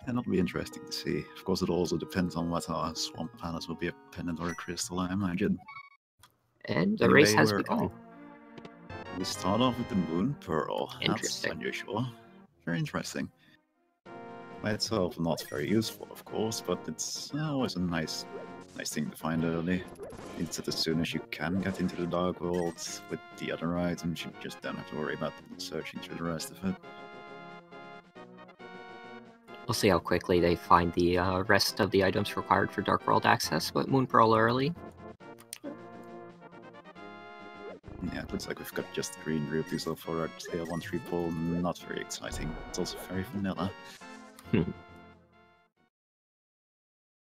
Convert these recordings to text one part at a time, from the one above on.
And it'll be interesting to see. Of course, it also depends on what our Swamp Palace will be, a pendant or a crystal, I imagine. And the Anyway, race has begun. We start off with the Moon Pearl. That's Interesting. unusual. Very interesting. By itself, not very useful, of course, but it's always a nice thing to find early. Means that as soon as you can get into the Dark World with the other items, you just don't have to worry about searching through the rest of it. We'll see how quickly they find the rest of the items required for Dark World access with Moon Pearl early. Yeah, it looks like we've got just green rupees so far. Our tier 1 triple, not very exciting. It's also very vanilla.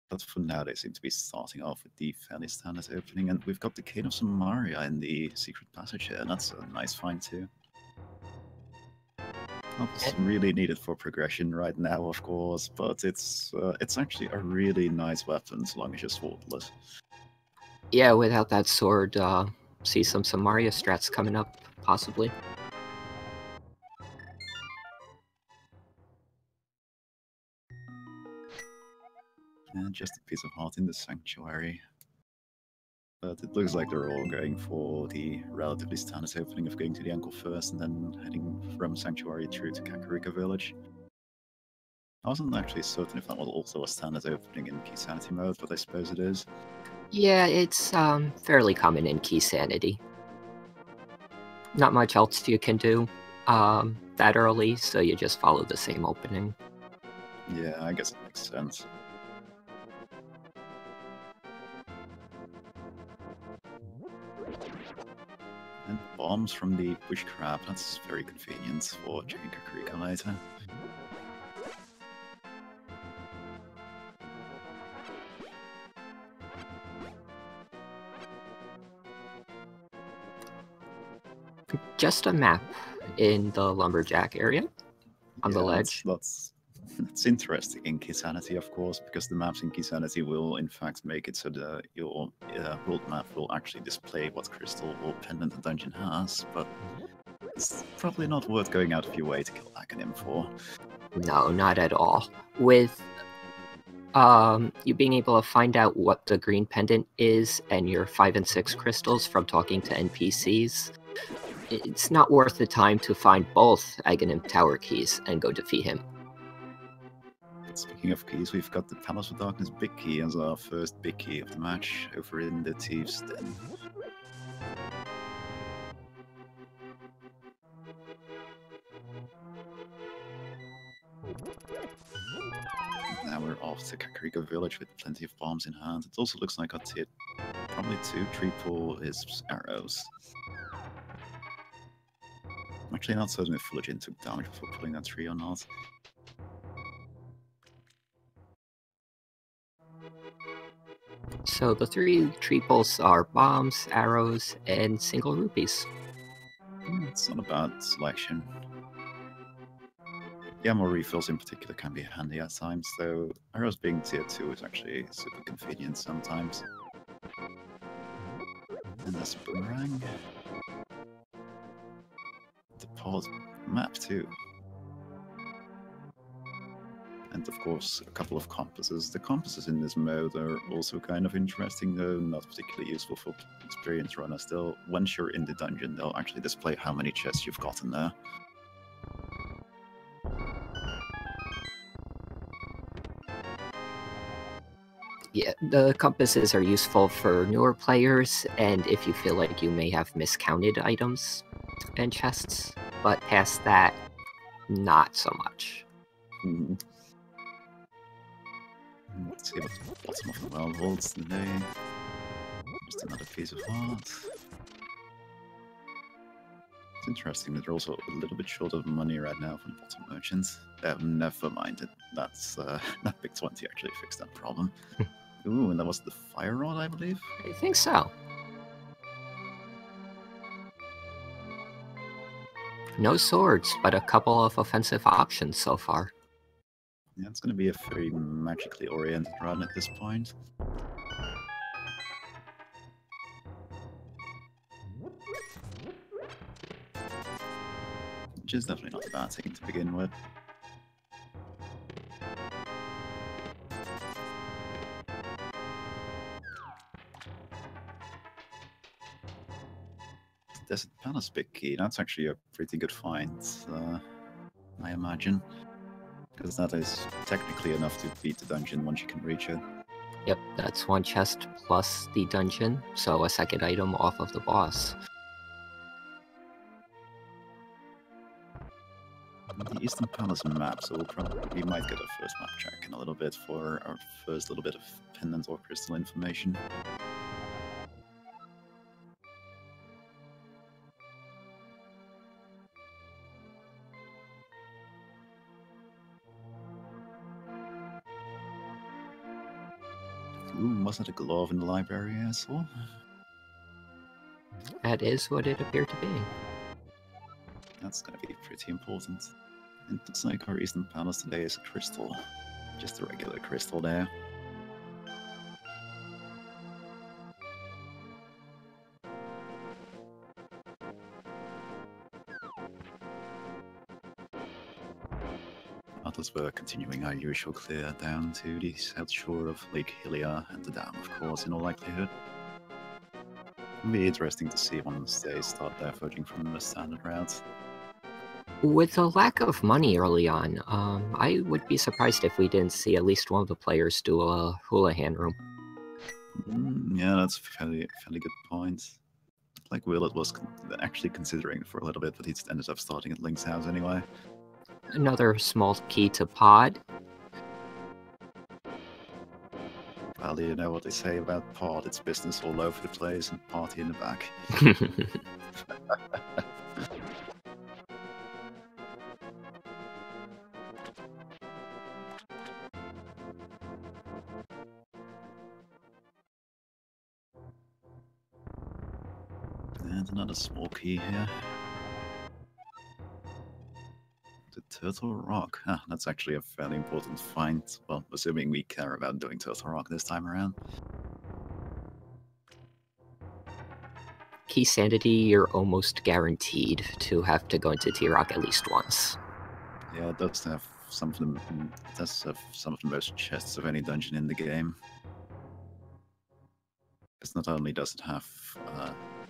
But for now, they seem to be starting off with the fairly standard opening, and we've got the Cane of Samaria in the secret passage here, and that's a nice find too. Not really needed for progression right now, of course, but it's actually a really nice weapon as long as you're swordless. Yeah, without that sword, see some Samaria strats coming up, possibly. And just a piece of heart in the Sanctuary. But it looks like they're all going for the relatively standard opening of going to the Ankle first and then heading from Sanctuary through to Kakariko Village. I wasn't actually certain if that was also a standard opening in Keysanity mode, but I suppose it is. Yeah, it's fairly common in Keysanity. Not much else you can do that early, so you just follow the same opening. Yeah, I guess it makes sense. And bombs from the bush crab, that's very convenient for checking Kakariko later. Just a map in the lumberjack area on the ledge. That's interesting in Keysanity, of course, because the maps in Keysanity will in fact make it so that your world map will actually display what crystal or pendant the dungeon has, but it's probably not worth going out of your way to kill Ganon for. No, not at all. With you being able to find out what the green pendant is and your 5 and 6 crystals from talking to NPCs, it's not worth the time to find both Aghanim Tower keys and go defeat him. Speaking of keys, we've got the Palace of Darkness big key as our first big key of the match over in the Thieves Den. Now we're off to Kakariko Village with plenty of bombs in hand. It also looks like our tier probably 2 triple is arrows. I'm actually not certain if Vulajin took damage before pulling that tree or not. So the 3 triples are bombs, arrows, and single rupees. It's not a bad selection. Yeah, more refills in particular can be handy at times, though arrows being tier 2 is actually super convenient sometimes. And there's a boomerang. The pause map too. And of course, a couple of compasses. The compasses in this mode are also kind of interesting, though not particularly useful for experienced runners. Still, once you're in the dungeon, they'll actually display how many chests you've gotten there. Yeah, the compasses are useful for newer players, and if you feel like you may have miscounted items and chests, but past that, not so much. Let's see what the bottom of the well holds today. Just another piece of heart. It's interesting that they're also a little bit short of money right now from the bottom merchants. Never mind it. That's that big 20 actually fixed that problem. Ooh, and that was the fire rod, I believe? I think so. No swords, but a couple of offensive options so far. Yeah, it's going to be a very magically oriented run at this point. Which is definitely not a bad thing to begin with. Desert Palace big key. That's actually a pretty good find, I imagine. Because that is technically enough to beat the dungeon once you can reach it. Yep, that's one chest plus the dungeon, so a second item off of the boss. The Eastern Palace map, so we might get a first map check in a little bit for our first little bit of pendant or crystal information. Ooh, was that a glove in the library I saw? That is what it appeared to be. That's gonna be pretty important. It looks like our Eastern Palace today is a crystal. Just a regular crystal there. Others were continuing our usual clear down to the south shore of Lake Hylia and the dam, of course, in all likelihood. It'll be interesting to see once they start diverging from the standard route. With the lack of money early on, I would be surprised if we didn't see at least one of the players do a Vulajin room. Yeah, that's a fairly good point. Like Willard was actually considering it for a little bit, but he just ended up starting at Link's house anyway. Another small key to pod. Well, you know what they say about pod, it's business all over the place and party in the back. And another small key here. The Turtle Rock. Ah, that's actually a fairly important find. Well, assuming we care about doing Turtle Rock this time around. Keysanity, you're almost guaranteed to have to go into T-Rock at least once. Yeah, it does have some of them. It does have some of the most chests of any dungeon in the game. Because not only does it have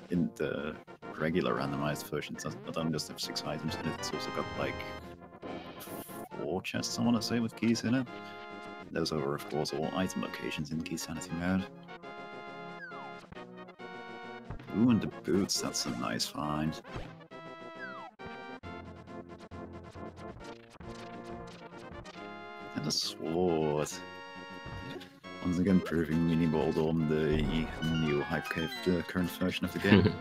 in the regular randomized version, it not only does it have 6 items in it, it's also got like 4 chests, I want to say, with keys in it. Those are, of course, all item locations in Keysanity mode. Ooh, and the boots, that's a nice find. And a sword. Once again, proving Mini Boldorm the new hype cave, the current version of the game.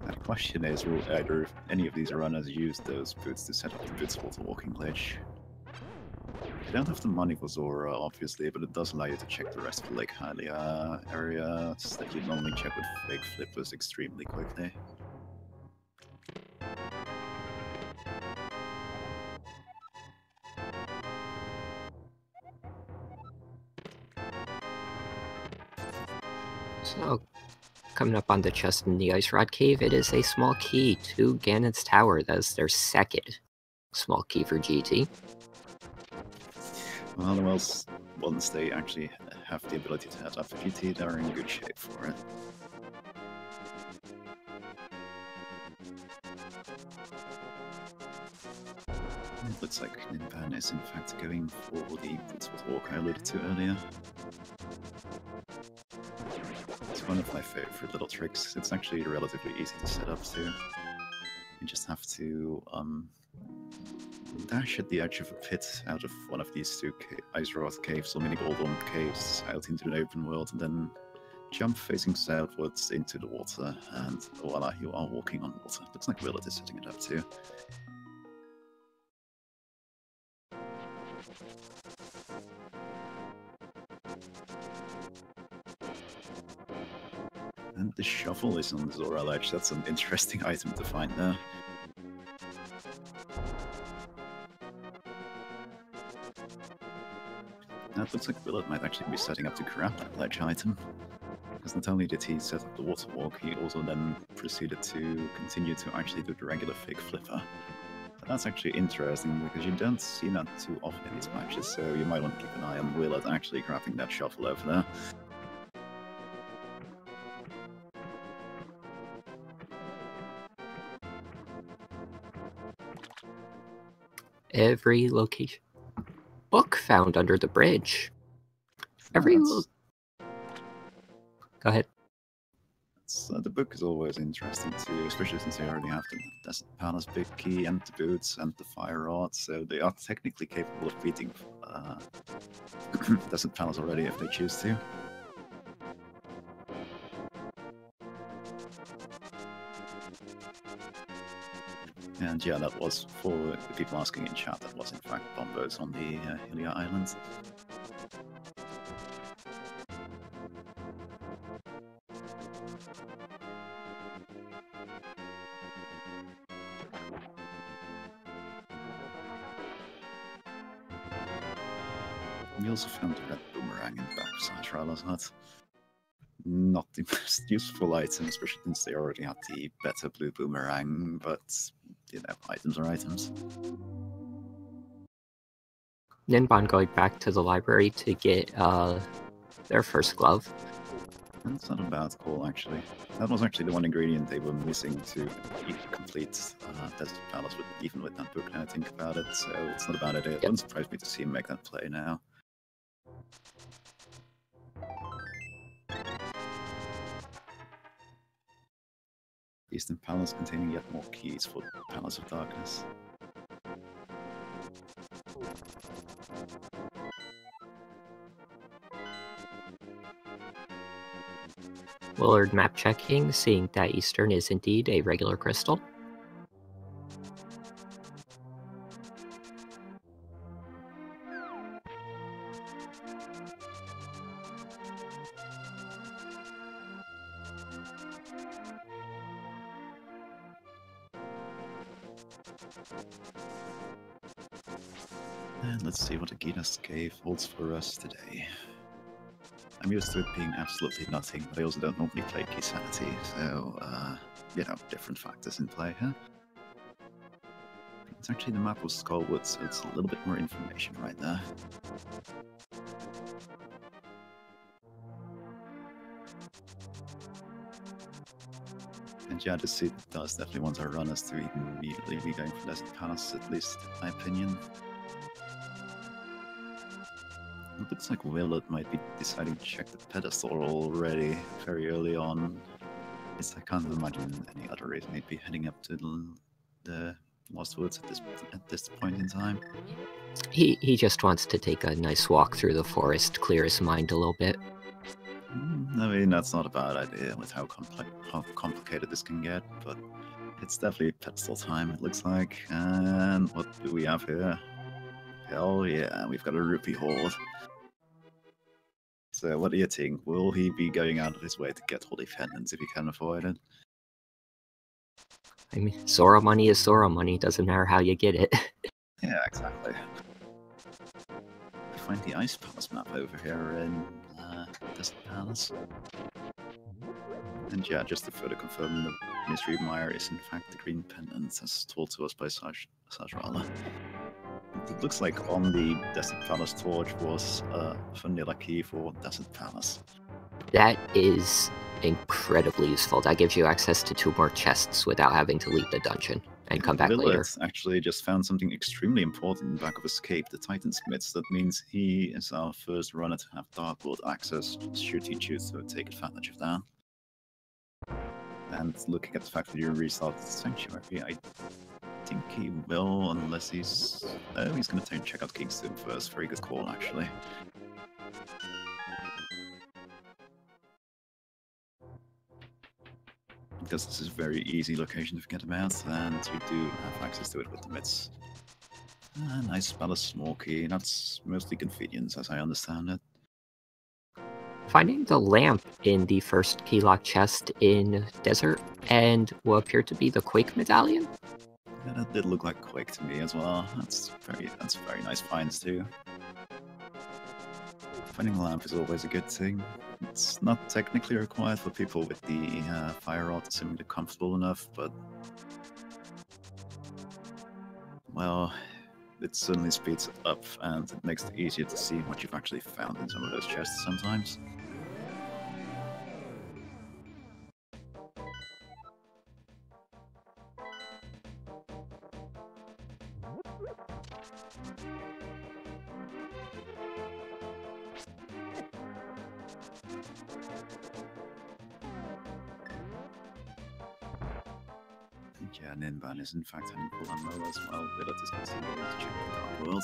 The question is, will either any of these runners use those boots to set up the Bootswater walking glitch? You don't have the money for Zora, obviously, but it does allow you to check the rest of the Lake Hylia areas that you normally check with fake flippers extremely quickly. So, coming up on the chest in the Ice Rod Cave, it is a small key to Ganon's Tower. That is their second small key for GT. Well, once they actually have the ability to head up for GT, they're in good shape for it. It looks like Ninban is in fact going for the Bootswater walk I alluded to earlier. It's one of my favorite little tricks. It's actually relatively easy to set up too. You just have to dash at the edge of a pit out of one of these 2 Ice Rod caves or Mini Boldorm caves out into the open world, and then jump facing southwards into the water, and voila, you are walking on water. Looks like Willard is setting it up too. And the shovel is on the Zora ledge. That's an interesting item to find there. That looks like Willard might actually be setting up to grab that ledge item. Because not only did he set up the water walk, he also then proceeded to continue to actually do the regular fake flipper. But that's actually interesting because you don't see that too often in these matches, so you might want to keep an eye on Willard actually grabbing that shovel over there. Every location. Book found under the bridge. Go ahead. The book is always interesting too, especially since they already have the Desert Palace big key and the boots and the fire rod, so they are technically capable of beating Desert Palace already if they choose to. And yeah, that was, for the people asking in chat, that was in fact bombos on the Hera Islands. We also found the red boomerang in the back of Sajrala's hut. Not the most useful item, especially since they already had the better blue boomerang, but, you know, items are items. Ninban going back to the library to get their first glove. That's not a bad call, actually. That was actually the one ingredient they were missing to complete Desert Palace, even with that book, now I think about it, so it's not a bad idea. It wouldn't surprise me to see him make that play now. Eastern Palace containing yet more keys for Palace of Darkness. Willard map checking, seeing that Eastern is indeed a regular crystal. And let's see what Agita's Cave holds for us today. I'm used to it being absolutely nothing, but I also don't normally play Keysanity, so, you know, different factors in play here. It's actually the map was Skullwood, so it's a little bit more information right there. And yeah, this seed does definitely want our runners to immediately be going for Desert Palace, at least in my opinion. It looks like Willard might be deciding to check the pedestal already very early on. I can't imagine any other reason he'd be heading up to the Lost Woods at this point in time. He just wants to take a nice walk through the forest, clear his mind a little bit. I mean, that's not a bad idea with how complicated this can get, but it's definitely pedestal time, it looks like. And what do we have here? Hell yeah, we've got a rupee horde. So what do you think? Will he be going out of his way to get Holy Pendants if he can avoid it? I mean, Zora money is Zora money, doesn't matter how you get it. Yeah, exactly. We find the Ice Palace map over here in Desert Palace. And yeah, just to further confirm, the mystery of Mire is in fact the green pendant, as told to us by Sajrala. It looks like on the Desert Palace torch was a vanilla key for Desert Palace. That is incredibly useful. That gives you access to 2 more chests without having to leave the dungeon and come back later. Actually just found something extremely important in the back of Escape, the Titansmiths. That means he is our first runner to have Dark World access, should he choose to take advantage of that. And looking at the fact that you restarted the Sanctuary, I think he will, unless he's... Oh, he's going to check out Kingston first. Very good call, actually. Because this is a very easy location to forget about, and you do have access to it with the mitts. Nice Palace small key, that's mostly convenience as I understand it. Finding the lamp in the first key lock chest in Desert and what appeared to be the Quake medallion. Yeah, that did look like Quake to me as well. That's very nice finds too. Finding the lamp is always a good thing. It's not technically required for people with the fire rod, assuming they're comfortable enough, but well, it certainly speeds it up and it makes it easier to see what you've actually found in some of those chests sometimes. Yeah, Ninban is in fact heading for Lambo as well. Willard is continuing to check the Dark World.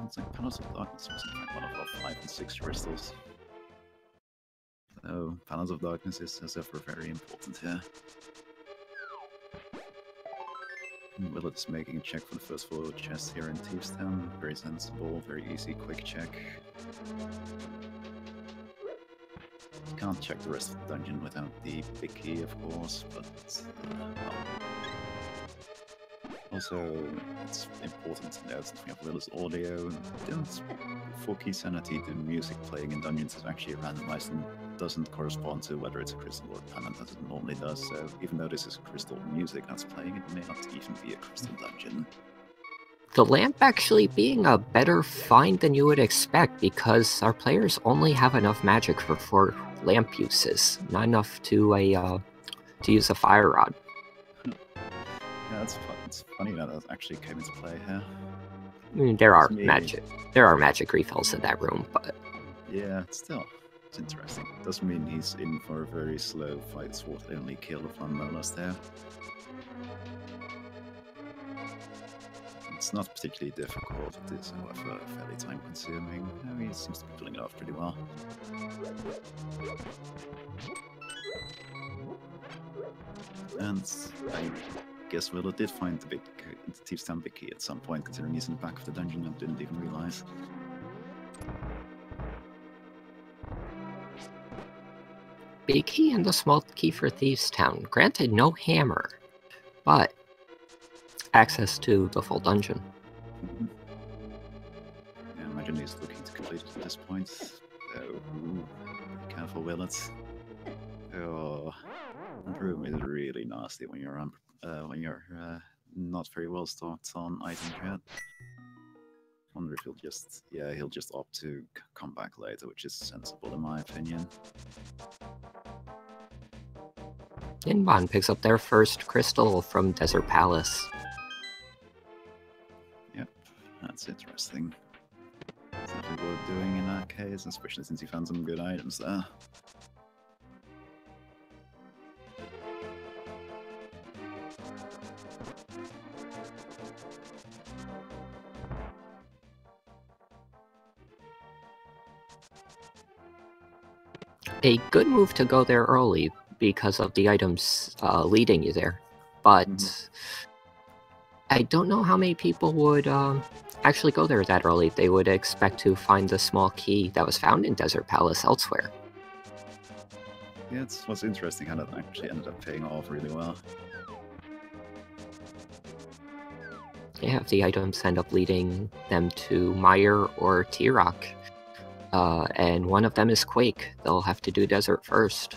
It's like Palace of Darkness was in fact one of our 5 and 6 crystals. So, Palace of Darkness is as ever very important here. Willard is making a check for the first floor chest here in Thieves Town. Very sensible, very easy, quick check. Can't check the rest of the dungeon without the big key, of course, but well. Also, it's important to note that we have Willard's audio. For Keysanity, the music playing in dungeons is actually randomized and doesn't correspond to whether it's a crystal or a pendant as it normally does. So even though this is crystal music that's playing, it may not even be a crystal dungeon. The lamp actually being a better find than you would expect, because our players only have enough magic for 4 lamp uses, not enough to use a fire rod. Yeah, it's funny that that actually came into play here. I mean, there are magic refills in that room, but yeah, still, it's interesting. Doesn't mean he's in for a very slow fight sword only kill of Lambolas there. It's not particularly difficult. It is, however, fairly time consuming. He seems to be pulling it off pretty well. And I guess Willard did find the Thieves Town big key at some point, considering he's in the back of the dungeon and didn't even realize. big key and the small key for Thieves Town. Granted, no hammer, but access to the full dungeon. Yeah, I imagine he's looking to complete it at this point. So, be careful, Willard. Oh, that room is really nasty when you're not very well stocked on items yet. Wonder if he'll just opt to come back later, which is sensible in my opinion. Ninban picks up their first crystal from Desert Palace. Yep, that's interesting. It's definitely worth doing in that case, especially since he found some good items there. A good move to go there early because of the items leading you there, but I don't know how many people would actually go there that early. They would expect to find the small key that was found in Desert Palace elsewhere. Yeah, it's what's interesting how that actually ended up paying off really well. Yeah, if the items end up leading them to Mire or T-Rock, and one of them is Quake, they'll have to do Desert first.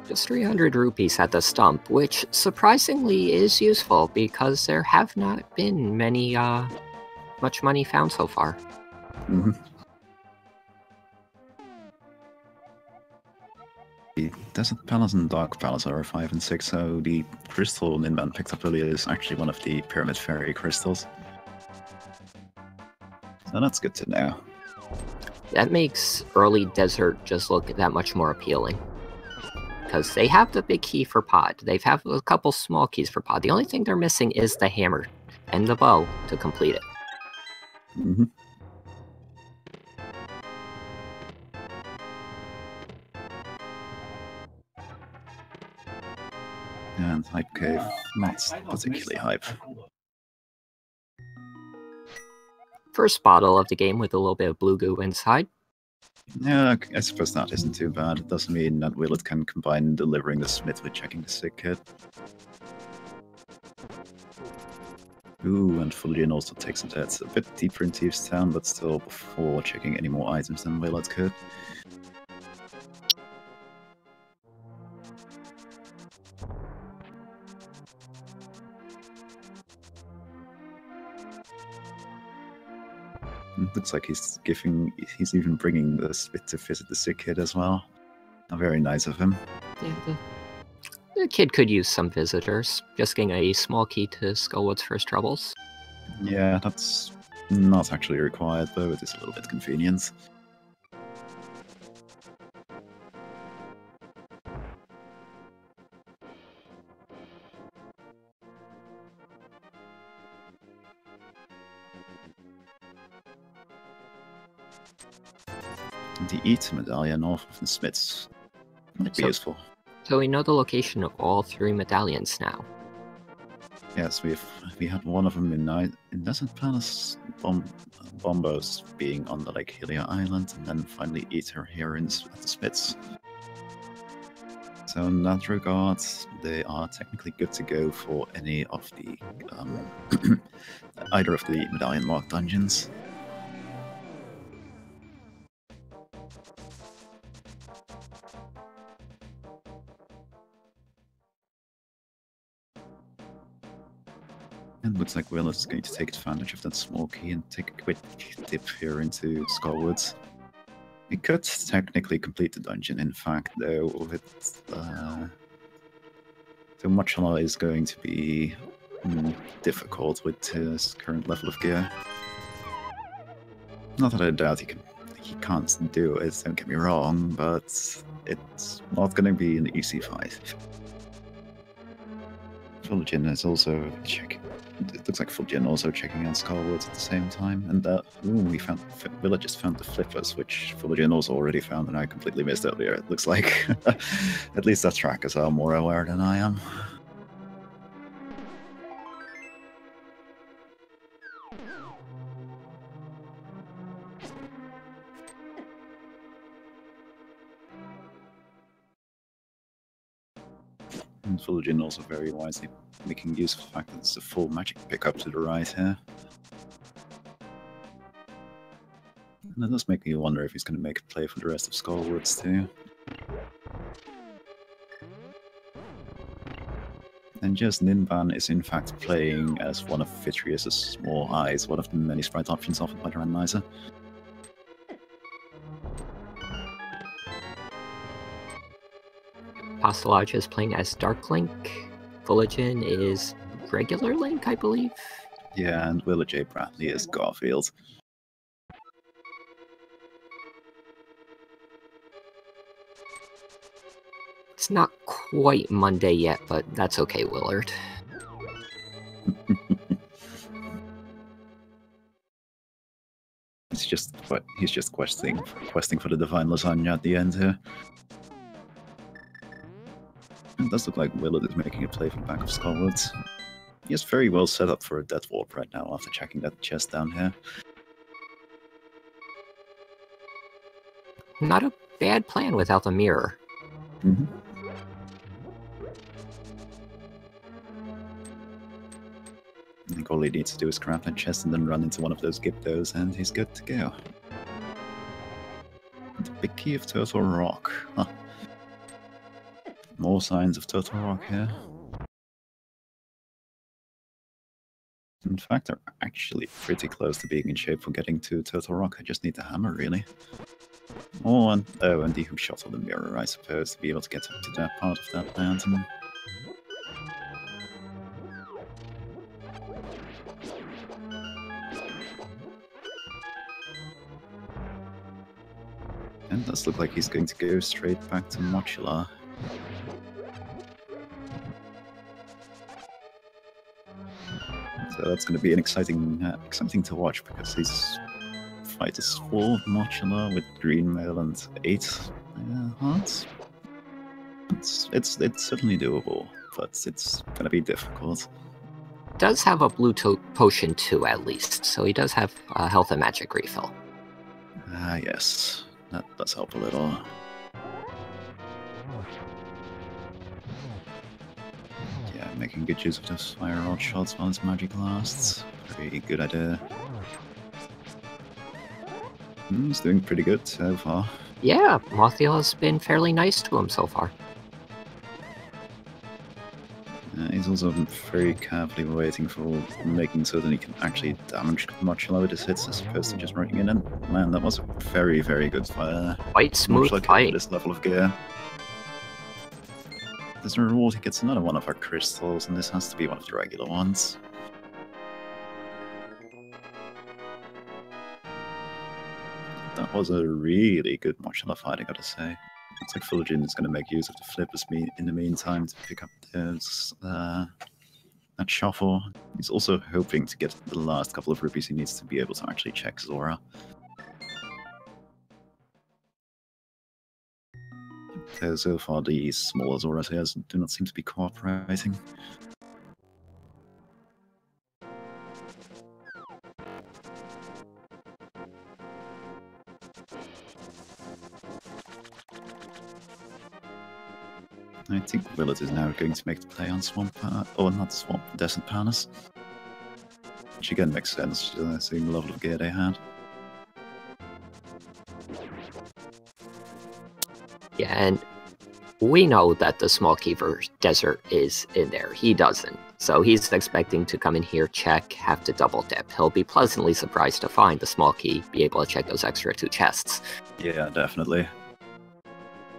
Just 300 rupees at the stump, which surprisingly is useful because there have not been many much money found so far. The Desert Palace and Dark Palace are 5 and 6, so the crystal Ninban picked up earlier is actually one of the Pyramid Fairy crystals. So that's good to know. That makes early Desert just look that much more appealing. Because they have the big key for Pod. They have a couple small keys for Pod. The only thing they're missing is the hammer and the bow to complete it. And Hype Cave, not particularly hype. First bottle of the game with a little bit of blue goo inside. Yeah, I suppose that isn't too bad. It doesn't mean that Willard can combine delivering the smith with checking the sick kit. Ooh, and Vulajin also takes a hit. A bit deeper in Thieves Town, but still before checking any more items than Willard could. Looks like he's even bringing the spit to visit the sick kid as well. Very nice of him. Yeah, the kid could use some visitors. Just getting a small key to Skullwood's first troubles. Yeah, that's not actually required, though. It is a little bit convenient. The EAT medallion off of the Smiths might be useful. So we know the location of all 3 medallions now. Yes, we had one of them in Desert Palace, Bombos being on the Lake Hylia Island, and then finally Ether Herons at the Smiths. So in that regard, they are technically good to go for any of the either of the medallion lock dungeons. And looks like Willard is going to take advantage of that small key and take a quick dip here into Skullwoods. We could technically complete the dungeon, in fact, though, with so Mochila is going to be difficult with his current level of gear. Not that I doubt he can't do it, don't get me wrong, but it's not going to be an easy fight. Vulajin is also checking. It looks like Vulajin also checking out Skullwoods at the same time, and Willard just found the flippers, which Vulajin also already found, and I completely missed earlier. It looks like at least our trackers are more aware than I am. And Vulajin also very wisely making use of the fact that it's a full magic pickup to the right here. And that does make me wonder if he's going to make a play for the rest of Skullwoods too. And just Ninban is in fact playing as one of Vitrius's small eyes, one of the many sprite options offered by the randomizer. Pastillage is playing as Dark Link. Vulajin is regular Link, I believe. Yeah, and WillardJBradley is Garfield. It's not quite Monday yet, but that's okay, Willard. He's just questing for the divine lasagna at the end here. It does look like Willard is making a play for the back of Skullwoods. He is very well set up for a death warp right now after checking that chest down here. Not a bad plan without the mirror. Mm-hmm. I think all he needs to do is grab that chest and then run into one of those Gyptos, and he's good to go. The big key of Turtle Rock. Huh. More signs of Turtle Rock here. In fact, they're actually pretty close to being in shape for getting to Turtle Rock. I just need the hammer, really. Oh, and the hookshot of the mirror, I suppose, to be able to get up to that part of that mountain. And it does look like he's going to go straight back to Mochila. So that's going to be an exciting to watch, because his fight is full Mochila with green mail and 8 hearts. It's certainly doable, but it's going to be difficult. Does have a blue potion too, at least, so he does have a health and magic refill. Ah, yes, that does help a little. Yeah, Making good use of those fire rod shots while his magic lasts. Very good idea. He's doing pretty good so far. Yeah, Mothiel has been fairly nice to him so far. He's also very carefully waiting for making certain he can actually damage much with his hits as opposed to just running in. And man, that was a very, very good fire. Quite smooth much like fight. this level of gear. As a reward, he gets another one of our crystals, and this has to be one of the regular ones. That was a really good modular fight, I gotta say. Looks like Vulajin is going to make use of the flippers in the meantime to pick up those, that shuffle. He's also hoping to get the last couple of rupees he needs to be able to actually check Zora. So far, the smaller Zoras here do not seem to be cooperating. I think Willard is now going to make the play on Swamp, or not Swamp, Desert Palace. Which again makes sense, seeing the level of gear they had. Yeah, and we know that the Small Keeper Desert is in there. He doesn't. So he's expecting to come in here, check, have to double dip. He'll be pleasantly surprised to find the Small Key, be able to check those extra 2 chests. Yeah, definitely.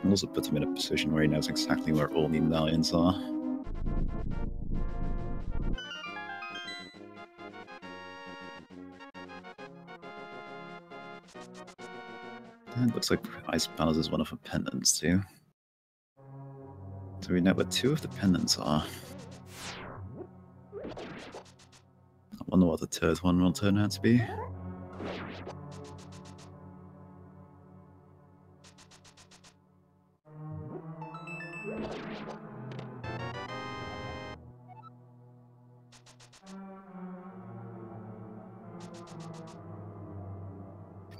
Also put him in a position where he knows exactly where all the medallions are. And it looks like Ice Palace is one of the pendants too. So we know where 2 of the pendants are. I wonder what the 3rd one will turn out to be.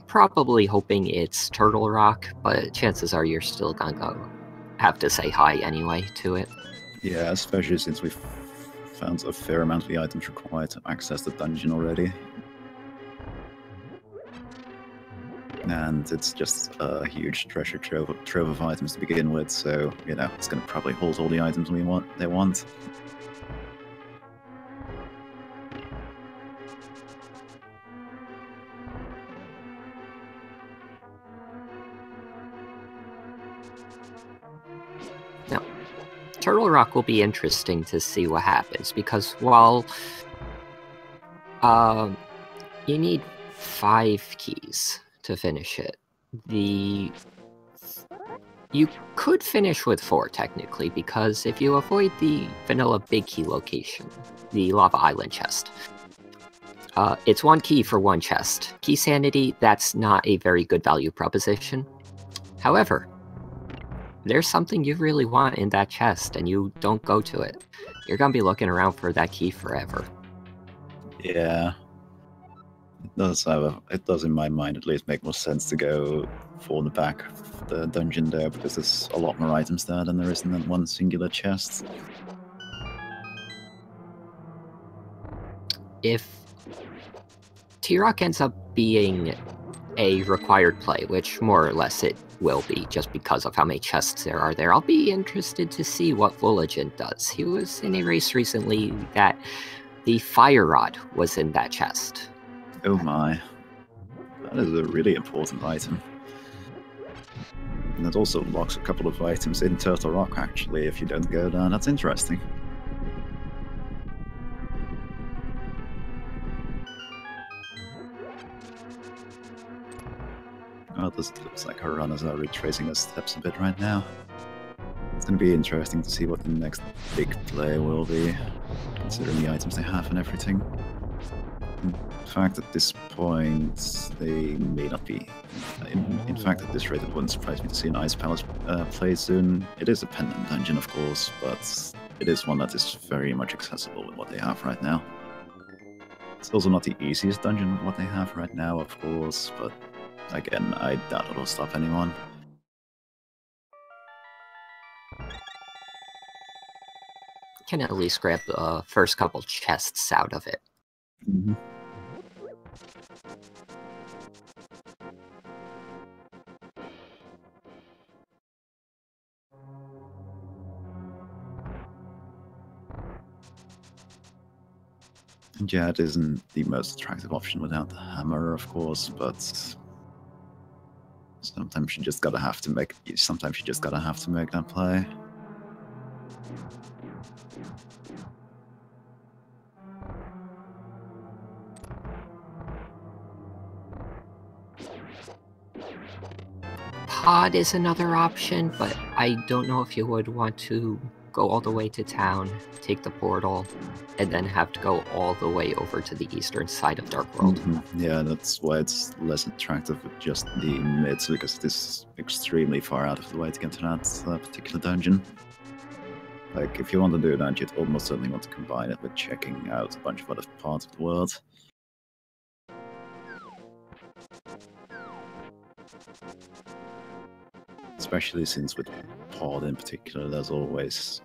Probably hoping it's Turtle Rock, but chances are you're still gonna have to say hi anyway to it. Yeah, especially since we've found a fair amount of the items required to access the dungeon already. And it's just a huge treasure trove of items to begin with, so, you know, it's going to probably hold all the items they want. Now, Turtle Rock will be interesting to see what happens, because while you need 5 keys to finish it, you could finish with 4 technically, because if you avoid the vanilla big key location, the Lava Island chest, it's 1 key for 1 chest. Keysanity, that's not a very good value proposition. However, there's something you really want in that chest and you don't go to it. You're gonna be looking around for that key forever. Yeah. It does in my mind at least make more sense to go for the back of the dungeon there, because there's a lot more items there than there is in that one singular chest. If T-Rock ends up being a required play, which more or less it will be just because of how many chests there are there, I'll be interested to see what Vulajin does. He was in a race recently that the Fire Rod was in that chest. Oh my. That is a really important item. And it also unlocks a couple of items in Turtle Rock, actually, if you don't go there. That's interesting. Oh, this looks like our runners are retracing their steps a bit right now. It's going to be interesting to see what the next big play will be, considering the items they have and everything. In fact, at this point, they may not be. In fact, at this rate, it wouldn't surprise me to see an Ice Palace play soon. It is a pendant dungeon, of course, but it is one that is very much accessible with what they have right now. It's also not the easiest dungeon with what they have right now, of course, but again, I doubt it'll stop anyone. can at least grab the first couple chests out of it. Mm-hmm. And yeah, it isn't the most attractive option without the hammer, of course, but sometimes you just gotta have to make that play. Pod is another option, but I don't know if you would want to go all the way to town, take the portal, and then have to go all the way over to the eastern side of Dark World. Mm-hmm. Yeah, that's why it's less attractive with just the mids, because it is extremely far out of the way to get to that particular dungeon. Like, if you want to do that, you'd almost certainly want to combine it with checking out a bunch of other parts of the world. Especially since with Pod in particular, there's always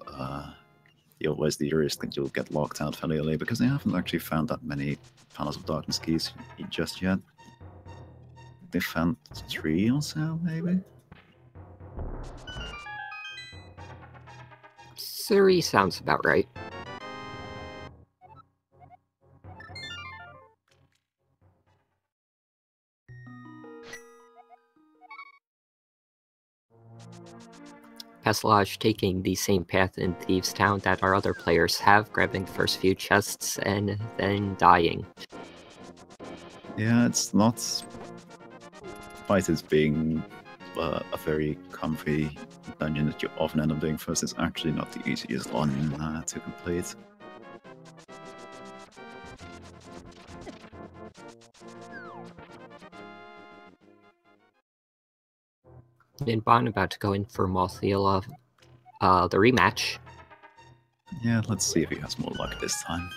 the risk that you'll get locked out fairly early, because they haven't actually found that many Palace of Darkness keys just yet. They found 3 or so, maybe? 3 sounds about right. Pastillage taking the same path in Thieves Town that our other players have, grabbing the first few chests and then dying. Yeah, it's not... Despite it being a very comfy dungeon that you often end up doing first, it's actually not the easiest one to complete. Ninban about to go in for Mothila, the rematch. Yeah, let's see if he has more luck this time.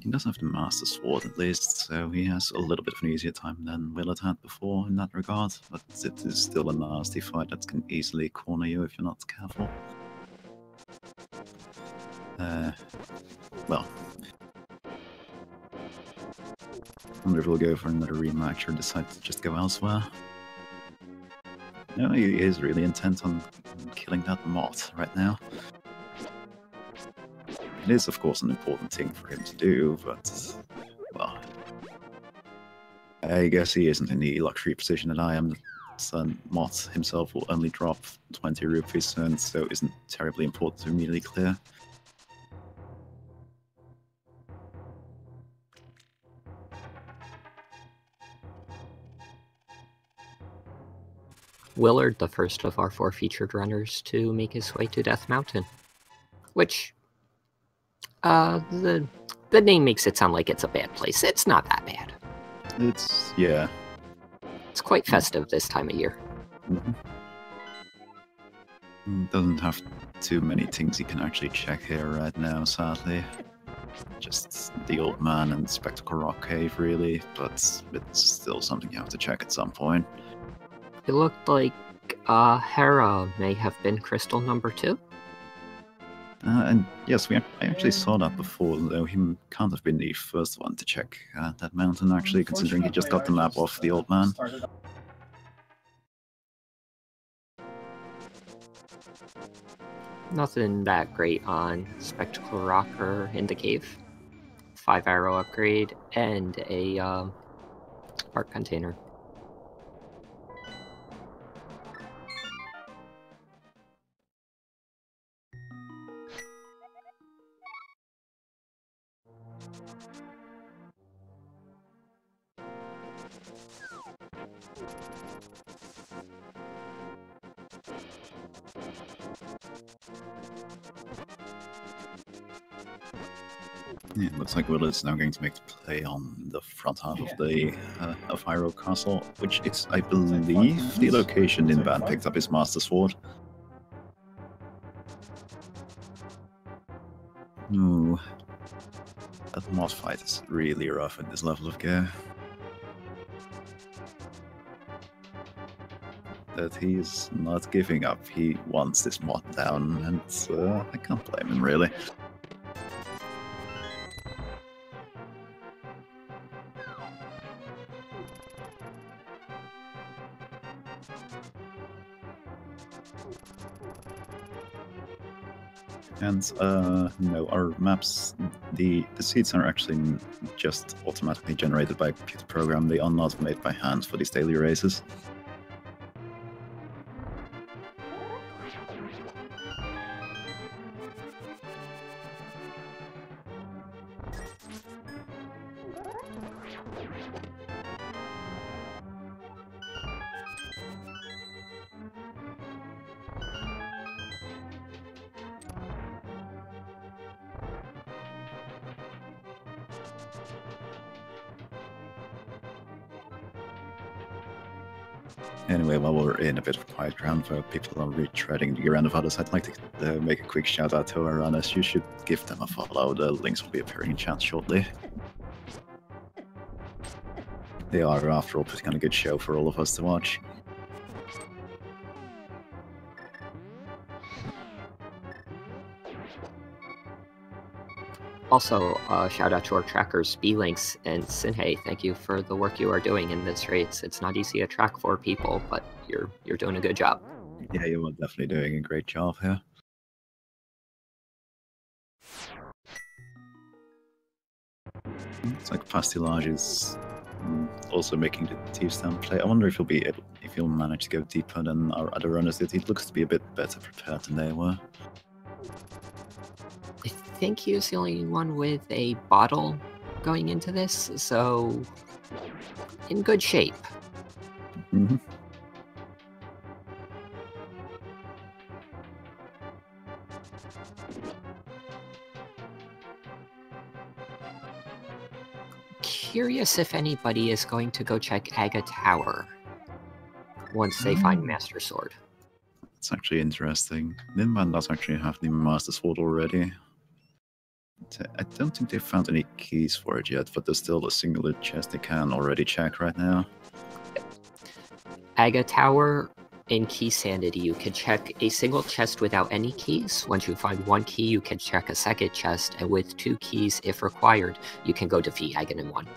He does have the Master Sword at least, so he has a little bit of an easier time than Willard had before in that regard, but it is still a nasty fight that can easily corner you if you're not careful. Well, I wonder if we'll go for another rematch or decide to just go elsewhere. No, he is really intent on killing that moth right now. It is, of course, an important thing for him to do, but, well, I guess he isn't in the luxury position that I am. So Moth himself will only drop 20 rupees, and so isn't terribly important to immediately clear. Willard, the first of our 4 featured runners to make his way to Death Mountain. Which, the name makes it sound like it's a bad place. It's not that bad. It's, yeah. It's quite festive this time of year. Mm-hmm. Doesn't have too many things you can actually check here right now, sadly. Just the Old Man and Spectacle Rock Cave, really, but it's still something you have to check at some point. It looked like Hera may have been crystal number 2. And yes, I actually saw that before, though he can't have been the first one to check that mountain, actually, considering he just got the map off the Old Man. Nothing that great on Spectacle Rock or in the cave. 5 arrow upgrade and a art container. Yeah, it looks like Willard's now going to make the play on the front half of the of Hyrule Castle, which is, I believe, the location Ninban picked up his Master Sword. Ooh. That mod fight is really rough at this level of gear. That he's not giving up. He wants this mod down, and I can't blame him, really. And no, our maps, the seeds are actually just automatically generated by a computer program. They are not made by hand for these daily races. Anyway, while we're in a bit of quiet ground where people are retreading the ground of others, I'd like to make a quick shout out to our runners. You should give them a follow. The links will be appearing in chat shortly. They are, after all, putting on a good show for all of us to watch. Also, shout out to our trackers, B-Links and Sinhei. Thank you for the work you are doing in this race. It's not easy to track 4 people, but you're doing a good job. Yeah, you are definitely doing a great job here. It's like Pastillage is also making the Thieves down play. I wonder if he'll manage to go deeper than our other runners did. He looks to be a bit better prepared than they were. I think he was the only one with a bottle going into this, so in good shape. Mm-hmm. Curious if anybody is going to go check Aga Tower once they find Master Sword. It's actually interesting. Ninban does actually have the Master Sword already. I don't think they've found any keys for it yet, but there's still a singular chest they can already check right now. Aga Tower in Keysanity, you can check a single chest without any keys. Once you find 1 key, you can check a second chest, and with 2 keys, if required, you can go defeat Ganon 1.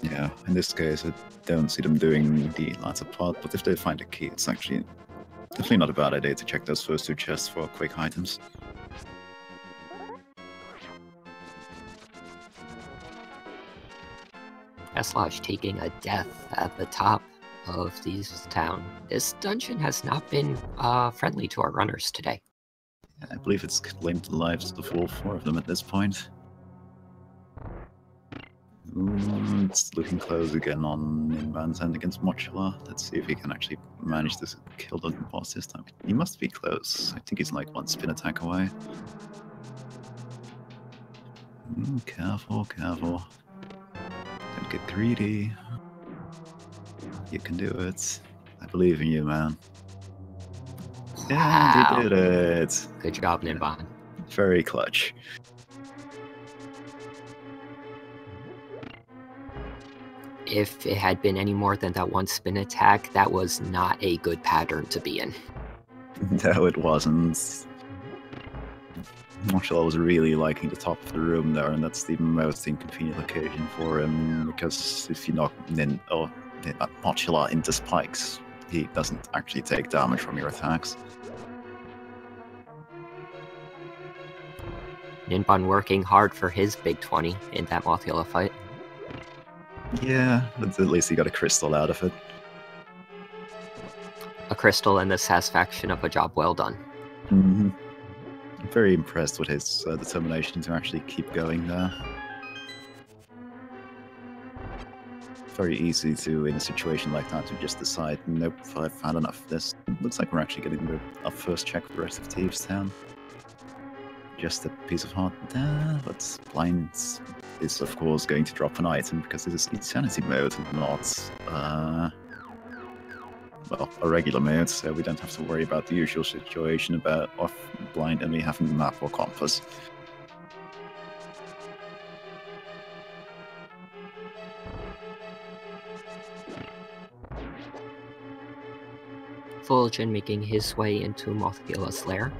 Yeah, in this case, I don't see them doing the latter part, but if they find a key, it's actually definitely not a bad idea to check those first 2 chests for quick items. Pastillage taking a death at the top of Thieves town. This dungeon has not been friendly to our runners today. I believe it's claimed the lives of all 4 of them at this point. It's looking close again on Ninban's end against Mochila. Let's see if he can actually manage to kill the boss this time. He must be close. I think he's like 1 spin attack away. Careful, careful. Don't get greedy. You can do it. I believe in you, man. Wow. Yeah, he did it. Good job, Ninban. Very clutch. If it had been any more than that 1 spin attack, that was not a good pattern to be in. No, it wasn't. Mochila was really liking the top of the room there, and that's the most inconvenient location for him, because if you knock Mochila into spikes, he doesn't actually take damage from your attacks. Ninban working hard for his big 20 in that Mothula fight. Yeah, but at least he got a crystal out of it. A crystal and the satisfaction of a job well done. Mm-hmm. I'm very impressed with his determination to actually keep going there. Very easy to, in a situation like that, to just decide, nope, I've had enough of this. Looks like we're actually getting our first check for the rest of Thieves Town. Just a piece of heart there, but Blind is of course going to drop an item because this is Keysanity mode, not well, a regular mode, so we don't have to worry about the usual situation about off Blind only having a map or compass. Vulajin making his way into Mothgila's lair.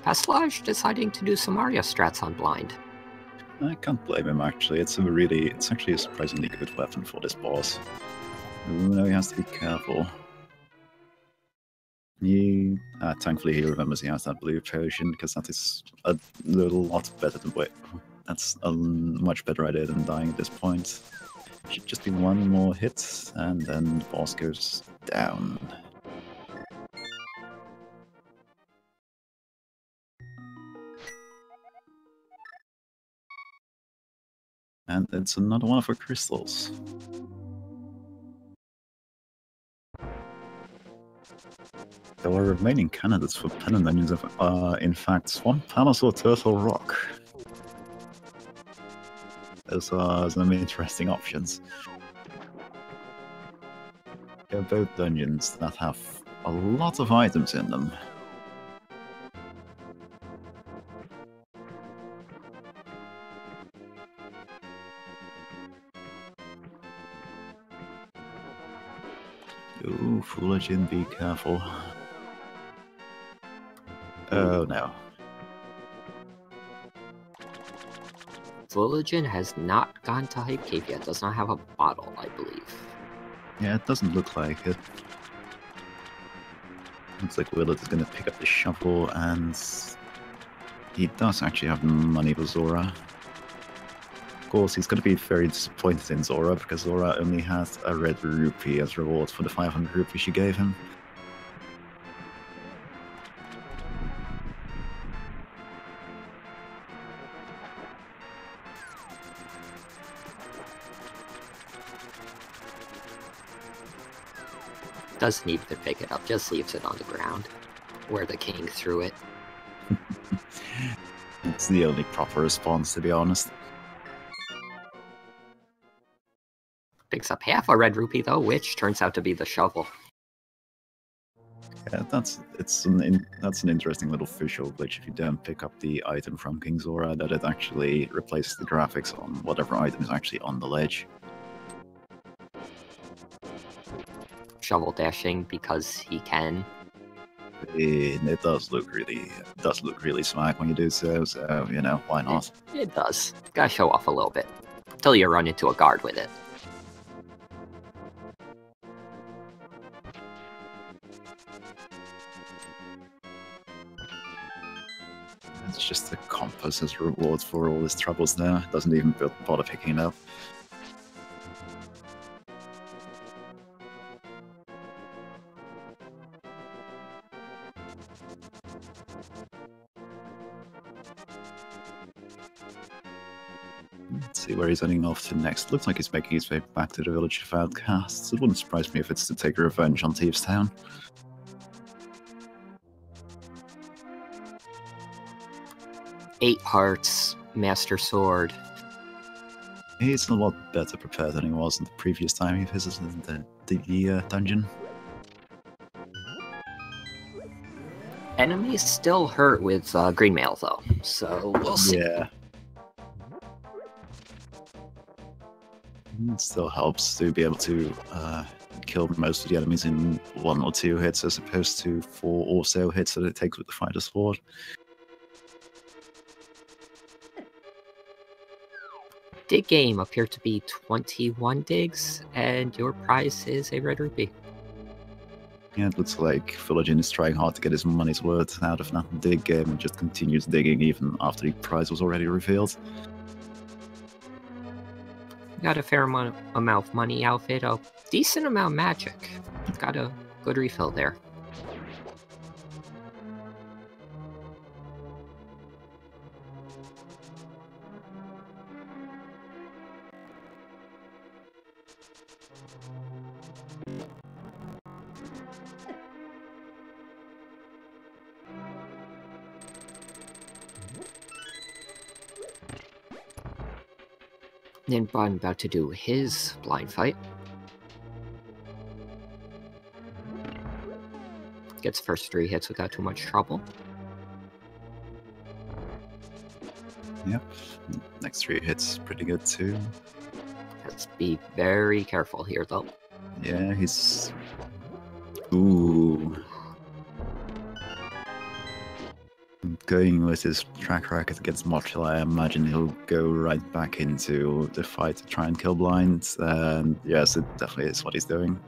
Pastillage deciding to do some Arya strats on blind. I can't blame him, actually. It's actually a surprisingly good weapon for this boss. Ooh, now he has to be careful. Thankfully he remembers he has that blue potion, because that is a lot better than wait. That's a much better idea than dying at this point. Should just be one more hit, and then the boss goes down. And it's another one of our crystals. There were remaining candidates for Pennon Dungeons of, in fact, Swamp Palace or Turtle Rock. Those are some interesting options. They're both dungeons that have a lot of items in them. Ooh, Vulajin, be careful. Oh no. Vulajin has not gone to Hype Cave yet, does not have a bottle, I believe. Yeah, it doesn't look like it. Looks like Willard is going to pick up the shovel, and he does actually have money for Zora. Of course, he's going to be very disappointed in Zora, because Zora only has a red rupee as reward for the 500 rupees she gave him. Doesn't need to pick it up, just leaves it on the ground, where the king threw it. It's the only proper response, to be honest. Picks up half a red rupee though, which turns out to be the shovel. Yeah, that's an interesting little visual glitch if you don't pick up the item from King Zora, that it actually replaces the graphics on whatever item is actually on the ledge. Shovel dashing because he can. It does look really swag when you do so, so you know, why not? It does. Gotta show off a little bit. Till you run into a guard with it. It's just a compass as reward for all his troubles there. Doesn't even bother picking it up. Let's see where he's heading off to next. Looks like he's making his way back to the village of outcasts. It wouldn't surprise me if it's to take revenge on Thieves Town. Eight hearts, Master Sword. He's a lot better prepared than he was the previous time he visited the dungeon. Enemies still hurt with green mail though, so we'll see. Yeah. It still helps to be able to kill most of the enemies in 1 or 2 hits as opposed to 4 or so hits that it takes with the fighter sword. Dig game appeared to be 21 digs, and your prize is a red rupee. Yeah, it looks like Vulajin is trying hard to get his money's worth out of that dig game and just continues digging even after the prize was already revealed. Got a fair amount of money outfit, a decent amount of magic. Got a good refill there. Ninban about to do his blind fight. gets first 3 hits without too much trouble. Yep. Next 3 hits pretty good too. Let's be very careful here, though. Yeah, he's... Ooh. Going with his track record against Mochila, I imagine he'll go right back into the fight to try and kill Blind. And yes, it definitely is what he's doing.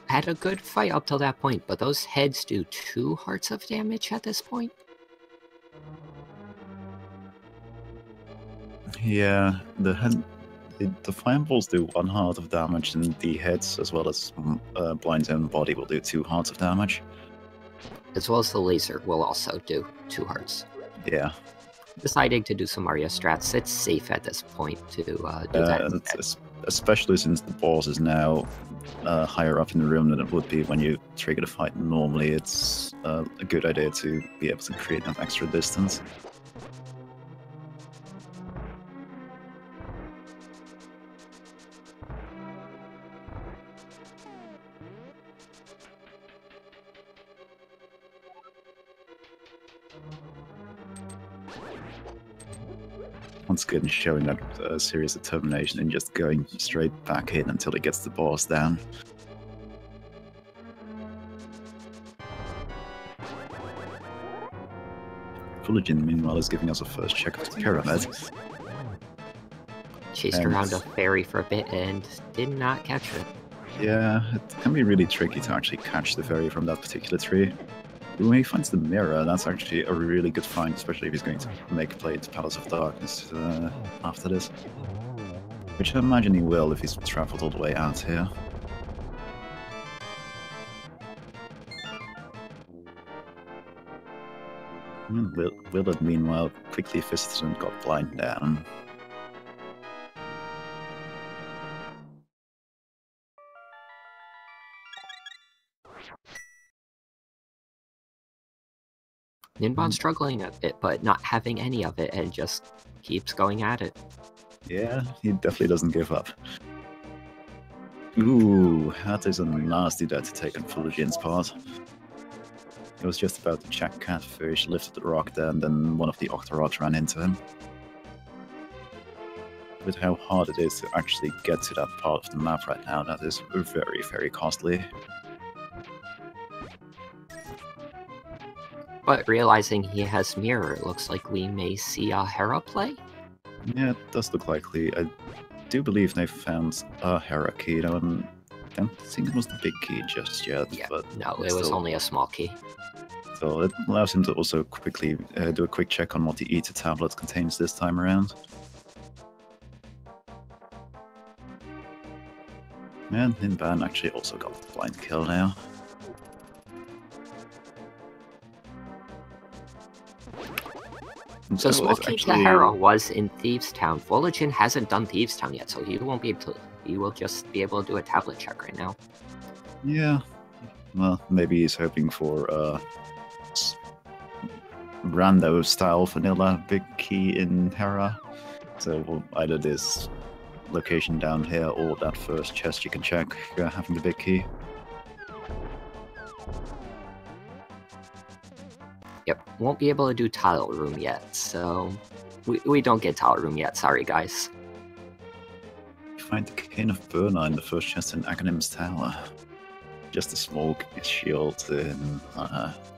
Had a good fight up till that point, but those heads do 2 hearts of damage at this point. Yeah, the fireballs do 1 heart of damage, and the heads, as well as Blind's own body, will do 2 hearts of damage. As well as the laser will also do 2 hearts. Yeah. Deciding to do some Mario strats, it's safe at this point to do that. Especially since the boss is now higher up in the room than it would be when you trigger the fight normally. It's a good idea to be able to create that extra distance. Once again, showing that serious determination and just going straight back in until he gets the boss down. Vulajin, meanwhile, is giving us a first check of the pyramid. Chased around a fairy for a bit and did not catch it. Yeah, it can be really tricky to actually catch the fairy from that particular tree. When he finds the mirror, that's actually a really good find, especially if he's going to make play to Palace of Darkness after this. Which I imagine he will if he's travelled all the way out here. And Willard, meanwhile, quickly fisted and got Blind down. Ninban struggling a bit, but not having any of it, and just keeps going at it. Yeah, he definitely doesn't give up. Ooh, that is a nasty dare to take on Vulajin's part. He was just about to check Catfish, lifted the rock there, and then one of the Octorods ran into him. With how hard it is to actually get to that part of the map right now, that is very, very costly. But realizing he has Mire, it looks like we may see a Hera play? Yeah, it does look likely. I do believe they found a Hera key, though, and I don't think it was the big key just yet. Yeah, but no, it was only a small key. So it allows him to also quickly do a quick check on what the Ether tablet contains this time around. And Ninban actually also got the blind kill now. So small key to Hera was in Thieves Town. Vulajin hasn't done Thieves Town yet, so he won't be able to. He will just be able to do a tablet check right now. Yeah, well, maybe he's hoping for rando style vanilla big key in Hera. So either this location down here or that first chest you can check having the big key. Yep, won't be able to do tile room yet, so we don't get tile room yet, sorry guys. You find the Cane of Burna in the first chest in Agonim's Tower. Just a small shield in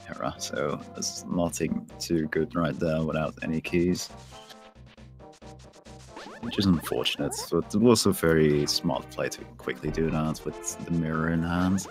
Hera, so there's nothing too good right there without any keys. Which is unfortunate, but it was a very smart play to quickly do that with the mirror in hand.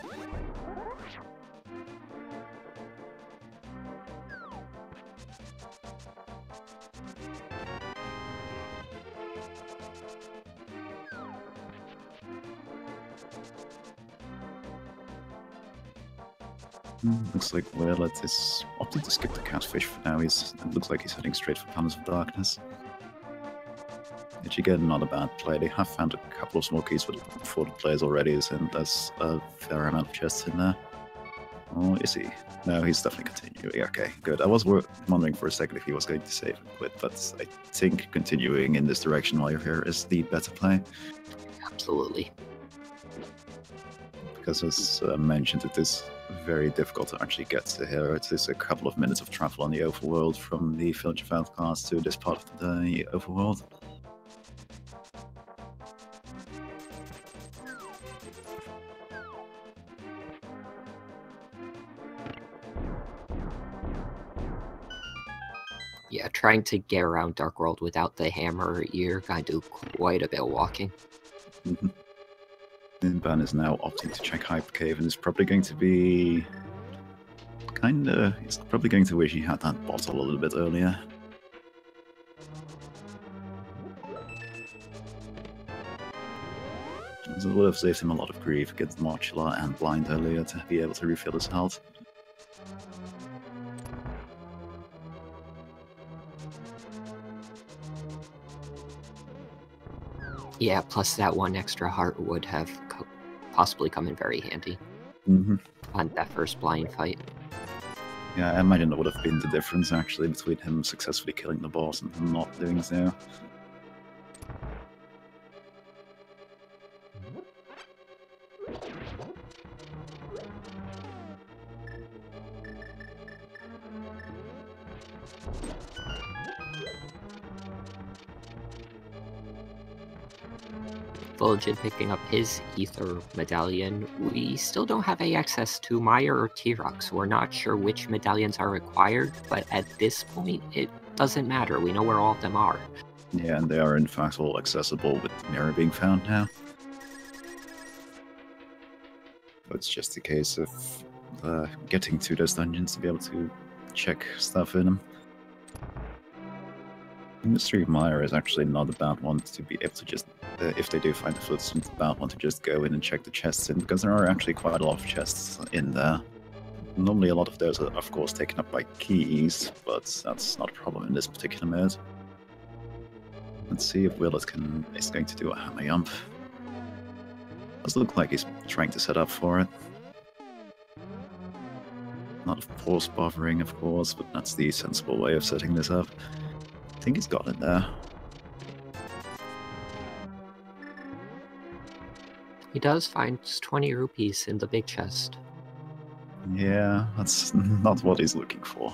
Looks like Willard is opting to skip the catfish for now. It looks like he's heading straight for Palace of Darkness. Which again, not a bad play. They have found a couple of small keys for the players already, and there's a fair amount of chests in there. Oh, is he? No, he's definitely continuing. Okay, good. I was wondering for a second if he was going to save and quit, but I think continuing in this direction while you're here is the better play. absolutely. Because as mentioned, it is very difficult to actually get to here. It is a couple of minutes of travel on the overworld from the Village of Outcasts to this part of the overworld. Yeah, trying to get around Dark World without the hammer, you're going to do quite a bit of walking. Ninban is now opting to check Hyper Cave and is probably going to be... he's probably going to wish he had that bottle a little bit earlier. It would have saved him a lot of grief against Modular and Blind earlier to be able to refill his health. Yeah, plus that one extra heart would have possibly come in very handy on that first blind fight. Yeah, I imagine that would have been the difference actually between him successfully killing the boss and not doing so. Vulajin picking up his Ether Medallion. We still don't have access to Mire or T-Rox. We're not sure which medallions are required, but at this point, it doesn't matter. We know where all of them are. Yeah, and they are in fact all accessible with Mire being found now. But it's just a case of getting to those dungeons to be able to check stuff in them. Mystery of Mire is actually not a bad one to be able to just, if they do find the footsteps, it's a bad one to just go in and check the chests in, because there are actually quite a lot of chests in there. Normally a lot of those are of course taken up by keys, but that's not a problem in this particular mode. Let's see if Willard is going to do a hammer jump. Does look like he's trying to set up for it. Not of course bothering, of course, but that's the sensible way of setting this up. I think he's got it there. He does find 20 rupees in the big chest. Yeah, that's not what he's looking for.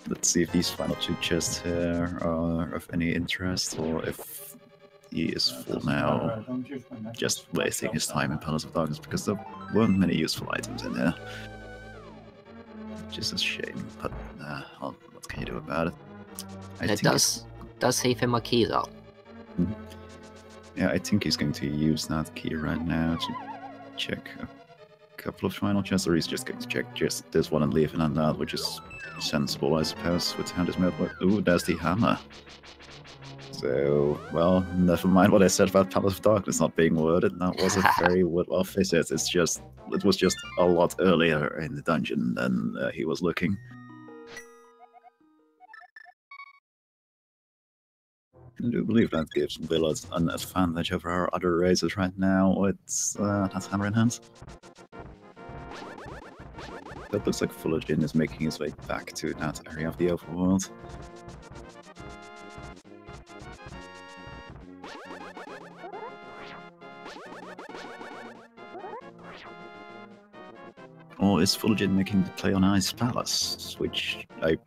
Let's see if these final two chests here are of any interest, or if he is full now, just wasting his time in Palace of Darkness, because there weren't many useful items in there. Which is a shame, but well, what can you do about it? It does save him a key, though. Yeah, I think he's going to use that key right now to check a couple of final chests, or he's just going to check just this one and leave it on that, which is sensible, I suppose, with how this mode works. Ooh, there's the hammer. So, well, never mind what I said about Palace of Darkness not being worded. That was a very well fitted. It was just a lot earlier in the dungeon than he was looking. I do believe that gives Willard an advantage over our other races right now with that hammer in hand. That looks like Vulajin is making his way back to that area of the overworld. Or is Vulajin making the play on Ice Palace, which I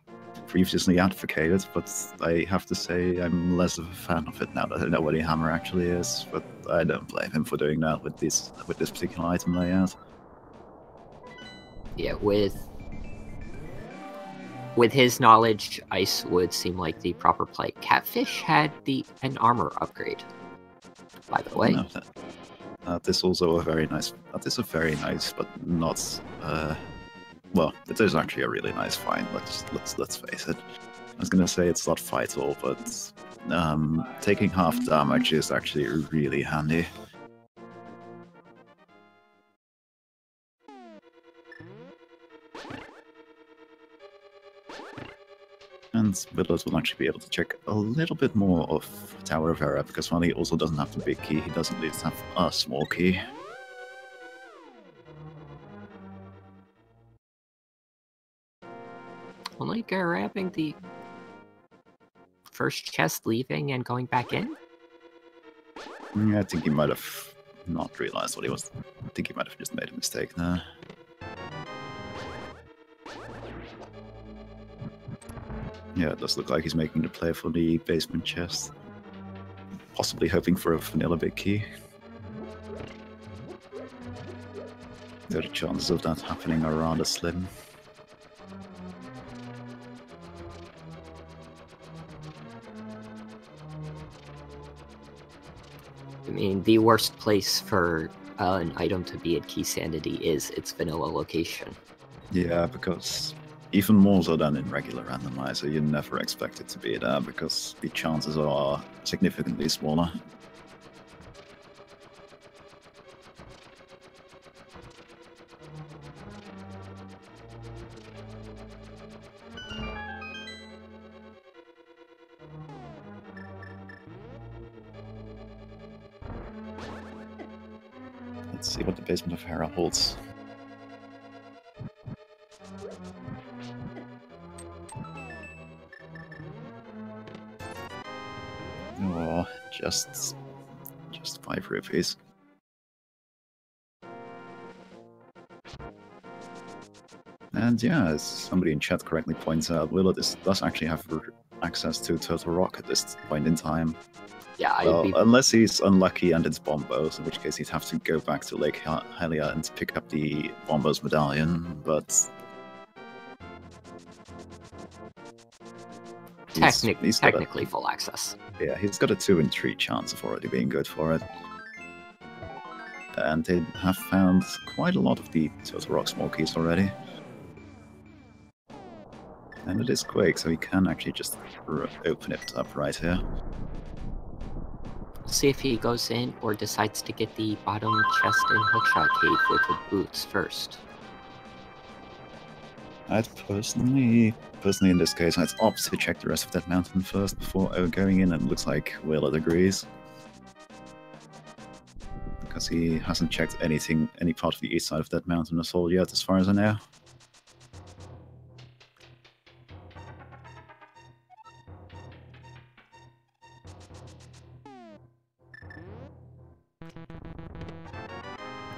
previously advocated, but I have to say I'm less of a fan of it now that I know what a hammer actually is, but I don't blame him for doing that with this particular item layout. Yeah, with his knowledge, ice would seem like the proper play. Catfish had an armor upgrade, by the way. No, this also a very nice. That is a very nice, but not. Well, it is actually a really nice find. Let's face it. I was gonna say it's not vital, but taking half damage is actually really handy. And Willard will actually be able to check a little bit more of Tower of Hera, because while he also doesn't have the big key, he does at least have a small key. Only grabbing the first chest, leaving and going back in? Yeah, I think he might have not realized what he was. I think he might have just made a mistake there. Yeah, it does look like he's making the play for the basement chest. Possibly hoping for a vanilla big key. Though the chances of that happening are rather slim. I mean, the worst place for an item to be at Keysanity is its vanilla location. Yeah, because even more so than in regular randomizer, you never expect it to be there because the chances are significantly smaller. Let's see what the basement of Hera holds. Oh, just 5 rupees. And yeah, as somebody in chat correctly points out, Willard does actually have access to Turtle Rock at this point in time. Yeah, Well, unless he's unlucky and it's Bombos, in which case he'd have to go back to Lake Hylia and pick up the Bombos medallion, but... Technically full access. Yeah, he's got a 2 in 3 chance of already being good for it. And they have found quite a lot of the Turtle Rock small keys already. And it is quick, so he can actually just open it up right here. See if he goes in or decides to get the bottom chest in Hookshot Cave with the boots first. I'd personally in this case, I'd opt to check the rest of that mountain first before going in, and it looks like Willard agrees. Because he hasn't checked any part of the east side of that mountain at all yet, as far as I know.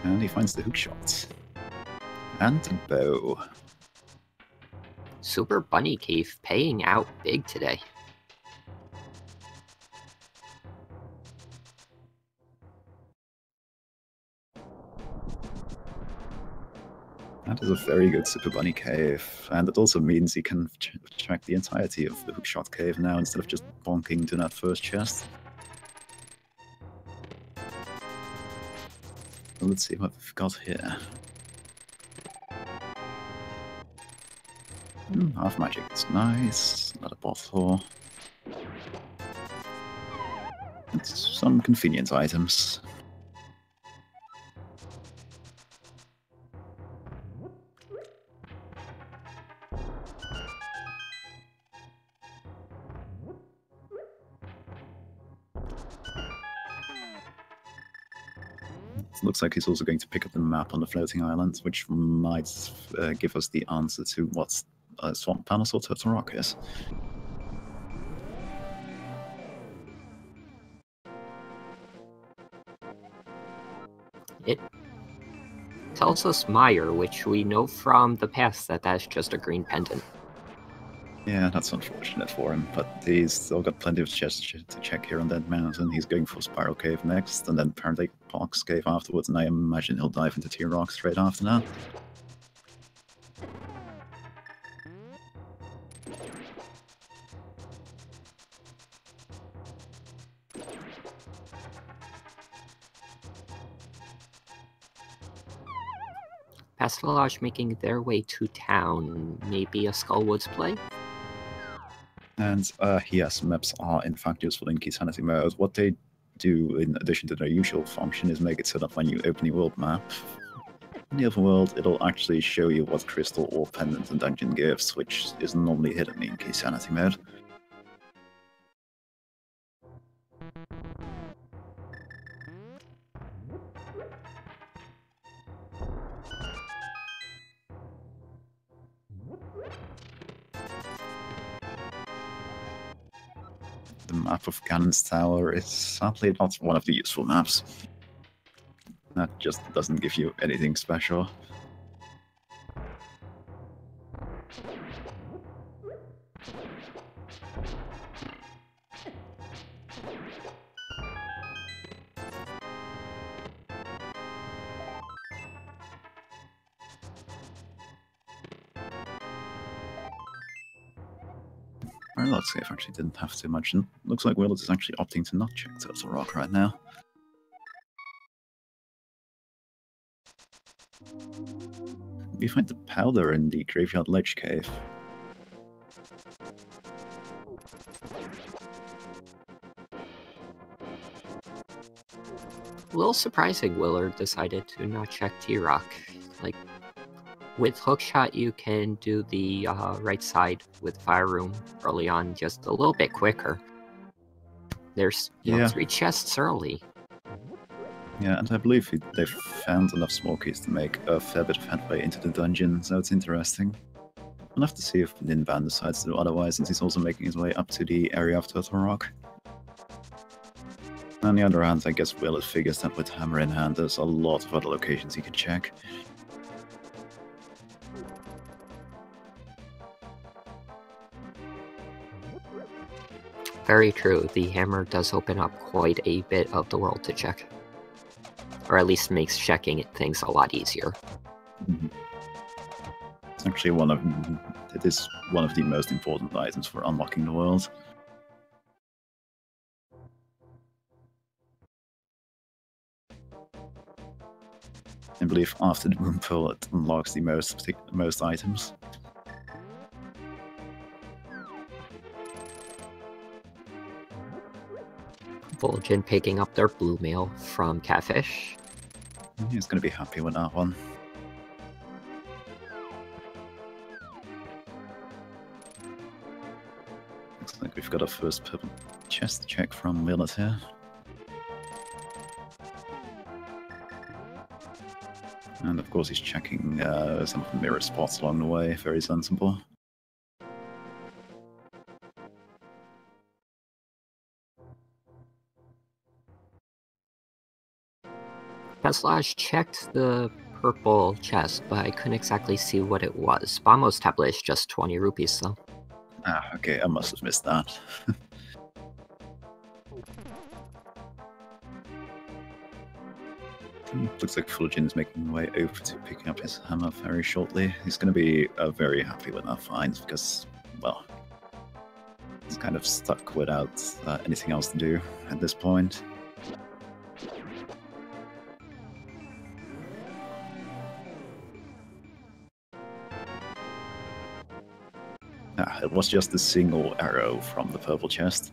And he finds the hookshot. And the bow. Super Bunny Cave paying out big today. That is a very good Super Bunny Cave, and it also means he can check the entirety of the Hookshot Cave now instead of just bonking to that first chest. Well, let's see what we've got here. Half magic is nice, another bottle. And some convenience items. It looks like he's also going to pick up the map on the floating island, which might give us the answer to what Swamp Palace or Turtle Rock is. It tells us Mire, which we know from the past that that's just a green pendant. Yeah, that's unfortunate for him, but he's still got plenty of chests to check here on that mountain. He's going for Spiral Cave next, and then apparently Pox Cave afterwards, and I imagine he'll dive into Tier Rock straight after that. Pastillage making their way to town. Maybe a Skullwoods play? And yes, maps are in fact useful in Keysanity mode. What they do, in addition to their usual function, is make it so that when you open the world map, in the other world, it'll actually show you what crystal or pendant and dungeon gives, which is normally hidden in Keysanity mode. The map of Ganon's Tower is sadly not one of the useful maps. That just doesn't give you anything special. Our last save actually didn't have too much, and looks like Willard is actually opting to not check Turtle Rock right now. We find the powder in the Graveyard Ledge Cave. A little surprising Willard decided to not check T-Rock. Like, with Hookshot you can do the right side with Fire Room early on just a little bit quicker. There's 3 chests early. Yeah, and I believe they've found enough small keys to make a fair bit of headway into the dungeon, so it's interesting. We'll have to see if Ninban decides to do otherwise, since he's also making his way up to the area of Turtle Rock. On the other hand, I guess Willard figures that with Hammer in hand, there's a lot of other locations he can check. Very true, the hammer does open up quite a bit of the world to check. Or at least makes checking things a lot easier. It's actually it is one of the most important items for unlocking the world. I believe after the Moon Pearl it unlocks the most items. Vulajin picking up their blue mail from Catfish. He's going to be happy with that one. Looks like we've got a first purple chest check from Willard here. And of course he's checking some of the mirror spots along the way, very sensible. Pastillage checked the purple chest, but I couldn't exactly see what it was. Bamo's tablet is just 20 rupees, though. Ah, okay, I must have missed that. Looks like Vulajin is making his way over to picking up his hammer very shortly. He's going to be very happy with that find because, well, he's kind of stuck without anything else to do at this point. It was just a single arrow from the purple chest.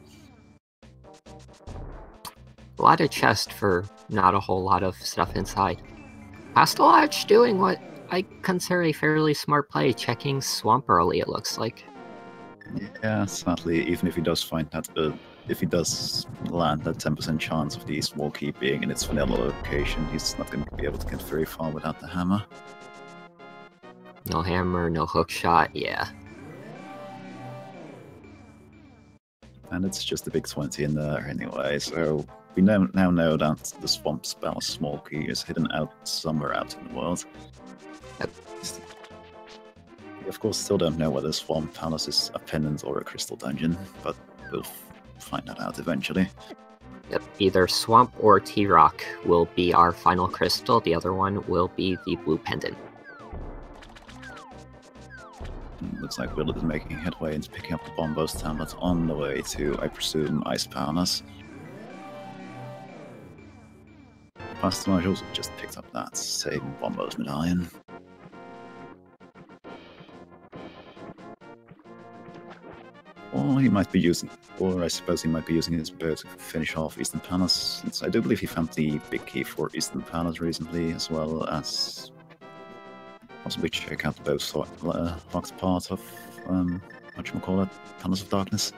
A lot of chest for not a whole lot of stuff inside. Pastillage doing what I consider a fairly smart play, checking Swamp early, it looks like. Yeah, sadly, even if he does find that, if he does land that 10% chance of the small key being in its vanilla location, he's not going to be able to get very far without the hammer. No hammer, no hook shot, yeah. And it's just a big 20 in there anyway, so we now know that the Swamp spell small key is hidden out somewhere out in the world. Yep. We of course still don't know whether Swamp Palace is a pendant or a crystal dungeon, but we'll find that out eventually. Yep, either Swamp or T-Rock will be our final crystal, the other one will be the blue pendant. Looks like Willard is making headway into picking up the Bombos tablet on the way to, I presume, Ice Palace. Pastillage also just picked up that same Bombos medallion. Or he might be using, or I suppose he might be using his bow to finish off Eastern Palace, since I do believe he found the big key for Eastern Palace recently, as well as possibly check out the both locked part of, whatchamacallit, Palace of Darkness.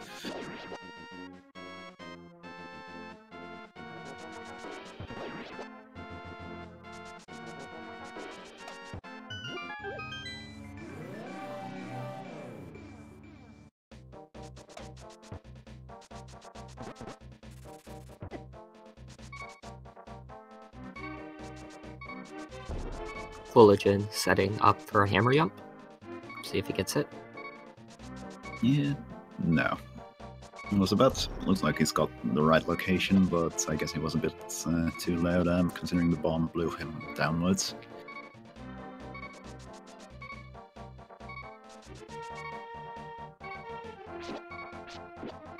Vulajin setting up for a hammer jump. See if he gets it. Yeah, no. It was about, looks like he's got the right location, but I guess he was a bit too low there, considering the bomb blew him downwards.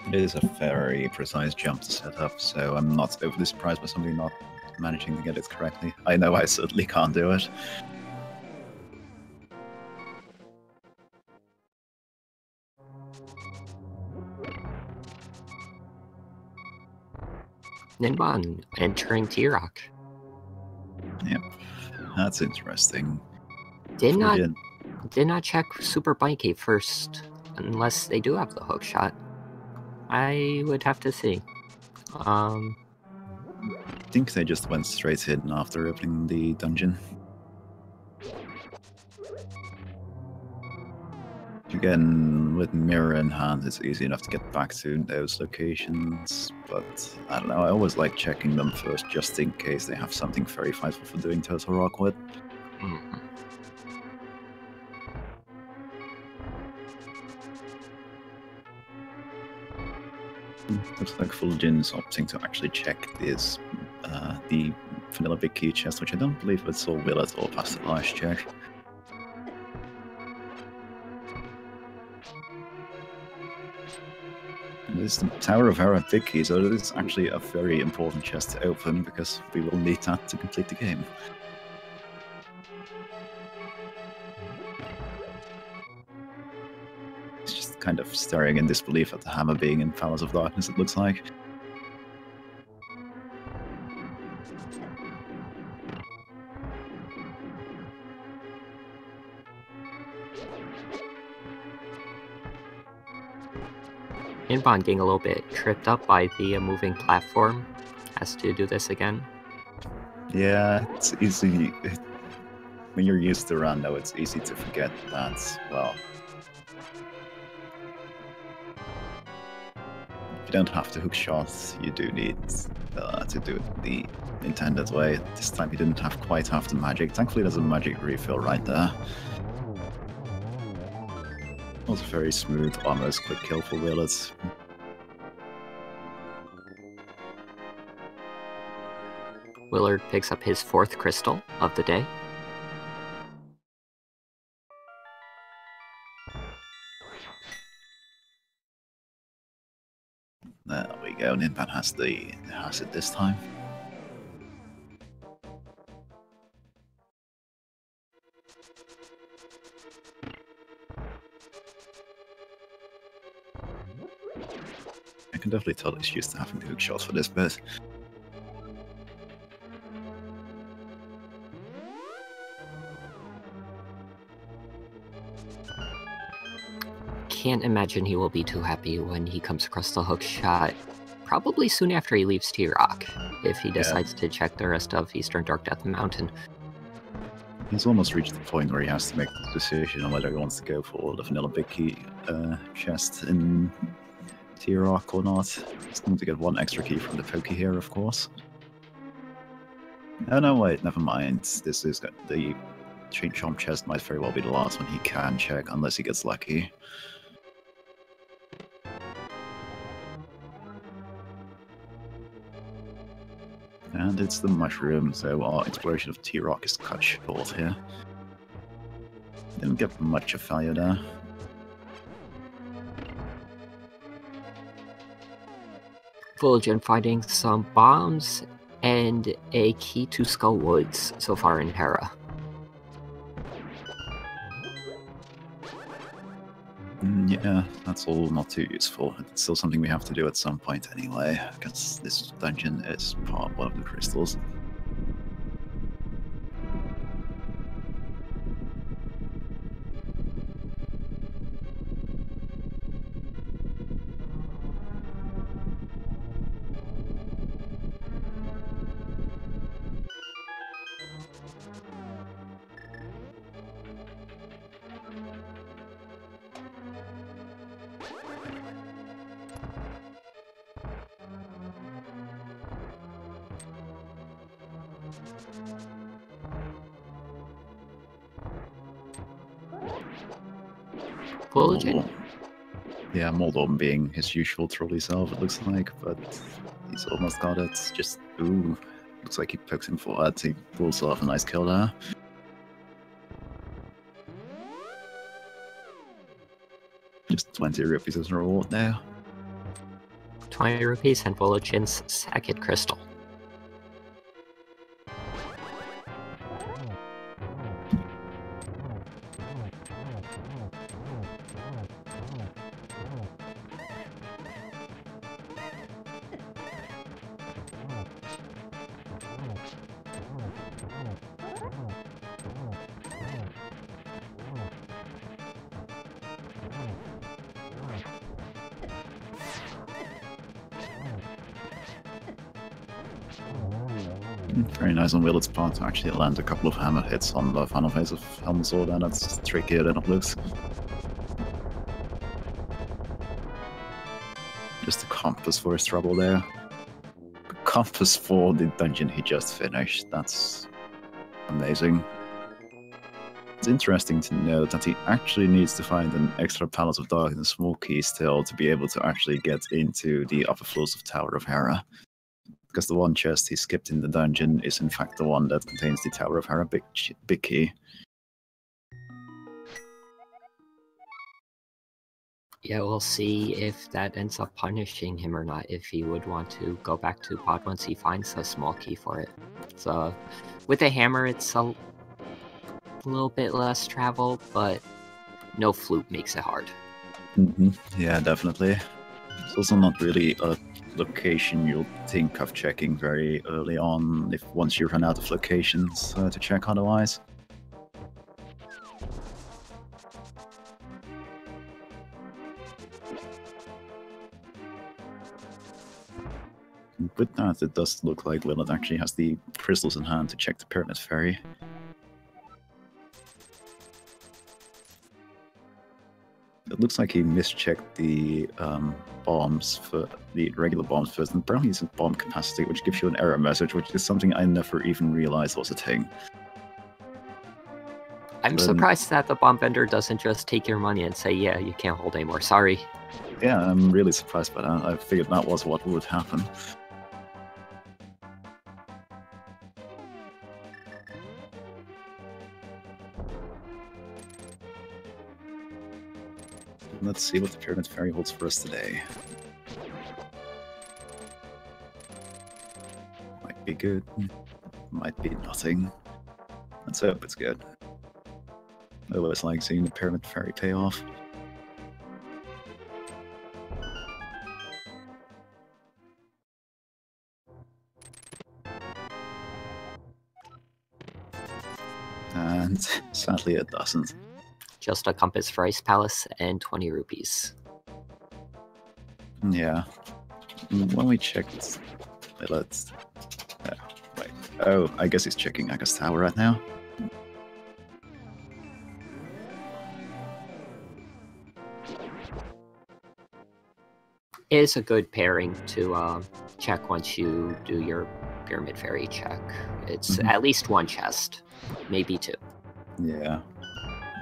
It is a very precise jump to set up, so I'm not overly surprised by somebody not managing to get it correctly. I know I certainly can't do it. Ninban entering T-Rock. Yep, that's interesting. Did not check Super Bikey first, unless they do have the hook shot. I would have to see. I think they just went straight in after opening the dungeon. Again, with Mire in hand, it's easy enough to get back to those locations, but I don't know, I always like checking them first, just in case they have something very vital for doing Total Rock with. Looks like Vulajin's opting to actually check this, the vanilla big key chest, which I don't believe it's all Willard or Pastillage check. This is the Tower of Hera big key, so it is actually a very important chest to open, because we will need that to complete the game. It's just kind of staring in disbelief at the hammer being in Palace of Darkness, it looks like. Ninban getting a little bit tripped up by the moving platform. Has to do this again. Yeah, it's easy. When you're used to Rando, it's easy to forget that, well, if you don't have to hook shots, you do need to do it the intended way. This time he didn't have quite half the magic. Thankfully there's a magic refill right there. It was a very smooth, almost quick kill for Willard. Willard picks up his 4th crystal of the day. There we go, Ninban has it this time. I can definitely tell he's used to having to hook shots for this bit. Can't imagine he will be too happy when he comes across the hook shot. Probably soon after he leaves T-Rock, if he decides to check the rest of Eastern Dark Death Mountain. He's almost reached the point where he has to make the decision on whether he wants to go for the vanilla big key chest in T-Rock or not. He's going to get 1 extra key from the Pokey here, of course. Oh no, wait, never mind. This is the Chain Chomp chest might very well be the last one he can check, unless he gets lucky. And it's the mushroom, so our exploration of T-Rock is cut short here. Didn't get much of value there. Vulajin finding some bombs and a key to Skull Woods so far in Hera. Yeah, that's all not too useful. It's still something we have to do at some point anyway, because this dungeon is part of one of the crystals. Vulajin? Yeah, Moldorm being his usual trolley self, it looks like, but he's almost got it. Just, ooh, looks like he pokes him forward. He pulls off a nice kill there. Just 20 rupees as a reward there. 20 rupees and Vulajin's second crystal. Very nice on Willard's part to actually land a couple of hammer hits on the final phase of Helm Sword, and that's trickier than it looks. Just a compass for his trouble there. A compass for the dungeon he just finished. That's amazing. It's interesting to note that he actually needs to find an extra palette of dark and a small key still to be able to actually get into the upper floors of Tower of Hera. Because the one chest he skipped in the dungeon is in fact the one that contains the Tower of Hera big key. Yeah, we'll see if that ends up punishing him or not, if he would want to go back to pod once he finds a small key for it. So, with a hammer, it's a little bit less travel, but no flute makes it hard. Yeah, definitely. It's also not really a location you'll think of checking very early on, if once you run out of locations to check otherwise. With that, it does look like Willard actually has the crystals in hand to check the Pyramid Ferry. It looks like he mischecked the bombs for the regular bombs first, and apparently it's a bomb capacity, which gives you an error message, which is something I never even realized was a thing. I'm surprised that the bomb vendor doesn't just take your money and say, yeah, you can't hold anymore, sorry. Yeah, I'm really surprised by that. I figured that was what would happen. Let's see what the Pyramid Ferry holds for us today. Might be good, might be nothing. Let's hope it's good. I always like seeing the Pyramid Ferry pay off. And sadly it doesn't. Just a compass for Ice Palace and 20 rupees. Yeah. When we checked... Let's... wait. Oh, I guess he's checking Aga's Tower right now. It is a good pairing to check once you do your Pyramid Ferry check. It's at least one chest, maybe two. Yeah.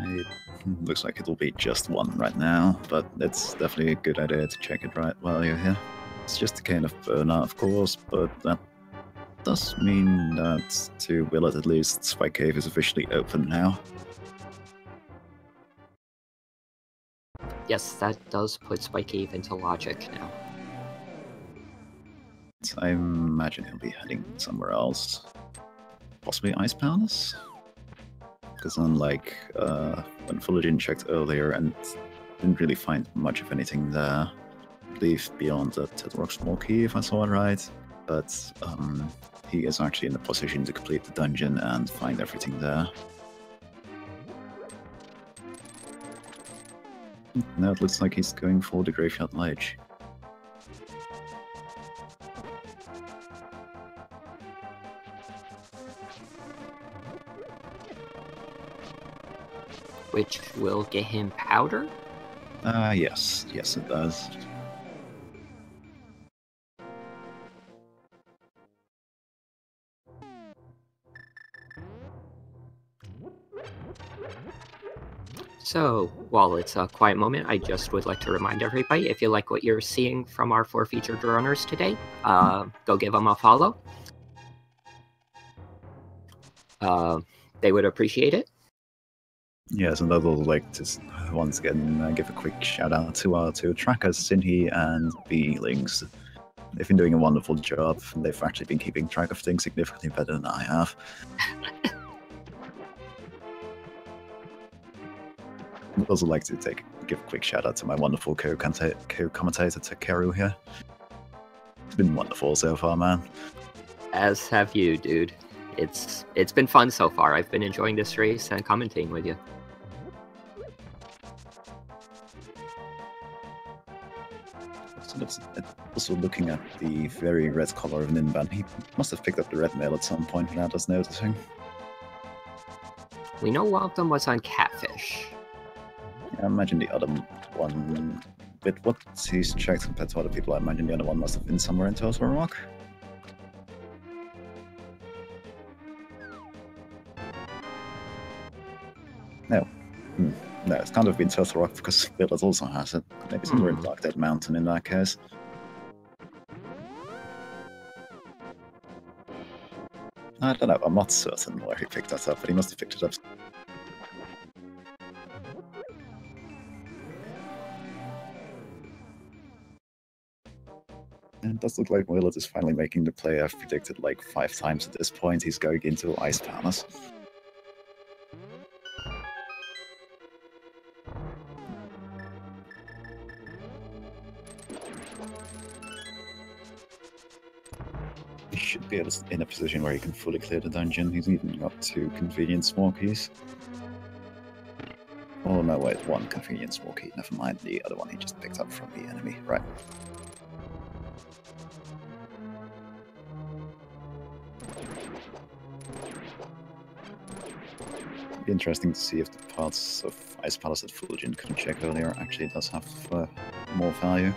It looks like it'll be just one right now, but it's definitely a good idea to check it right while you're here. It's just a kind of burnout, of course, but that does mean that, to Willard at least, Spike Cave is officially open now. Yes, that does put Spike Cave into logic now. I imagine he'll be heading somewhere else. Possibly Ice Palace? Because unlike when Vulajin checked earlier and didn't really find much of anything there, I believe beyond the Tetrarch small key, if I saw it right, but he is actually in a position to complete the dungeon and find everything there. Now it looks like he's going for the Graveyard Ledge. Which will get him powder? Yes. Yes, it does. So, while it's a quiet moment, I just would like to remind everybody, if you like what you're seeing from our 4 featured runners today, go give them a follow. They would appreciate it. Yes, and I'd also like to once again give a quick shout out to our two trackers, Sinhi and B-Links. They've been doing a wonderful job, and they've actually been keeping track of things significantly better than I have. I'd also like to give a quick shout out to my wonderful co-commentator Takeru here. It's been wonderful so far, man. As have you, dude. It's been fun so far. I've been enjoying this race and commentating with you. So also looking at the very red color of Ninban, he must have picked up the red mail at some point without us noticing. We know one of them was on Catfish. Yeah, I imagine the other one, with what he's checked compared to other people, I imagine the other one must have been somewhere in Turtle Rock. No. No, it's kind of been Turtle Rock because Willard also has it. Maybe somewhere in Dark Dead Mountain in that case. I don't know, I'm not certain where he picked that up, but he must have picked it up. And it does look like Willard is finally making the play I've predicted like 5 times at this point. He's going into Ice Palace. He should be in a position where he can fully clear the dungeon. He's even got 2 convenient small keys. Oh no, wait, 1 convenient small key. Never mind, the other one he just picked up from the enemy. Right. It'd be interesting to see if the parts of Ice Palace that Vulajin couldn't check earlier actually does have more value.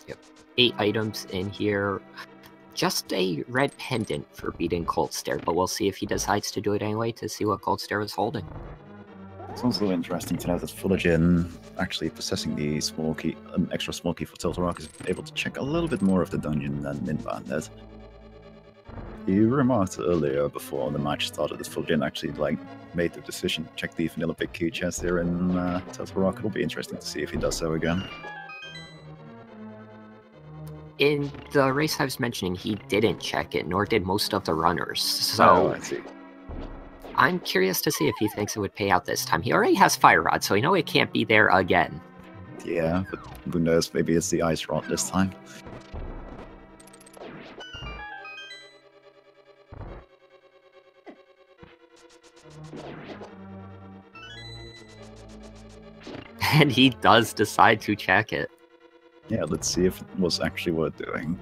Yep. 8 items in here. Just a red pendant for beating Cold Stare, but we'll see if he decides to do it anyway to see what Cold Stare is holding. It's also interesting to know that Vulajin, actually possessing the small key, an extra small key for Turtle Rock, is able to check a little bit more of the dungeon than Ninban did. You remarked earlier before the match started that Vulajin actually made the decision to check the vanilla big key chest here in Turtle Rock. It'll be interesting to see if he does so again. In the race I was mentioning, he didn't check it, nor did most of the runners. So I see. I'm curious to see if he thinks it would pay out this time. He already has Fire Rod, so we know it can't be there again. Yeah, but who knows? Maybe it's the Ice Rod this time. And he does decide to check it. Yeah, let's see if it was actually worth doing.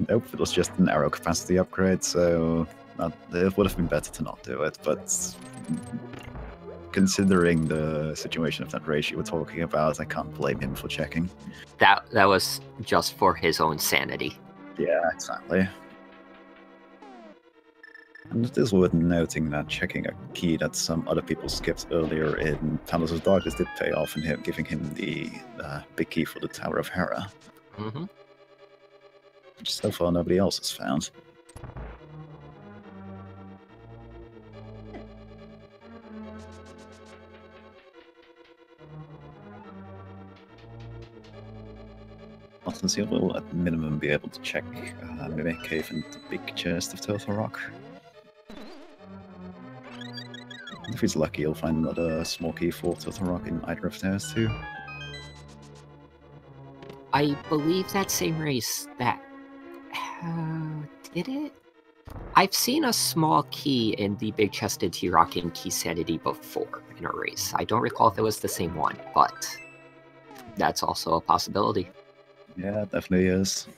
Nope, it was just an arrow capacity upgrade, so it would have been better to not do it, but considering the situation of that race you were talking about, I can't blame him for checking. That was just for his own sanity. Yeah, exactly. And it is worth noting that checking a key that some other people skipped earlier in Palace of Darkness did pay off in him giving him the big key for the Tower of Hera. Mm-hmm. Which so far nobody else has found. Since he will at minimum be able to check Mire Cave and the big chest of Turtle Rock. If he's lucky, he'll find another small key for Turtle Rock in either of those too. I believe that same race that... did it? I've seen a small key in the big chested T-Rock in Keysanity before in a race. I don't recall if it was the same one, but that's also a possibility. Yeah, it definitely is.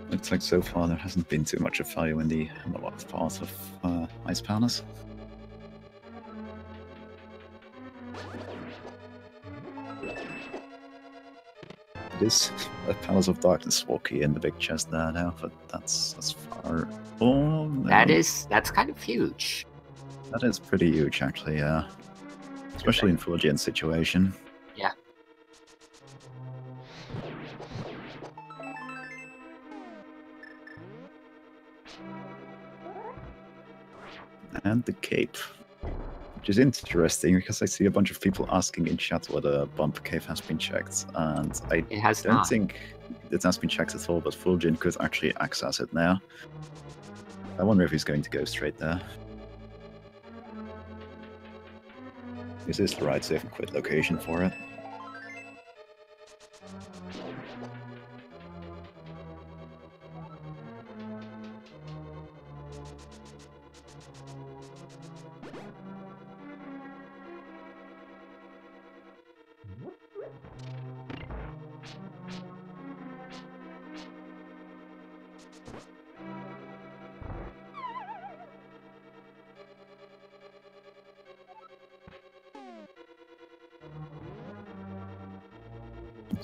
Looks like so far there hasn't been too much of value in the Hammerlock part of Ice Palace. it is a Palace of Darkness walkie in the big chest there now, but that's as far. Oh, no. That's kind of huge. That is pretty huge, actually, yeah. Especially in Vulajin's situation. Yeah. And the cape. Which is interesting, because I see a bunch of people asking in chat whether Bump Cave has been checked, and I don't think it has been checked at all, but Vulajin could actually access it now. I wonder if he's going to go straight there. Is this the right save and quit location for it?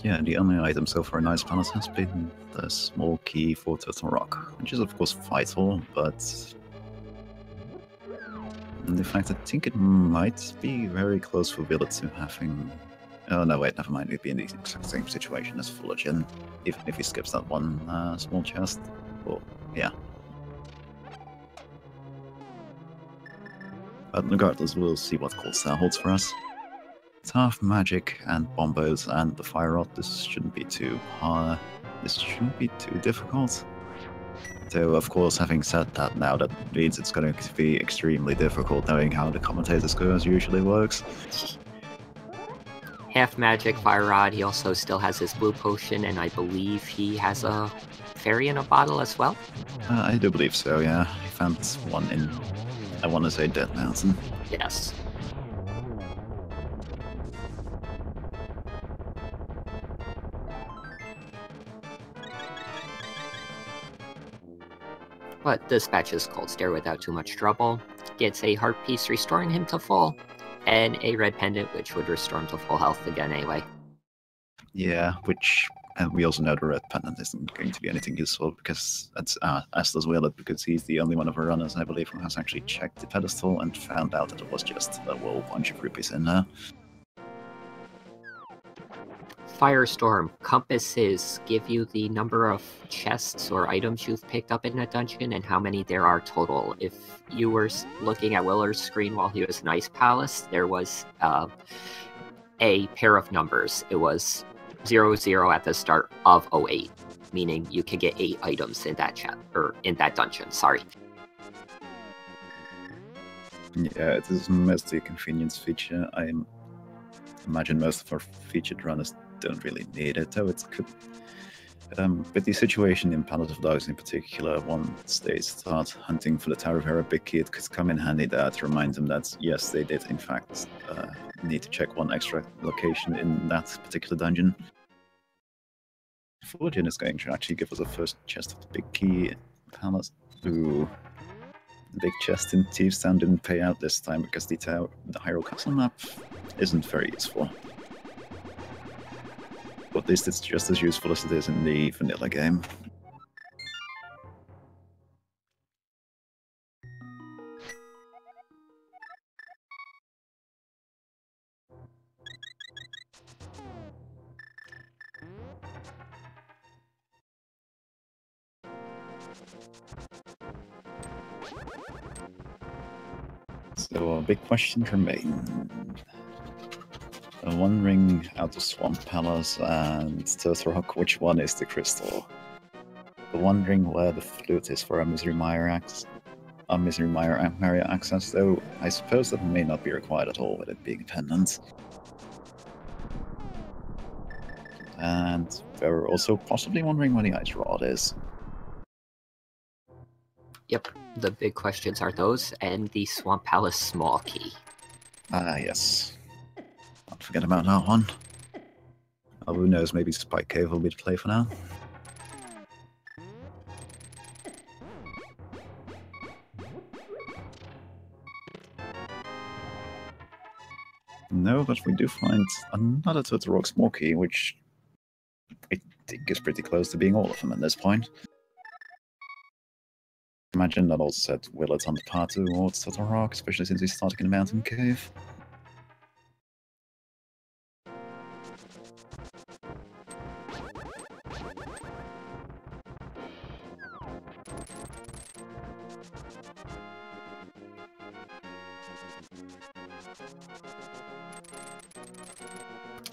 Yeah, the only item so far in Ice Palace has been the small key for Turtle Rock, which is of course vital, but the fact I think it might be very close for Willard to having... Oh no, wait, never mind, we'd be in the exact same situation as Vulajin, even if he skips that one small chest. Well, yeah. But regardless, we'll see what Cold Star holds for us. Tough magic and bombos and the fire rod. This shouldn't be too hard. This shouldn't be too difficult. Though, of course, having said that now, that means it's going to be extremely difficult knowing how the commentator scores usually works. Half magic, fire rod. He also still has his blue potion, and I believe he has a fairy in a bottle as well. I do believe so, yeah. I found one in, I want to say, Dead Mountain. Yes. But dispatches Cold Stare without too much trouble. Gets a heart piece restoring him to full, and a red pendant which would restore him to full health again anyway. Yeah, which, and we also know the red pendant isn't going to be anything useful, because that's as does Willard, because he's the only one of our runners, I believe, who has actually checked the pedestal and found out that it was just a whole bunch of rupees in there. Firestorm. Compasses give you the number of chests or items you've picked up in that dungeon and how many there are total. If you were looking at Willard's screen while he was in Ice Palace, there was a pair of numbers. It was 00 at the start of 08, meaning you can get 8 items in that in that dungeon. Sorry. Yeah, it is mostly a convenience feature. I imagine most of our featured runners don't really need it, though it could. With the situation in Palace of Darkness in particular, once they start hunting for the Tower of Hera big key, it could come in handy there to remind them that yes, they did in fact need to check one extra location in that particular dungeon. Vulajin is going to actually give us a first chest of the big key Palace. Ooh. The big chest in Thieves Town didn't pay out this time because the Hyrule Castle map isn't very useful. But at least it's just as useful as it is in the vanilla game. So a big question remains. One ring out of Swamp Palace and Turtle Rock, which one is the crystal? The one ring where the flute is for a Misery Mire access, though I suppose that may not be required at all with it being a pendant. And there are also possibly wondering where the Ice Rod is. Yep, the big questions are those, and the Swamp Palace small key. Ah, yes. Don't forget about that one. Oh, who knows, maybe Spike Cave will be the play for now. No, but we do find another Turtle Rock small key, which I think it's pretty close to being all of them at this point. Imagine that also set Willard on the path towards Turtle Rock, especially since he's starting in a mountain cave.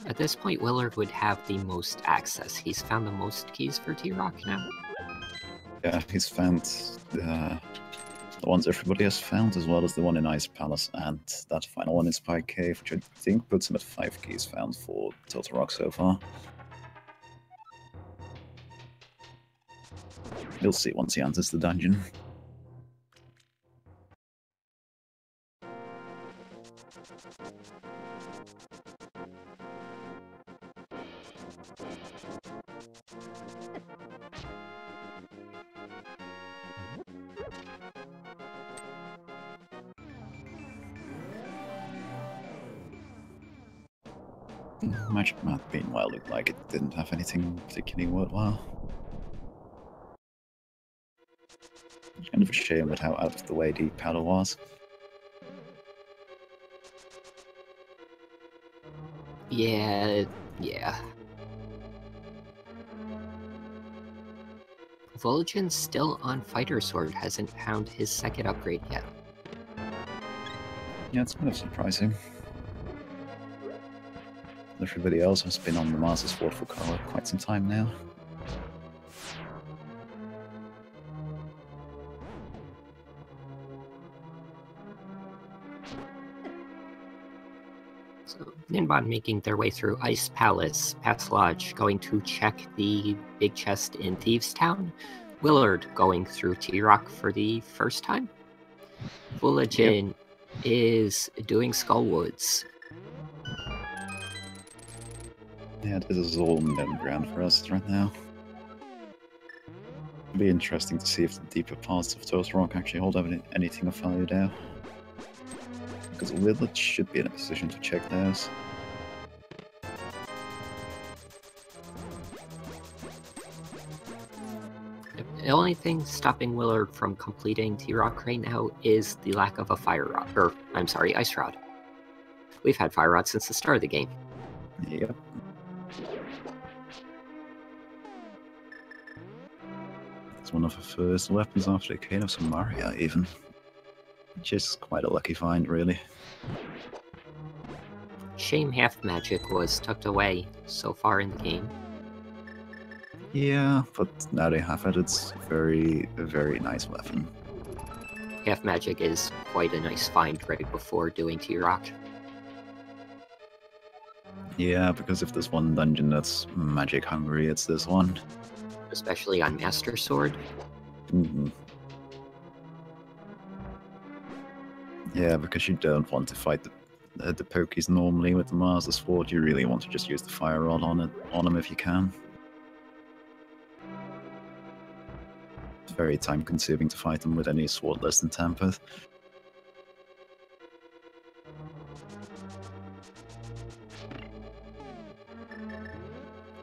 At this point, Willard would have the most access. He's found the most keys for T-Rock now. Yeah, he's found the ones everybody has found, as well as the one in Ice Palace, and that final one in Spike Cave, which I think puts him at 5 keys found for Turtle Rock so far. You'll see once he enters the dungeon. Magic Map, meanwhile, looked like it didn't have anything particularly worthwhile. Kind of a shame with how out of the way the paddle was. Yeah. Vulajin's still on Fighter Sword, hasn't found his second upgrade yet. Yeah, it's kind of surprising. Everybody else has been on the Master Sword for quite some time now. So, Ninban making their way through Ice Palace, Pastillage going to check the big chest in Thieves Town, Willard going through T-Rock for the first time. Vulajin is doing Skullwoods. Yeah, this is all middle ground for us right now. It'll be interesting to see if the deeper parts of Turtle Rock actually hold anything of value there. Because Willard should be in a position to check those. The only thing stopping Willard from completing T-Rock right now is the lack of a Fire Rod, or, I'm sorry, Ice Rod. We've had Fire Rod since the start of the game. Yep. It's one of the first weapons after Kanos and Mire, even. Which is quite a lucky find, really. Shame half magic was tucked away so far in the game. Yeah, but now they have it. It's a very nice weapon. Half magic is quite a nice find right before doing T-Rock. Yeah, because if there's one dungeon that's magic hungry, it's this one. Especially on Master Sword. Mm-hmm. Yeah, because you don't want to fight the pokies normally with the Master Sword. You really want to just use the Fire Rod on them if you can. It's very time consuming to fight them with any sword less than tempered.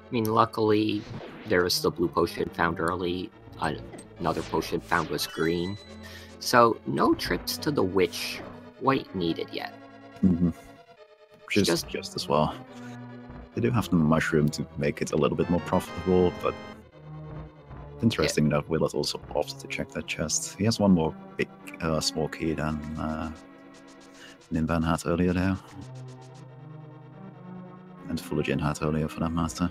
I mean, luckily, there was the blue potion found early. Another potion found was green. So, no trips to the witch quite needed yet. Mm-hmm. Just as well. They do have the mushroom to make it a little bit more profitable, but interesting that Willard also opted to check that chest. He has one more big, small key than Ninban had earlier there. And Vulajin had earlier, for that matter.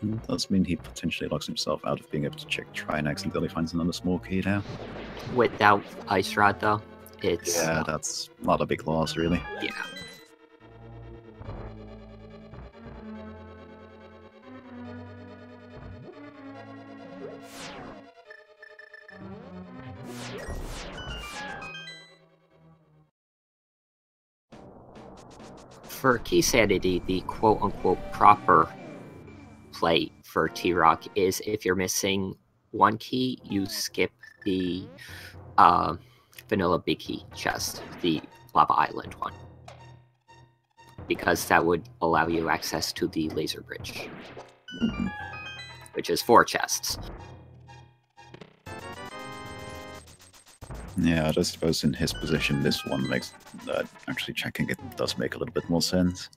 It does mean he potentially locks himself out of being able to check Trinex until he finds another small key now. Without Ice Rod, though, it's... Yeah, that's not a big loss, really. Yeah. For Keysanity, the quote-unquote proper play for T-Rock is if you're missing one key, you skip the vanilla big key chest, the Lava Island one. Because that would allow you access to the laser bridge. Which is 4 chests. Yeah, I suppose in his position, this one makes actually checking it does make a little bit more sense.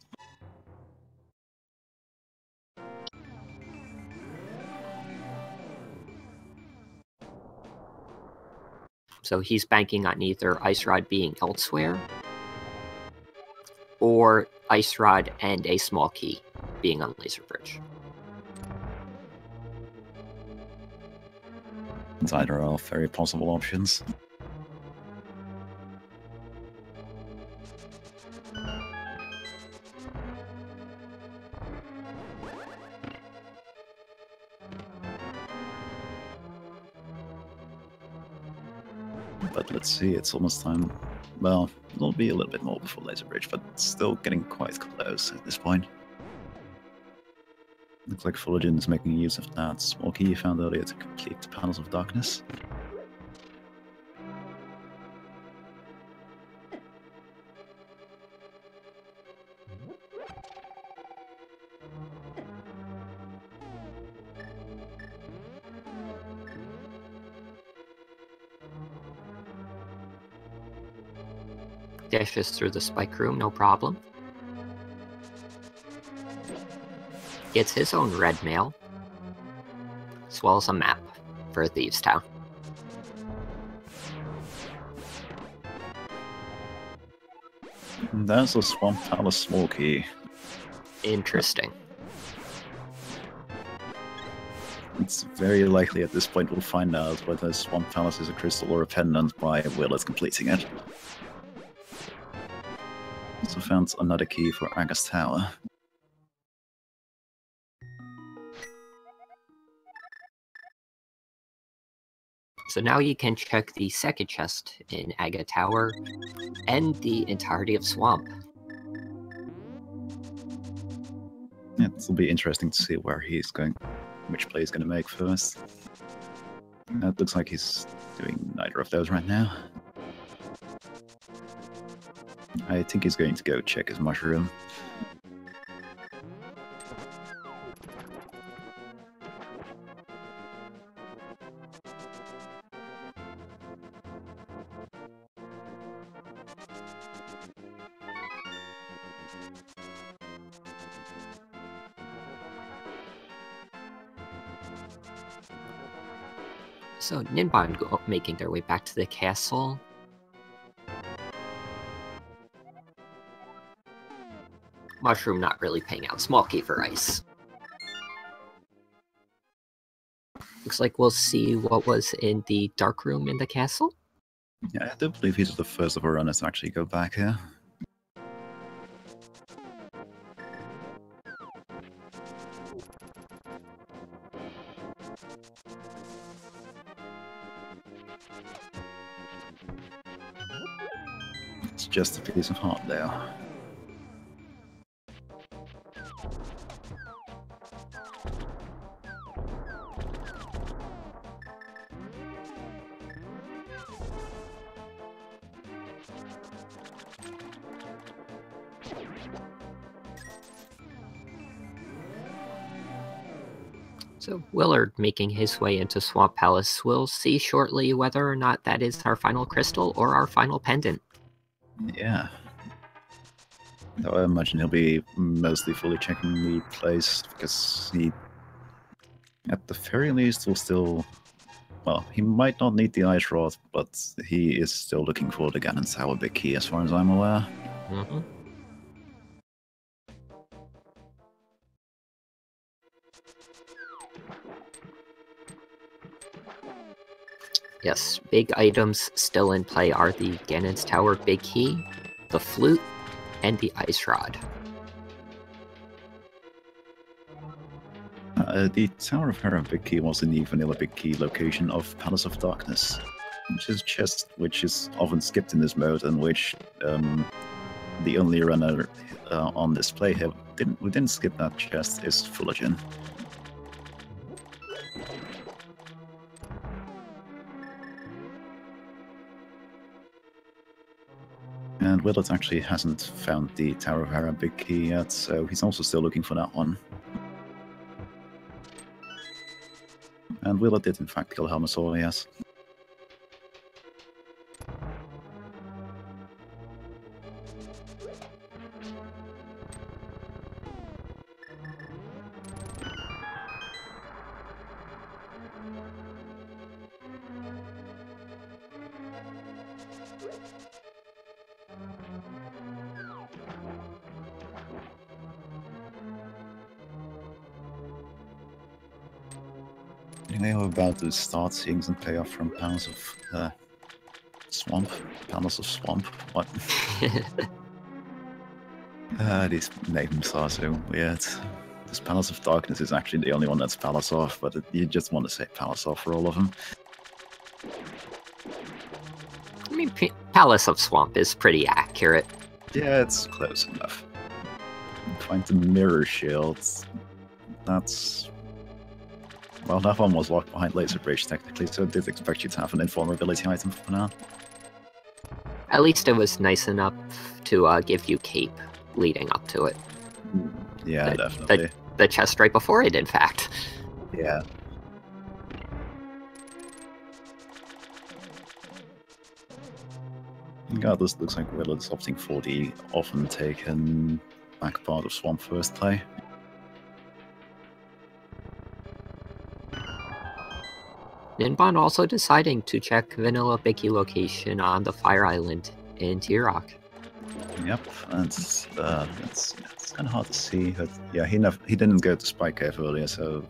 So he's banking on either Ice Rod being elsewhere, or Ice Rod and a small key being on Laser Bridge. Either are very possible options. But let's see, it's almost time. Well, it'll be a little bit more before Laser Bridge, but still getting quite close at this point. Looks like Vulajin is making use of that small key you found earlier to complete the Panels of Darkness. Dashes through the spike room, no problem. Gets his own red mail, as well as a map for Thieves Town. There's a Swamp Palace small key. Interesting. It's very likely at this point we'll find out whether Swamp Palace is a crystal or a pendant by Willard completing it. Also found another key for Aga's Tower. So now you can check the second chest in Aga Tower and the entirety of Swamp. It'll be interesting to see where he's going, which play he's going to make first. It looks like he's doing neither of those right now. I think he's going to go check his mushroom. So Ninban making their way back to the castle. Mushroom not really paying out. Small key for ice. Looks like we'll see what was in the dark room in the castle. Yeah, I do believe he's the first of our runners to actually go back here. It's just a piece of heart there. So Willard making his way into Swamp Palace. We'll see shortly whether or not that is our final crystal or our final pendant. Yeah. Though I imagine he'll be mostly fully checking the place, because he, at the very least, will still... Well, he might not need the Ice Rod, but he is still looking for the Ganon Tower big key, as far as I'm aware. Mm-hmm. Yes, big items still in play are the Ganon's Tower big key, the flute, and the Ice Rod. The Tower of Hera big key was in the vanilla big key location of Palace of Darkness, which is a chest which is often skipped in this mode, and which the only runner on display here who didn't skip that chest is Vulajin. And Willard actually hasn't found the Tower of Hera big key yet, so he's also still looking for that one. And Willard did in fact kill Helmasaur, yes. Anyway, we're about to start seeing some payoff from Palace of Swamp. Palace of Swamp, what? These names are so weird. This Palace of Darkness is actually the only one that's Palace off, but you just want to say Palace off for all of them. I mean, Palace of Swamp is pretty accurate. Yeah, it's close enough. Find the Mirror Shields. That's... Well, that one was locked behind Laser Bridge, technically, so I did expect you to have an invulnerability item for now. At least it was nice enough to give you cape leading up to it. Yeah, definitely. The chest right before it, in fact. Yeah. Regardless, looks like Willard's opting for the often taken back part of Swamp first play. Ninban also deciding to check Vanilla Bicky location on the Fire Island in T-Rock. Yep, and it's kind of hard to see, but yeah, he didn't go to Spike Cave earlier, so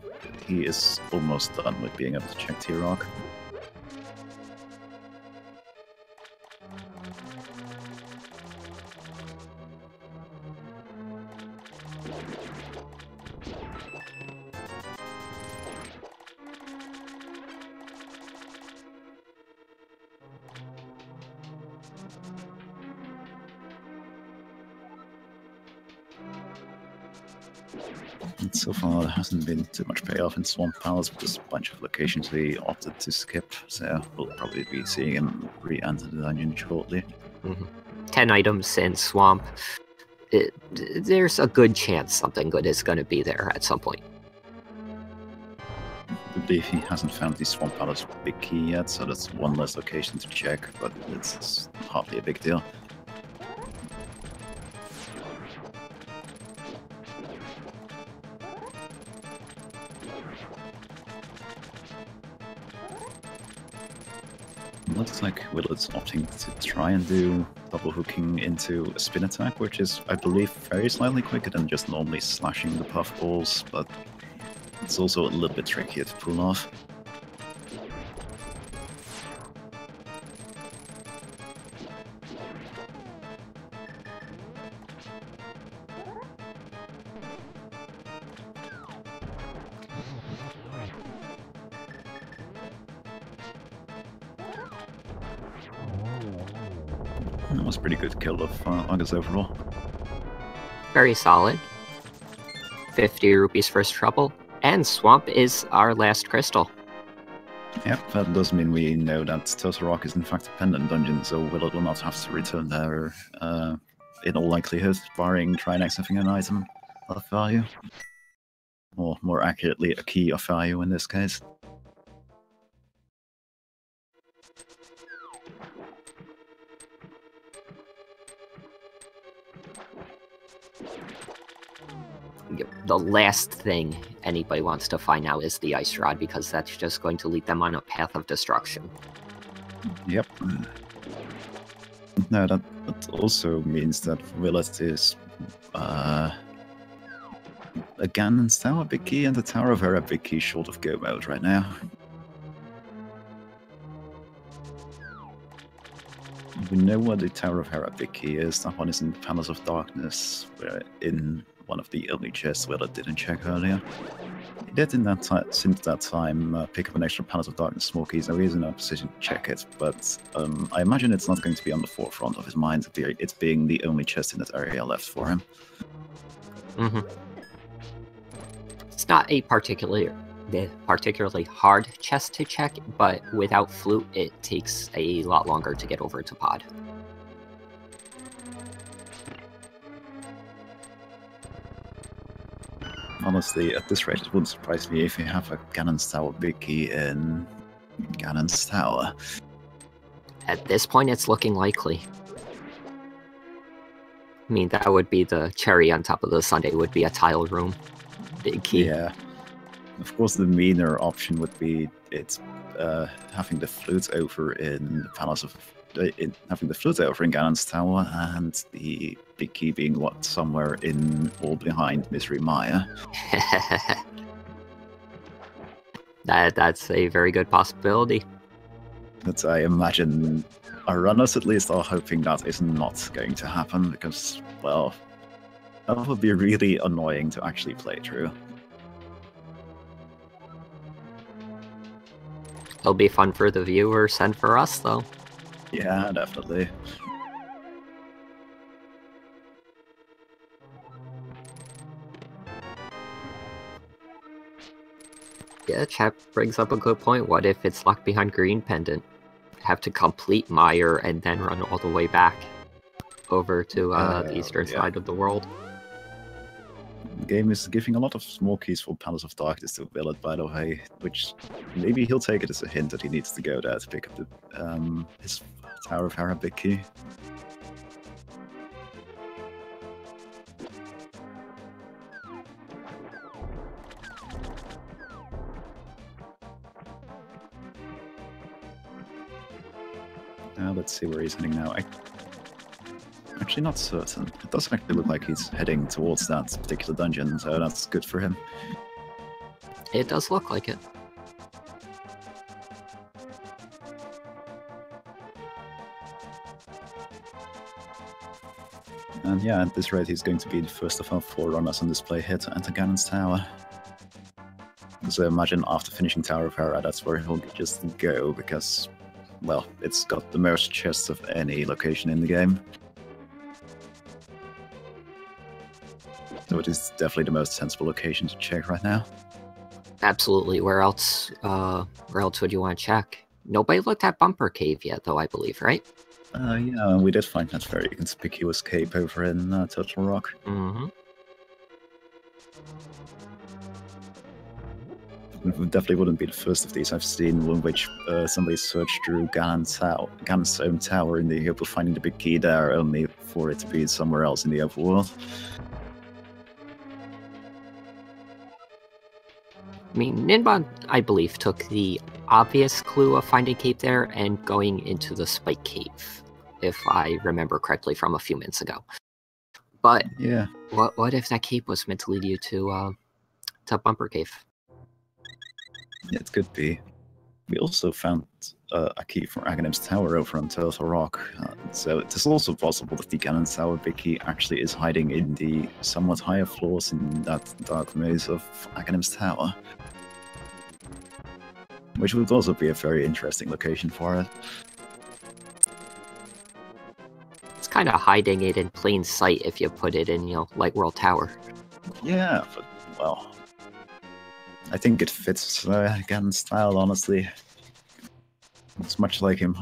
he is almost done with being able to check T-Rock. And so far, there hasn't been too much payoff in Swamp Palace, but there's a bunch of locations he opted to skip, so we'll probably be seeing him re-enter the dungeon shortly. 10 items in Swamp. There's a good chance something good is going to be there at some point. I believe he hasn't found the Swamp Palace big key yet, so that's one less location to check, but it's hardly a big deal. Looks like Willard's opting to try and do double hooking into a spin attack, which is, I believe, very slightly quicker than just normally slashing the puffballs, but it's also a little bit trickier to pull off. That was a pretty good kill of August overall. Very solid. 50 rupees first trouble. And Swamp is our last crystal. Yep, that does mean we know that Turtle Rock is in fact a pendant dungeon, so Willard will not have to return there in all likelihood, barring trying accessing an item of value. Or more accurately, a key of value in this case. The last thing anybody wants to find out is the Ice Rod, because that's just going to lead them on a path of destruction. Yep. No, that also means that Willard is a Ganon's Tower big key and the Tower of Hera big key short of go mode right now. We know what the Tower of Hera big key is. That one is in Palace of Darkness, where in one of the only chests Willard didn't check earlier. He did in that since that time pick up an extra Palace of Darkness small key, so he is in a position to check it, but I imagine it's not going to be on the forefront of his mind, it's being the only chest in that area left for him. It's not a particularly hard chest to check, but without Flute, it takes a lot longer to get over to Pod. Honestly, at this rate, it wouldn't surprise me if you have a Ganon's Tower big key in Ganon's Tower. At this point, it's looking likely. I mean, that would be the cherry on top of the sundae, would be a tile room. Big key. Yeah. Of course, the meaner option would be having the flute over in the Palace of... having the flute over in Ganon's Tower, and the big key being what, somewhere in or behind Misery Mire. That's a very good possibility. But I imagine our runners at least are hoping that is not going to happen, because, well, that would be really annoying to actually play through. It'll be fun for the viewers and for us, though. Yeah, definitely. Yeah, chat brings up a good point. What if it's locked behind green pendant? Have to complete Mire and then run all the way back over to the eastern side of the world. The game is giving a lot of small keys for Palace of Darkness to Willard, by the way, which maybe he'll take it as a hint that he needs to go there to pick up the his Tower of Hera big key. Let's see where he's heading now. I'm actually not certain. It doesn't actually look like he's heading towards that particular dungeon, so that's good for him. It does look like it. And yeah, at this rate, he's going to be the first of our 4 runners on display here to enter Ganon's Tower. So imagine after finishing Tower of Hera, that's where he'll just go, because, well, it's got the most chests of any location in the game. So it is definitely the most sensible location to check right now. Absolutely. Where else would you want to check? Nobody looked at Bumper Cave yet, though, I believe, right? Yeah, we did find that very conspicuous cape over in Turtle Rock. Mm-hmm. It definitely wouldn't be the first of these. I've seen one which somebody searched through Ganon's own tower in the hope of finding the big key there, only for it to be somewhere else in the overworld. I mean, Ninban, I believe, took the obvious clue of finding Cape there and going into the Spike Cave, if I remember correctly from a few minutes ago. But yeah, what if that cape was meant to lead you to Bumper Cave? Yeah, it could be. We also found a key for Aghanim's Tower over on Turtle Rock, so it is also possible that the Ganon's Tower big key actually is hiding in the somewhat higher floors in that dark maze of Aghanim's Tower. Which would also be a very interesting location for it. It's kind of hiding it in plain sight if you put it in, Light World Tower. Yeah, but, well, I think it fits Ganon's style, honestly. It's much like him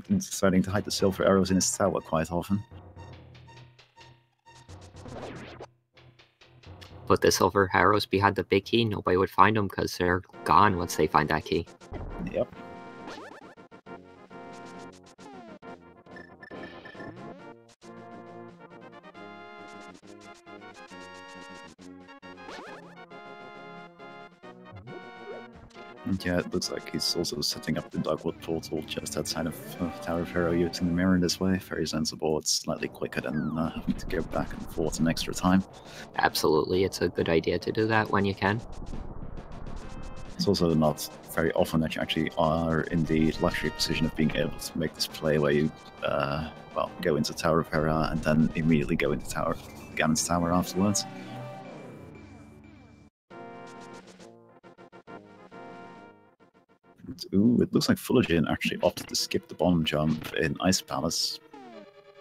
deciding to hide the silver arrows in his tower quite often. Put the silver arrows behind the big key, nobody would find them because they're gone once they find that key. Yep. And yeah, it looks like he's also setting up the Dogwood portal just outside of Tower of Hera using the mirror in this way. Very sensible. It's slightly quicker than having to go back and forth an extra time. Absolutely, it's a good idea to do that when you can. It's also not very often that you actually are in the luxury position of being able to make this play where you, well, go into Tower of Hera and then immediately go into Ganon's Tower afterwards. Ooh, it looks like Vulajin actually opted to skip the bomb jump in Ice Palace,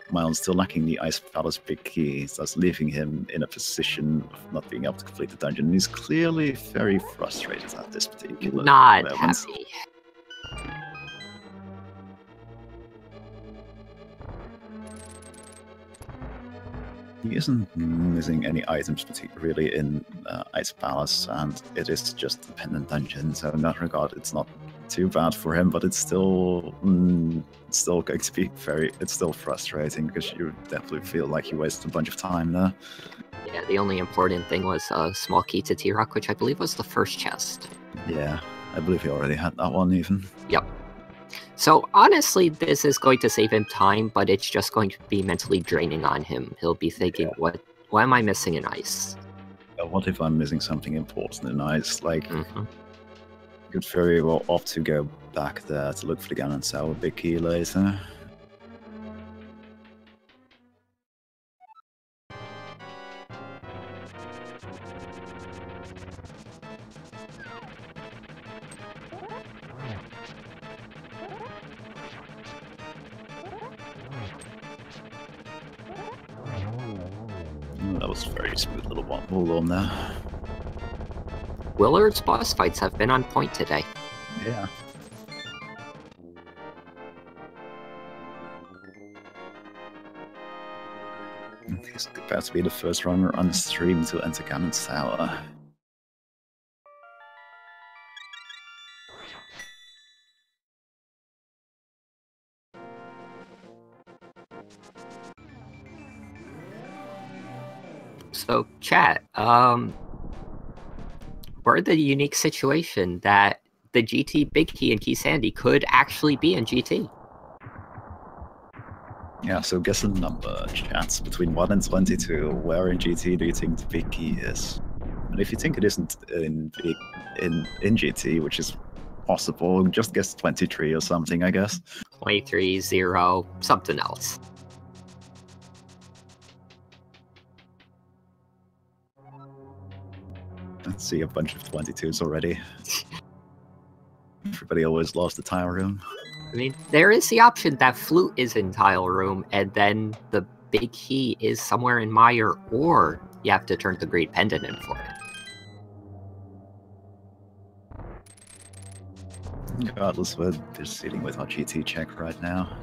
while still lacking the Ice Palace big key, thus leaving him in a position of not being able to complete the dungeon. He's clearly very frustrated at this particular Not moment. happy. He isn't missing any items particularly in Ice Palace, and it is just a pendant dungeon, so in that regard it's not too bad for him, but it's still still going to be it's still frustrating, because you definitely feel like you wasted a bunch of time there. Yeah, the only important thing was a small key to T-Rock, which I believe was the first chest. Yeah, I believe he already had that one even. Yep. So honestly, this is going to save him time, but it's just going to be mentally draining on him. He'll be thinking, Yeah. what am I missing in Ice? What if I'm missing something important in Ice? Like, could very well opt to go back there to look for the Ganon Sour Big Key later. That was a very smooth little wobble on there. Willard's boss fights have been on point today. Yeah. He's about to be the first runner on the stream to enter Ganon's Tower. So, chat, we're in the unique situation that the GT Big Key and Keysanity could actually be in GT. Yeah, so guess a number, chats, between 1 and 22. Where in GT do you think the Big Key is? And if you think it isn't in GT, which is possible, just guess 23 or something, I guess. 23, 0, something else. Let's see, a bunch of 22s already. Everybody always loves the tile room. I mean, there is the option that Flute is in Tile Room, and then the Big Key is somewhere in Mire, or you have to turn the Great Pendant in for it. Regardless, we're proceeding with our GT check right now.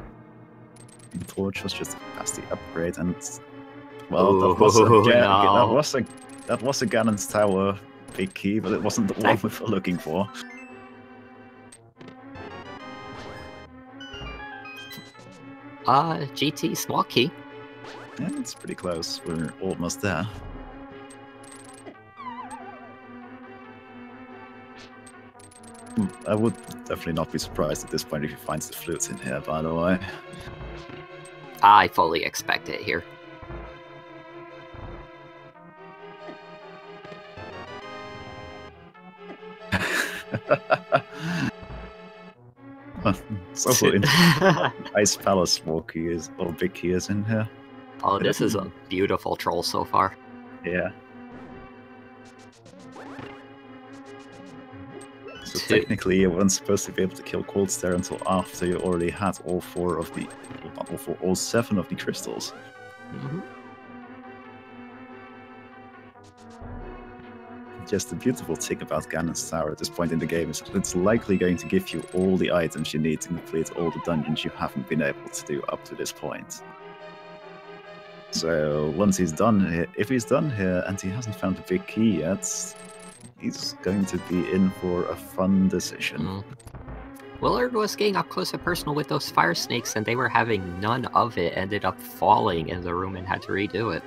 The torch was just past the upgrade, and well, that was a Ganon's Tower Big Key, but it wasn't the one we were looking for. GT small key. Yeah, it's pretty close. We're almost there. I would definitely not be surprised at this point if he finds the flutes in here, by the way. I fully expect it here. So Ice Palace small key is, or Big Key is in here. Oh, this is a beautiful troll so far. Yeah. So technically, you weren't supposed to be able to kill Cold Stare until after you already had all 7 of the crystals. Mm-hmm. Just the beautiful thing about Ganon's Tower at this point in the game is that it's likely going to give you all the items you need to complete all the dungeons you haven't been able to do up to this point. So once he's done here, if he's done here and he hasn't found the Big Key yet, he's going to be in for a fun decision. Willard was getting up close and personal with those fire snakes, and they were having none of it. Ended up falling in the room and had to redo it.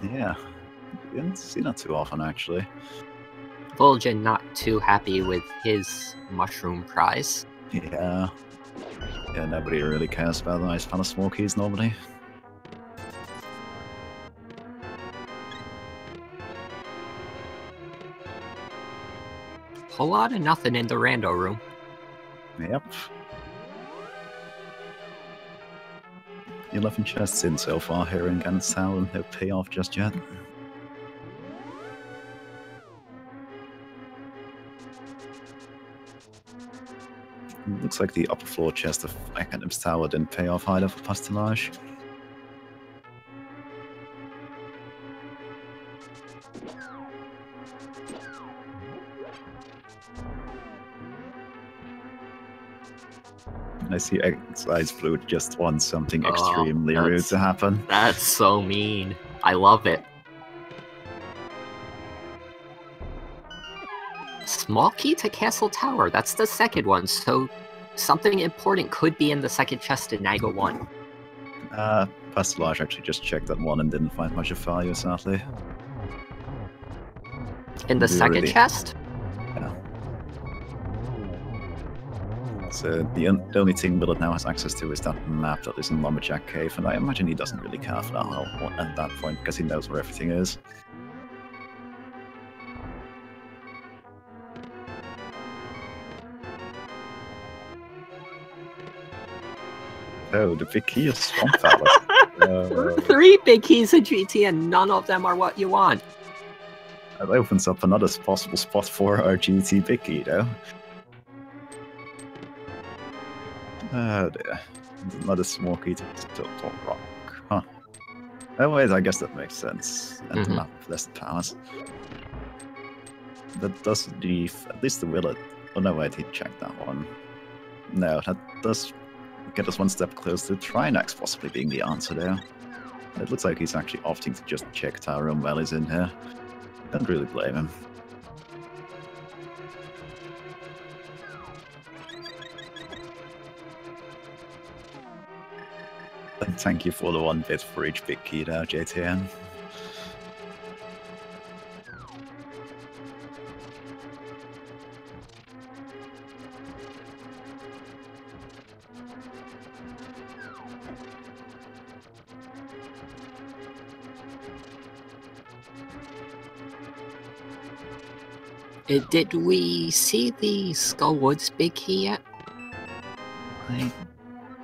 Yeah, you didn't see that too often, actually. Vulajin not too happy with his mushroom prize. Yeah. Yeah, nobody really cares about the Ice Palace small keys normally. Whole lot of nothing in the rando room. Yep. 11 chests in so far here in Ganon's Tower, and no payoff just yet. Looks like the upper floor chest of Ganon's Tower didn't pay off either for Pastillage. I see Excise Flute just wants something extremely rude to happen. That's so mean. I love it. Small key to Castle Tower. That's the second one, so something important could be in the second chest in Naga 1. Pastillage actually just checked that one and didn't find much of value, sadly. In the second chest? Yeah. So the only thing Willard now has access to is that map that is in Lumberjack Cave, and I imagine he doesn't really care for that at that point, because he knows where everything is. Oh, the big key is Swamp Palace. 3 big keys in GT, and none of them are what you want. That opens up another possible spot for our GT big key, though. Oh dear. Another small key to Top Rock. Huh. Oh wait, I guess that makes sense. And the map of Blessed Palace. That does leave at least the Willard. Oh no, wait, he checked that one. No, that does get us one step closer to Trinax possibly being the answer there. It looks like he's actually opting to just check Tower Room while he's in here. Don't really blame him. And thank you for the 1 bit for each big key there, JTN. Did we see the Skullwoods big key yet? I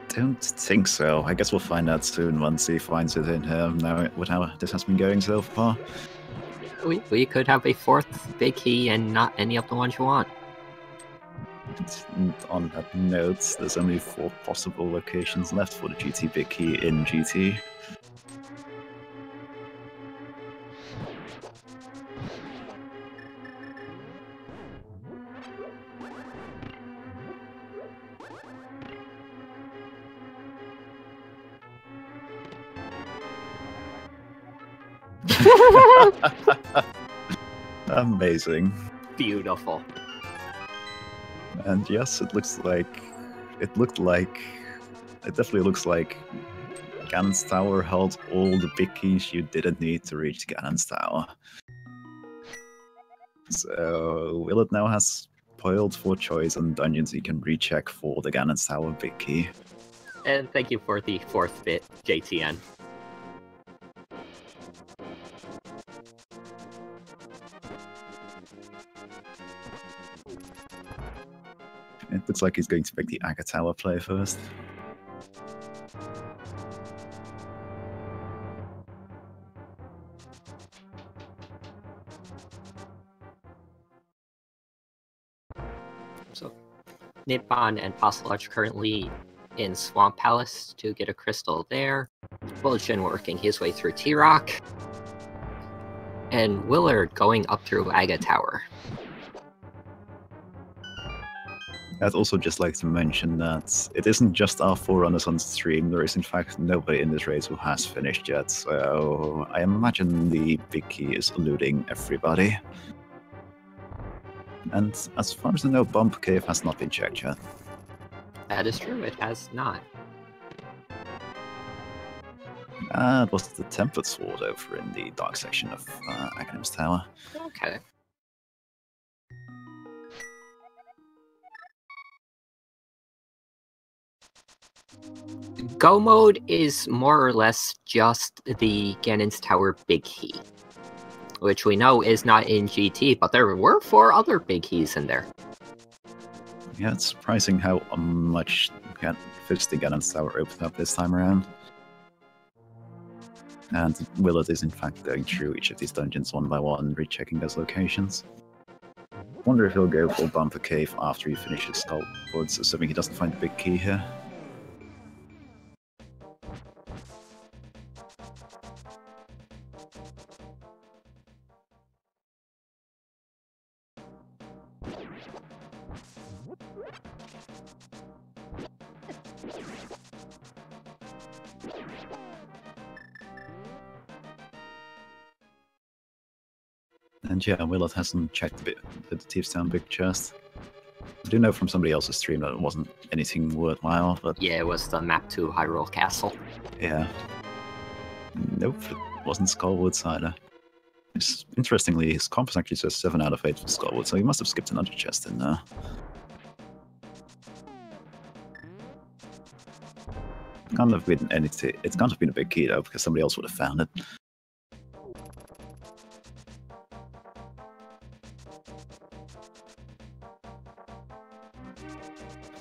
don't think so. I guess we'll find out soon once he finds it in here, now with how this has been going so far. We could have a 4th big key and not any of the ones you want. On that note, there's only 4 possible locations left for the GT big key in GT. Amazing. Beautiful. And yes, it definitely looks like Ganon's Tower held all the big keys you didn't need to reach Ganon's Tower. So Willard now has piled for choice on dungeons he can recheck for the Ganon's Tower big key. And thank you for the 4th bit, JTN. It looks like he's going to make the Aga Tower play first. So, Ninban and Pastillage currently in Swamp Palace to get a crystal there. Vulajin working his way through T-Rock. And Willard going up through Aga Tower. I'd also just like to mention that it isn't just our Forerunners on stream, there is in fact nobody in this race who has finished yet, so I imagine the big key is eluding everybody. And as far as I know, Bump Cave has not been checked yet. That is true, it has not. It was the Tempered Sword over in the dark section of Agnim's Tower. Okay. Go mode is more or less just the Ganon's Tower big key, which we know is not in GT, but there were 4 other big keys in there. Yeah, it's surprising how much fish the Ganon's Tower opened up this time around. And Willard is in fact going through each of these dungeons one by one, rechecking those locations. Wonder if he'll go for Bumper Cave after he finishes Skullwoods, assuming he doesn't find the big key here. And yeah, Willard hasn't checked the Thieves Town big chest. I do know from somebody else's stream that it wasn't anything worthwhile, but... Yeah, it was the map to Hyrule Castle. Yeah. Nope, it wasn't Skullwoods either. Interestingly, his compass actually says 7 out of 8 for Skullwood, so he must have skipped another chest in there. Can't have been anything. It can't have been a big key though, because somebody else would have found it.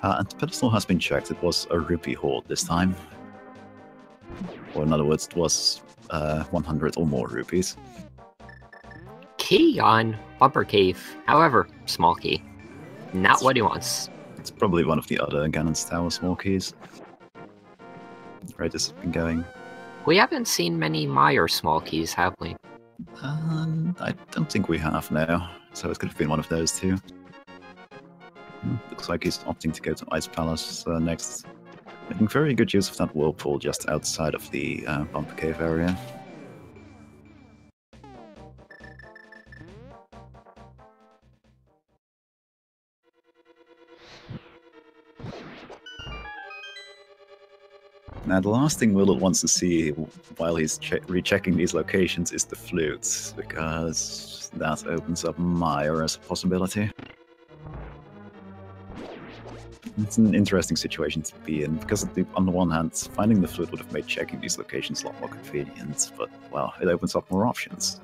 And the pedestal has been checked. It was a rupee hoard this time. Or in other words, it was 100 or more rupees. Key on Bumper Cave. However, small key. Not what he wants. It's probably one of the other Ganon's Tower small keys. Right, this has been going. We haven't seen many Mire small keys, have we? I don't think we have now. So it could have been one of those two. Looks like he's opting to go to Ice Palace next. Making very good use of that whirlpool just outside of the Bumper Cave area. Now, the last thing Willard wants to see while he's rechecking these locations is the flute, because that opens up Mire as a possibility. It's an interesting situation to be in, because on the one hand, finding the flute would have made checking these locations a lot more convenient, but, well, it opens up more options.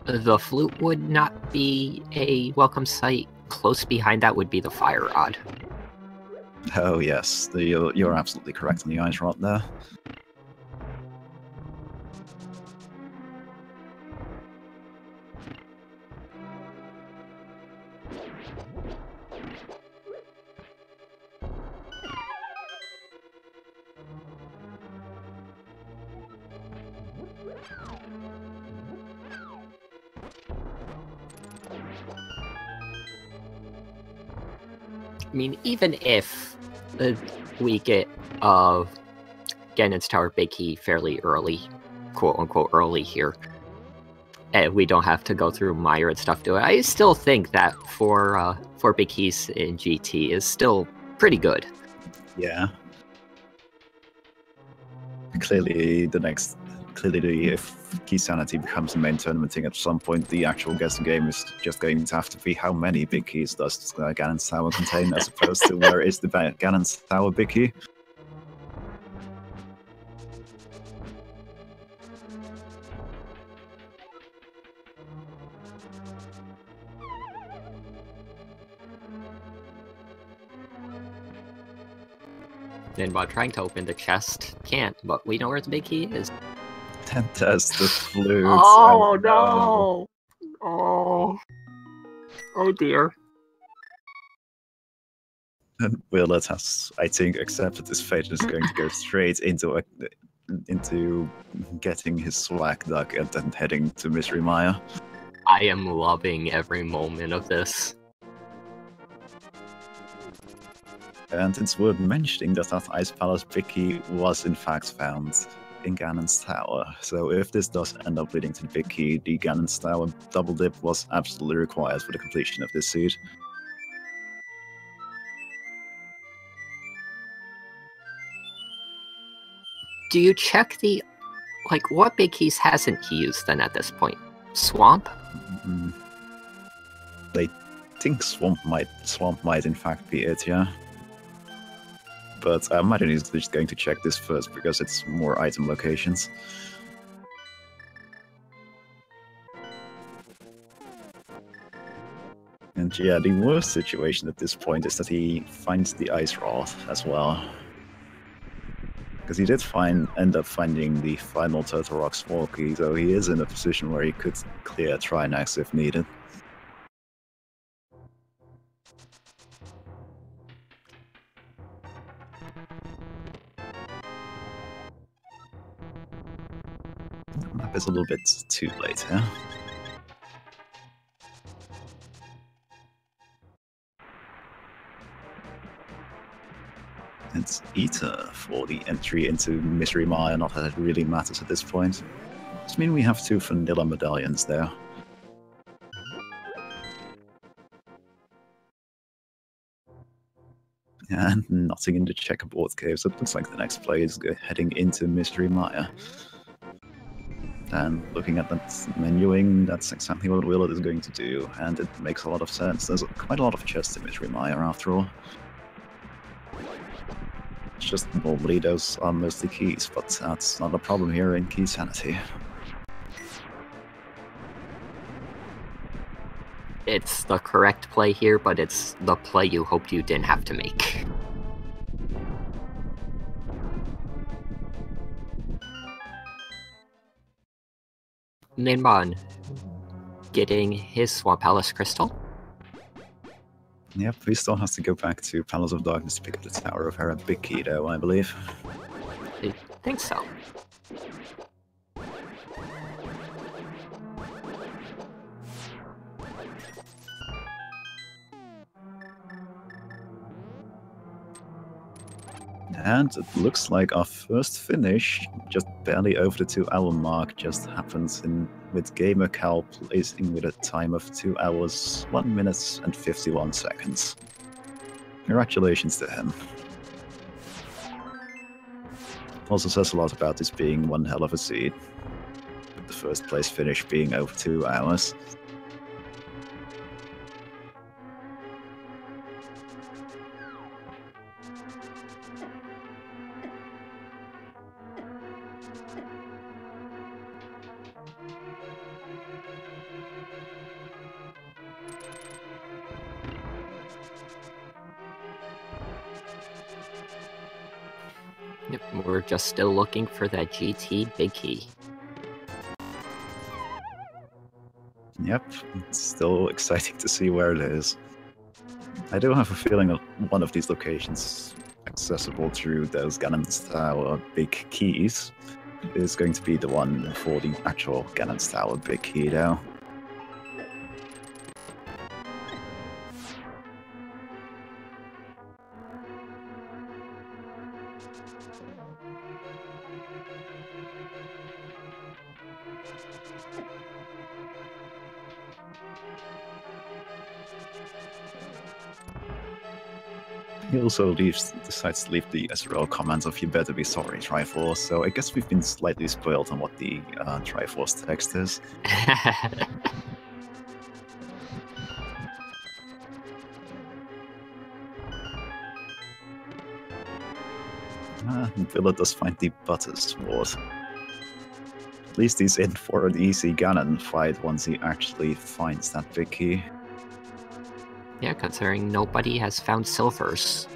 The flute would not be a welcome sight. Close behind that would be the fire rod. Oh yes, you're absolutely correct on the ice rod there. I mean, even if we get Ganon's Tower Big Key fairly early, quote-unquote early here, and we don't have to go through Mire and stuff to it, I still think that for Big Keys in GT is still pretty good. Yeah. Clearly, if Keysanity becomes the main tournament thing at some point, the actual guessing game is just going to have to be how many big keys does Ganon's Tower contain, as opposed to where is the Ganon's Tower big key. Ninban trying to open the chest can't, but we know where the big key is. Test the flute. Oh no! Oh dear. And Willard has, I think, accepted his fate and is going to go straight into getting his swag duck and then heading to Mystery Mire. I am loving every moment of this. And it's worth mentioning that Ice Palace big key was in fact found in Ganon's Tower. So if this does end up leading to the big key, the Ganon's Tower double dip was absolutely required for the completion of this seed. Do you check the... like, what big keys hasn't he used then at this point? Swamp? I think Swamp might in fact be it, yeah. But Martin is just going to check this first because it's more item locations. And yeah, the worst situation at this point is that he finds the ice rod as well. Because he did end up finding the final Turtle Rock small key, so he is in a position where he could clear Trinax if needed. The map is a little bit too late here. It's Ether for the entry into Mystery Mire, not that it really matters at this point. Does mean we have 2 vanilla medallions there. And nothing in the checkerboard cave, so it looks like the next play is heading into Mystery Mire. And looking at that menuing, that's exactly what Willard is going to do, and it makes a lot of sense. There's quite a lot of chests in Mystery Mire after all. It's just normally those are mostly keys, but that's not a problem here in Keysanity. It's the correct play here, but it's the play you hoped you didn't have to make. Ninban getting his Swamp Palace crystal. Yep, he still has to go back to Palace of Darkness to pick up the Tower of Hera big key though, I believe. I think so. And it looks like our first finish, just barely over the 2-hour mark, just happens with GamerCal placing with a time of 2 hours, 1 minute and 51 seconds. Congratulations to him. Also says a lot about this being one hell of a seed, with the first place finish being over 2 hours. Yep, we're just still looking for that GT big key. Yep, it's still exciting to see where it is. I do have a feeling that one of these locations accessible through those Ganon's Tower big keys is going to be the one for the actual Ganon's Tower big key though. He also decides to leave the SRL comments of "you better be sorry, Triforce," so I guess we've been slightly spoiled on what the Triforce text is. Willard does find the Butter Sword. At least he's in for an easy Ganon fight once he actually finds that big key. Yeah, considering nobody has found silvers.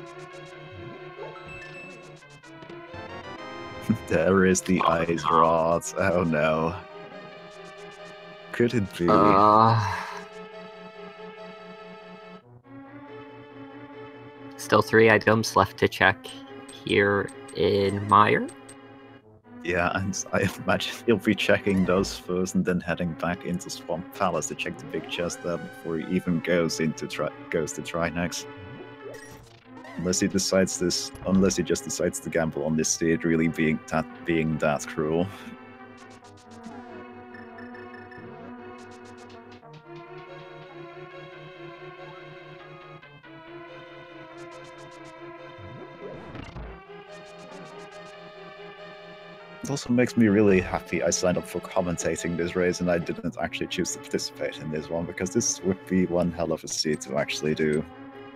There is the Ice Rod. Oh no. Could it be? Still 3 items left to check here in Mire. Yeah, and I imagine he'll be checking those first and then heading back into Swamp Palace to check the big chest there before he even goes to Trinex. Unless he just decides to gamble on this seed really being that cruel. It also makes me really happy I signed up for commentating this race and I didn't actually choose to participate in this one, because this would be one hell of a seed to actually do.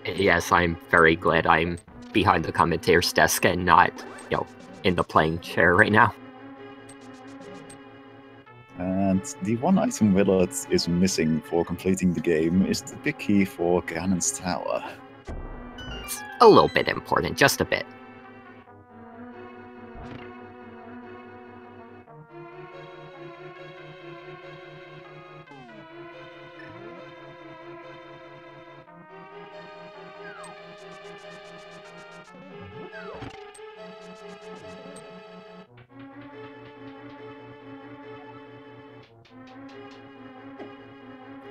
Yes, I'm very glad I'm behind the commentator's desk and not, in the playing chair right now. And the one item Willard is missing for completing the game is the big key for Ganon's Tower. It's a little bit important, just a bit.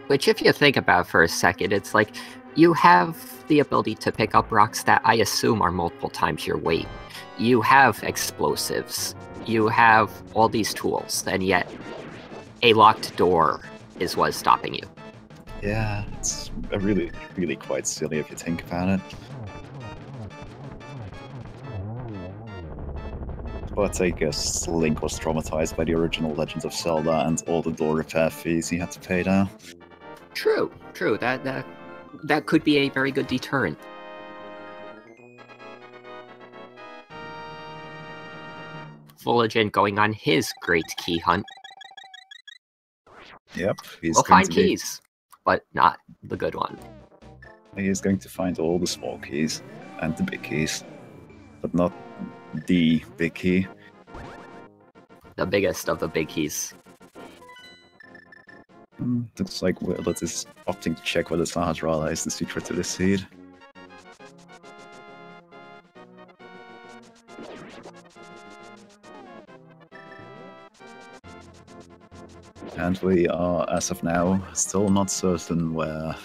Which, if you think about it for a second, it's like you have the ability to pick up rocks that I assume are multiple times your weight. You have explosives. You have all these tools, and yet a locked door is what's stopping you. Yeah, it's really, really quite silly if you think about it. But I guess Link was traumatized by the original Legends of Zelda and all the door repair fees he had to pay now. True. That could be a very good deterrent. Vulajin going on his great key hunt. Yep, he's We'll going find to keys, but not the good one. He's going to find all the small keys and the big keys, but not the big key. The biggest of the big keys. Looks like Willard is opting to check whether Sahasrara is the secret to the seed. And we are, as of now, still not certain where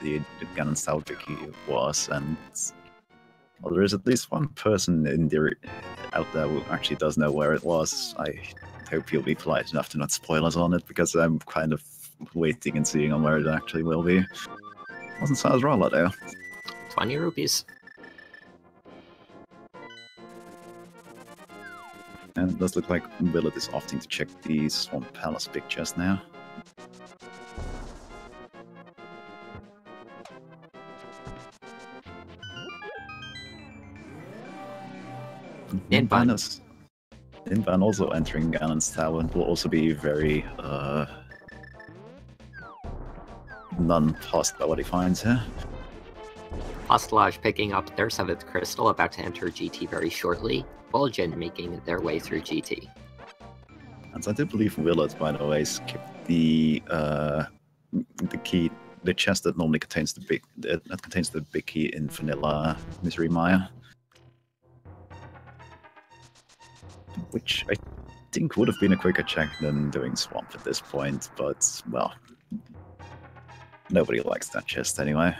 the Ganon style big key was, and well, there is at least one person out there who actually does know where it was. I hope you'll be polite enough to not spoil us on it, because I'm kind of waiting and seeing on where it actually will be. Wasn't Sahasrara though. 20 rupees. And it does look like Willard is opting to check the Swamp Palace pictures now. Ninban also entering Ganon's tower and will also be very nonplussed by what he finds here. Pastillage picking up their 7th crystal, about to enter GT very shortly. Vulajin making their way through GT. And I do believe Willard, by the way, skipped the key, the chest that normally contains the big key in vanilla Misery Mire. Which I think would have been a quicker check than doing Swamp at this point, but, well, nobody likes that chest anyway.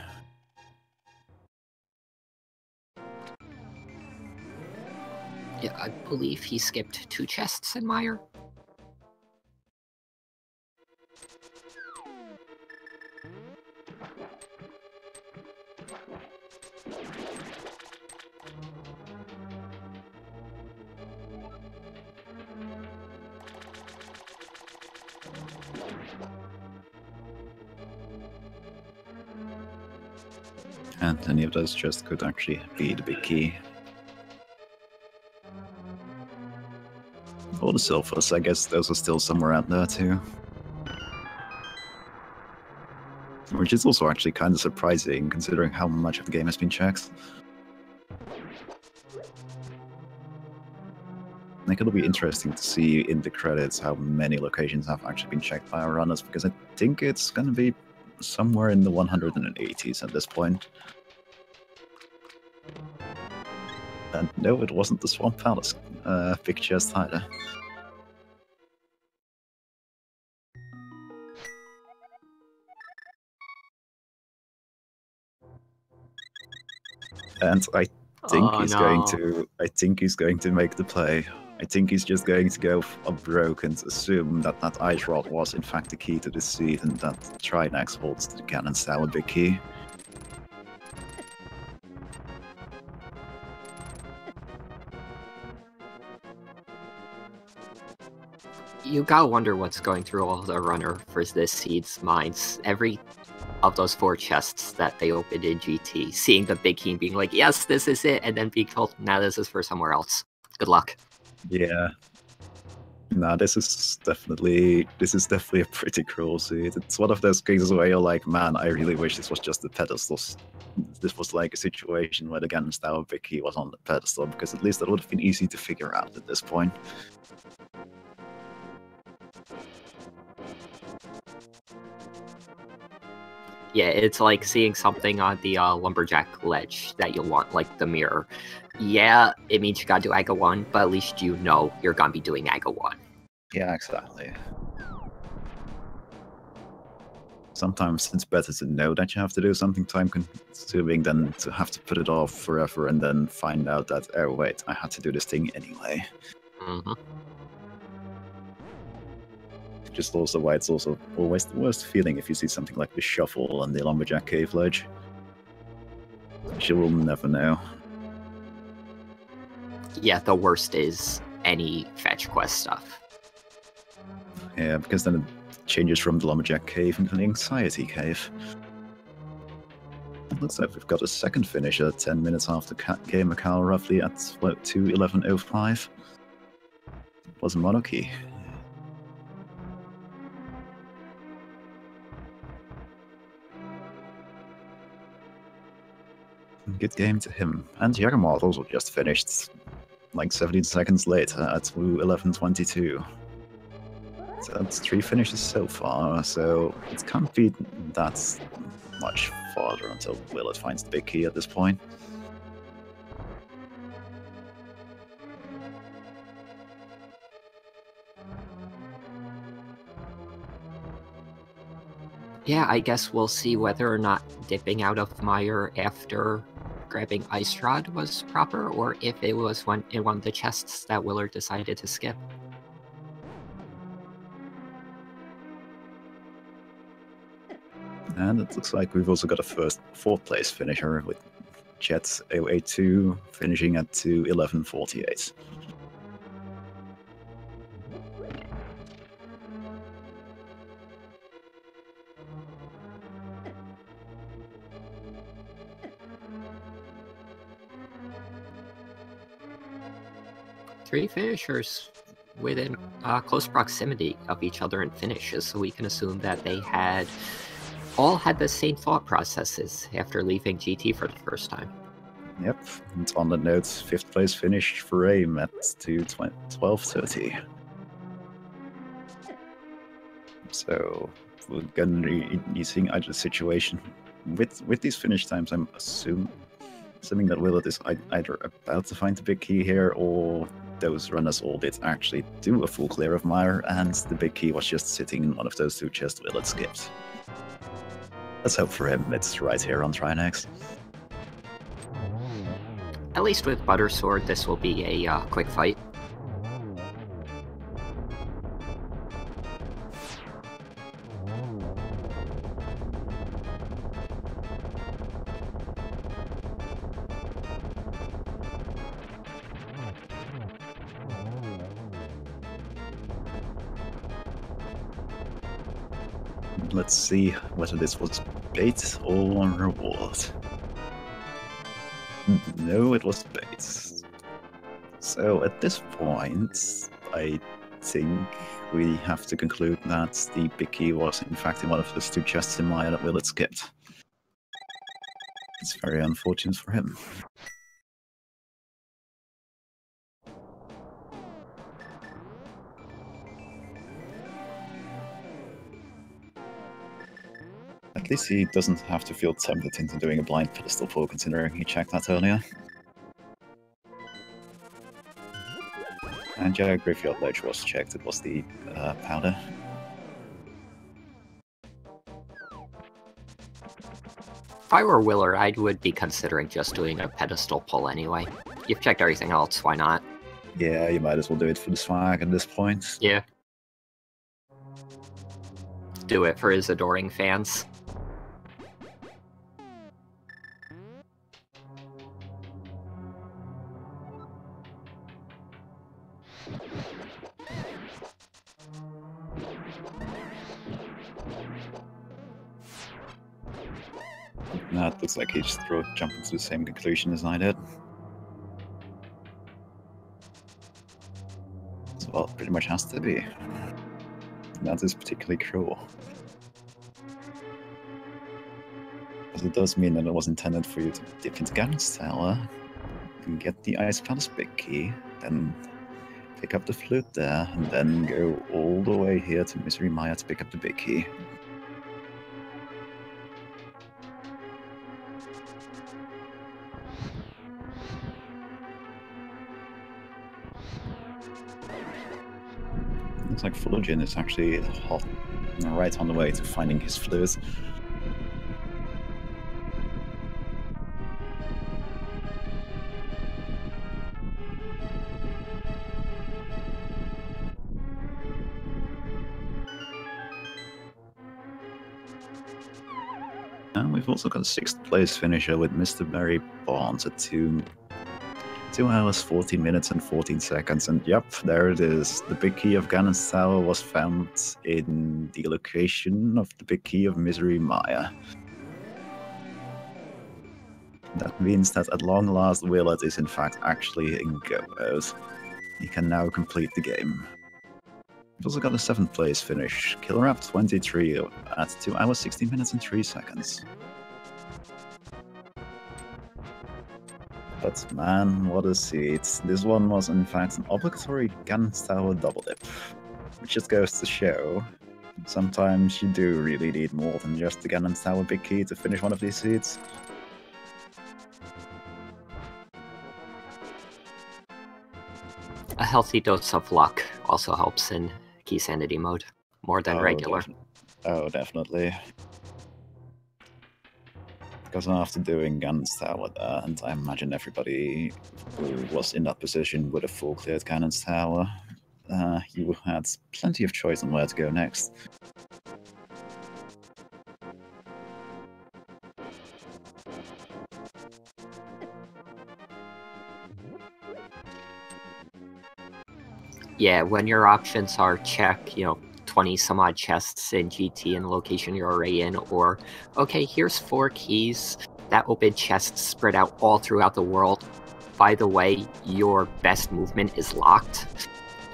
Yeah, I believe he skipped 2 chests in Mire. And any of those chests could actually be the big key. Or the sulfurs, I guess those are still somewhere out there too. Which is also actually kind of surprising, considering how much of the game has been checked. I think it'll be interesting to see in the credits how many locations have actually been checked by our runners, because I think it's going to be somewhere in the 180s at this point. And no, it wasn't the Swamp Palace big chest either. And I think he's going to make the play. I think he's just going to go broke and assume that that ice rod was in fact the key to the seed, and that Trinax holds the Ganon's tower big key. You gotta wonder what's going through all the runner for this seed's minds. Every of those 4 chests that they opened in GT, seeing the big key and being like, yes, this is it, and then being told, nah, this is for somewhere else. Good luck. Yeah. No, this is definitely a pretty cruel seed. It's one of those cases where you're like, man, I really wish this was just the pedestals. This was like a situation where the Ganon's tower big key was on the pedestal, because at least that would have been easy to figure out at this point. Yeah, it's like seeing something on the lumberjack ledge that you'll want, like the mirror. Yeah, it means you gotta do AGA 1, but at least you know you're gonna be doing AGA 1. Yeah, exactly. Sometimes it's better to know that you have to do something time-consuming than to have to put it off forever and then find out that, oh wait, I had to do this thing anyway. Mm-hmm. Just also why it's also always the worst feeling if you see something like the Shuffle on the Lumberjack Cave Ledge. You will never know. Yeah, the worst is any fetch quest stuff. Yeah, because then it changes from the Lumberjack Cave into the Anxiety Cave. It looks like we've got a second finisher 10 minutes after game Macau, roughly at 2:11:05. It was Monarchy. Good game to him. And Yagamard also just finished like 17 seconds later at 2:11:22. So that's 3 finishes so far, so it can't be that much farther until Willard finds the big key at this point. Yeah, I guess we'll see whether or not dipping out of Mire after grabbing Ice Rod was proper, or if it was in one of the chests that Willard decided to skip. And it looks like we've also got a fourth place finisher with Jets 082 finishing at 2:11:48. Three finishers within close proximity of each other in finishes, so we can assume that they all had the same thought processes after leaving GT for the first time. Yep, and on the note, 5th place finish for AIM at 12:30. So we're gonna be seeing either situation. With these finish times, I'm assuming that Willard is either about to find the big key here, or those runners all did actually do a full clear of Mire, and the big key was just sitting in one of those 2 chests Willard skipped. Let's hope for him it's right here on Trinex. At least with Buttersword, this will be a quick fight. Let's see whether this was bait or reward. No, it was bait. So at this point, I think we have to conclude that the big key was in fact in one of those 2 chests in Mire that Willard skipped. It's very unfortunate for him. At least he doesn't have to feel tempted into doing a blind pedestal pull, considering he checked that earlier. And yeah, Graveyard Ledge was checked, it was the powder. If I were Willard, I would be considering just doing a pedestal pull anyway. You've checked everything else, why not? Yeah, you might as well do it for the swag at this point. Yeah. Do it for his adoring fans. That looks like he just jumped into the same conclusion as I did. So, well, it pretty much has to be. That is particularly cruel. Because it does mean that it was intended for you to dip into Ganon's Tower, and get the Ice Palace big key, then pick up the flute there, and then go all the way here to Misery Maya to pick up the big key. Looks like Vulajin is actually right on the way to finding his flute. And we've also got a 6th place finisher with Mr. Barry Bonds at 2 hours, 14 minutes and 14 seconds. And yep, there it is. The big key of Ganon's Tower was found in the location of the big key of Misery Mire. That means that at long last, Willard is in fact actually in go mode. He can now complete the game. We've also got a 7th place finish. Killerap 23 at 2 hours, 16 minutes and 3 seconds. But man, what a seat. This one was in fact an obligatory Ganon's Tower double dip. Which just goes to show, sometimes you do really need more than just the Ganon's Tower big key to finish one of these seats. A healthy dose of luck also helps in Keysanity mode, more than regular. Definitely. Because after doing Ganon's Tower there, and I imagine everybody who was in that position would have full cleared Ganon's Tower, you had plenty of choice on where to go next. Yeah, when your options are check, 20 some odd chests in GT in the location you're already in, or okay, here's 4 keys that open chests spread out all throughout the world. By the way, your best movement is locked.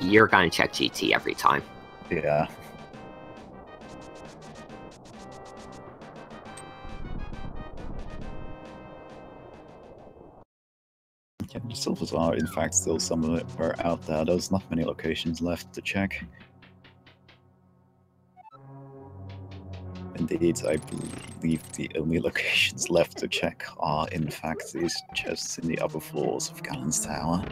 You're gonna check GT every time. Yeah. Yeah, the silvers are in fact still somewhere out there. There's not many locations left to check. Indeed, I believe the only locations left to check are in fact these chests in the upper floors of Ganon's Tower.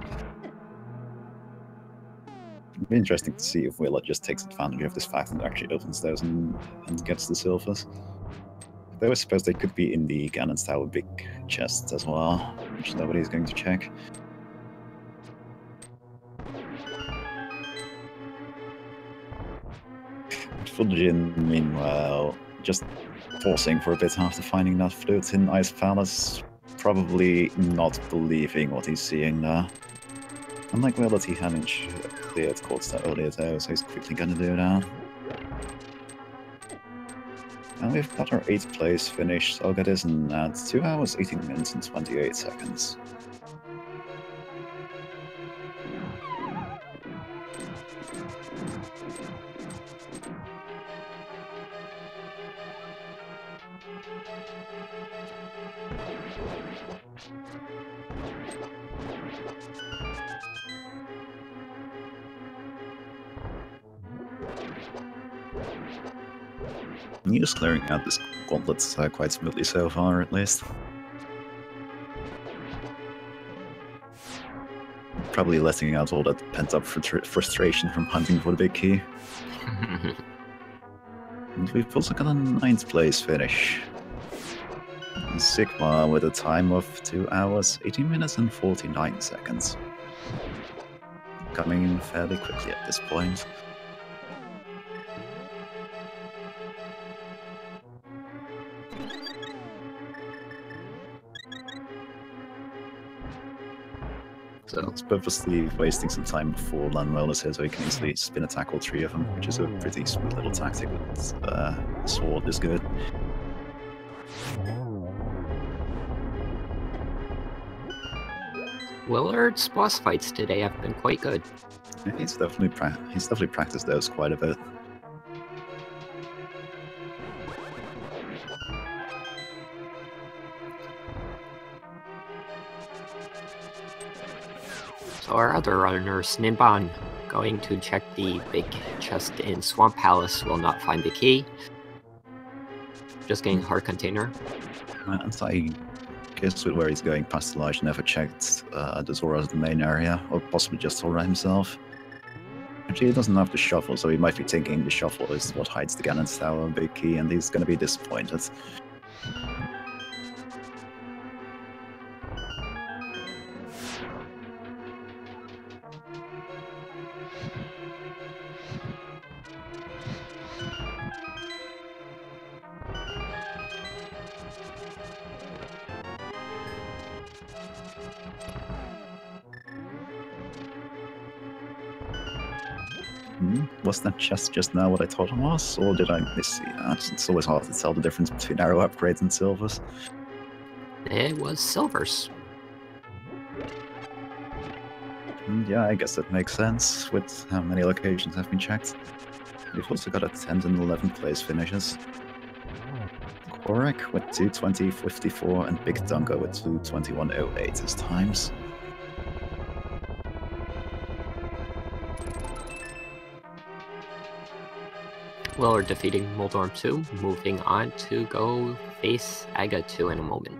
It'd be interesting to see if Willard just takes advantage of this fact and actually opens those and gets the silvers. Though I suppose they could be in the Ganon's Tower big chests as well, which nobody's going to check. Vulajin, meanwhile, just pausing for a bit after finding that flute in Ice Palace, probably not believing what he's seeing there. Unlike Willard, he hadn't cleared Quartz earlier though, so he's quickly gonna do that. And we've got our 8th place finish, so that is at 2 hours, 18 minutes and 28 seconds. Just clearing out this gauntlet quite smoothly so far, at least. Probably letting out all that pent-up frustration from hunting for the big key. And we've also got a 9th place finish. Sigma with a time of 2 hours, 18 minutes and 49 seconds. Coming in fairly quickly at this point. So it's purposely wasting some time before Lanwell is here so he can easily spin attack all 3 of them, which is a pretty sweet little tactic with sword is good. Willard's boss fights today have been quite good. Yeah, he's definitely practiced those quite a bit. So our other runners, Ninban, going to check the big chest in Swamp Palace, will not find the key. Just getting hard container. And I guess with where he's going, Pastillage never checked the Zora as the main area, or possibly just Zora himself. Actually, he doesn't have the shuffle, so he might be thinking the shuffle is what hides the Ganon's Tower big key, and he's going to be disappointed. Was that chest just now what I thought it was, or did I missee that? It's always hard to tell the difference between arrow upgrades and silvers. It was silvers. Yeah, I guess that makes sense with how many locations have been checked. We've also got a 10th and 11th place finishes. Korek with 2:20.54 and Big Dunga with 2:21.08 as times. Willard defeating Moldorm 2, moving on to go face Aga 2 in a moment.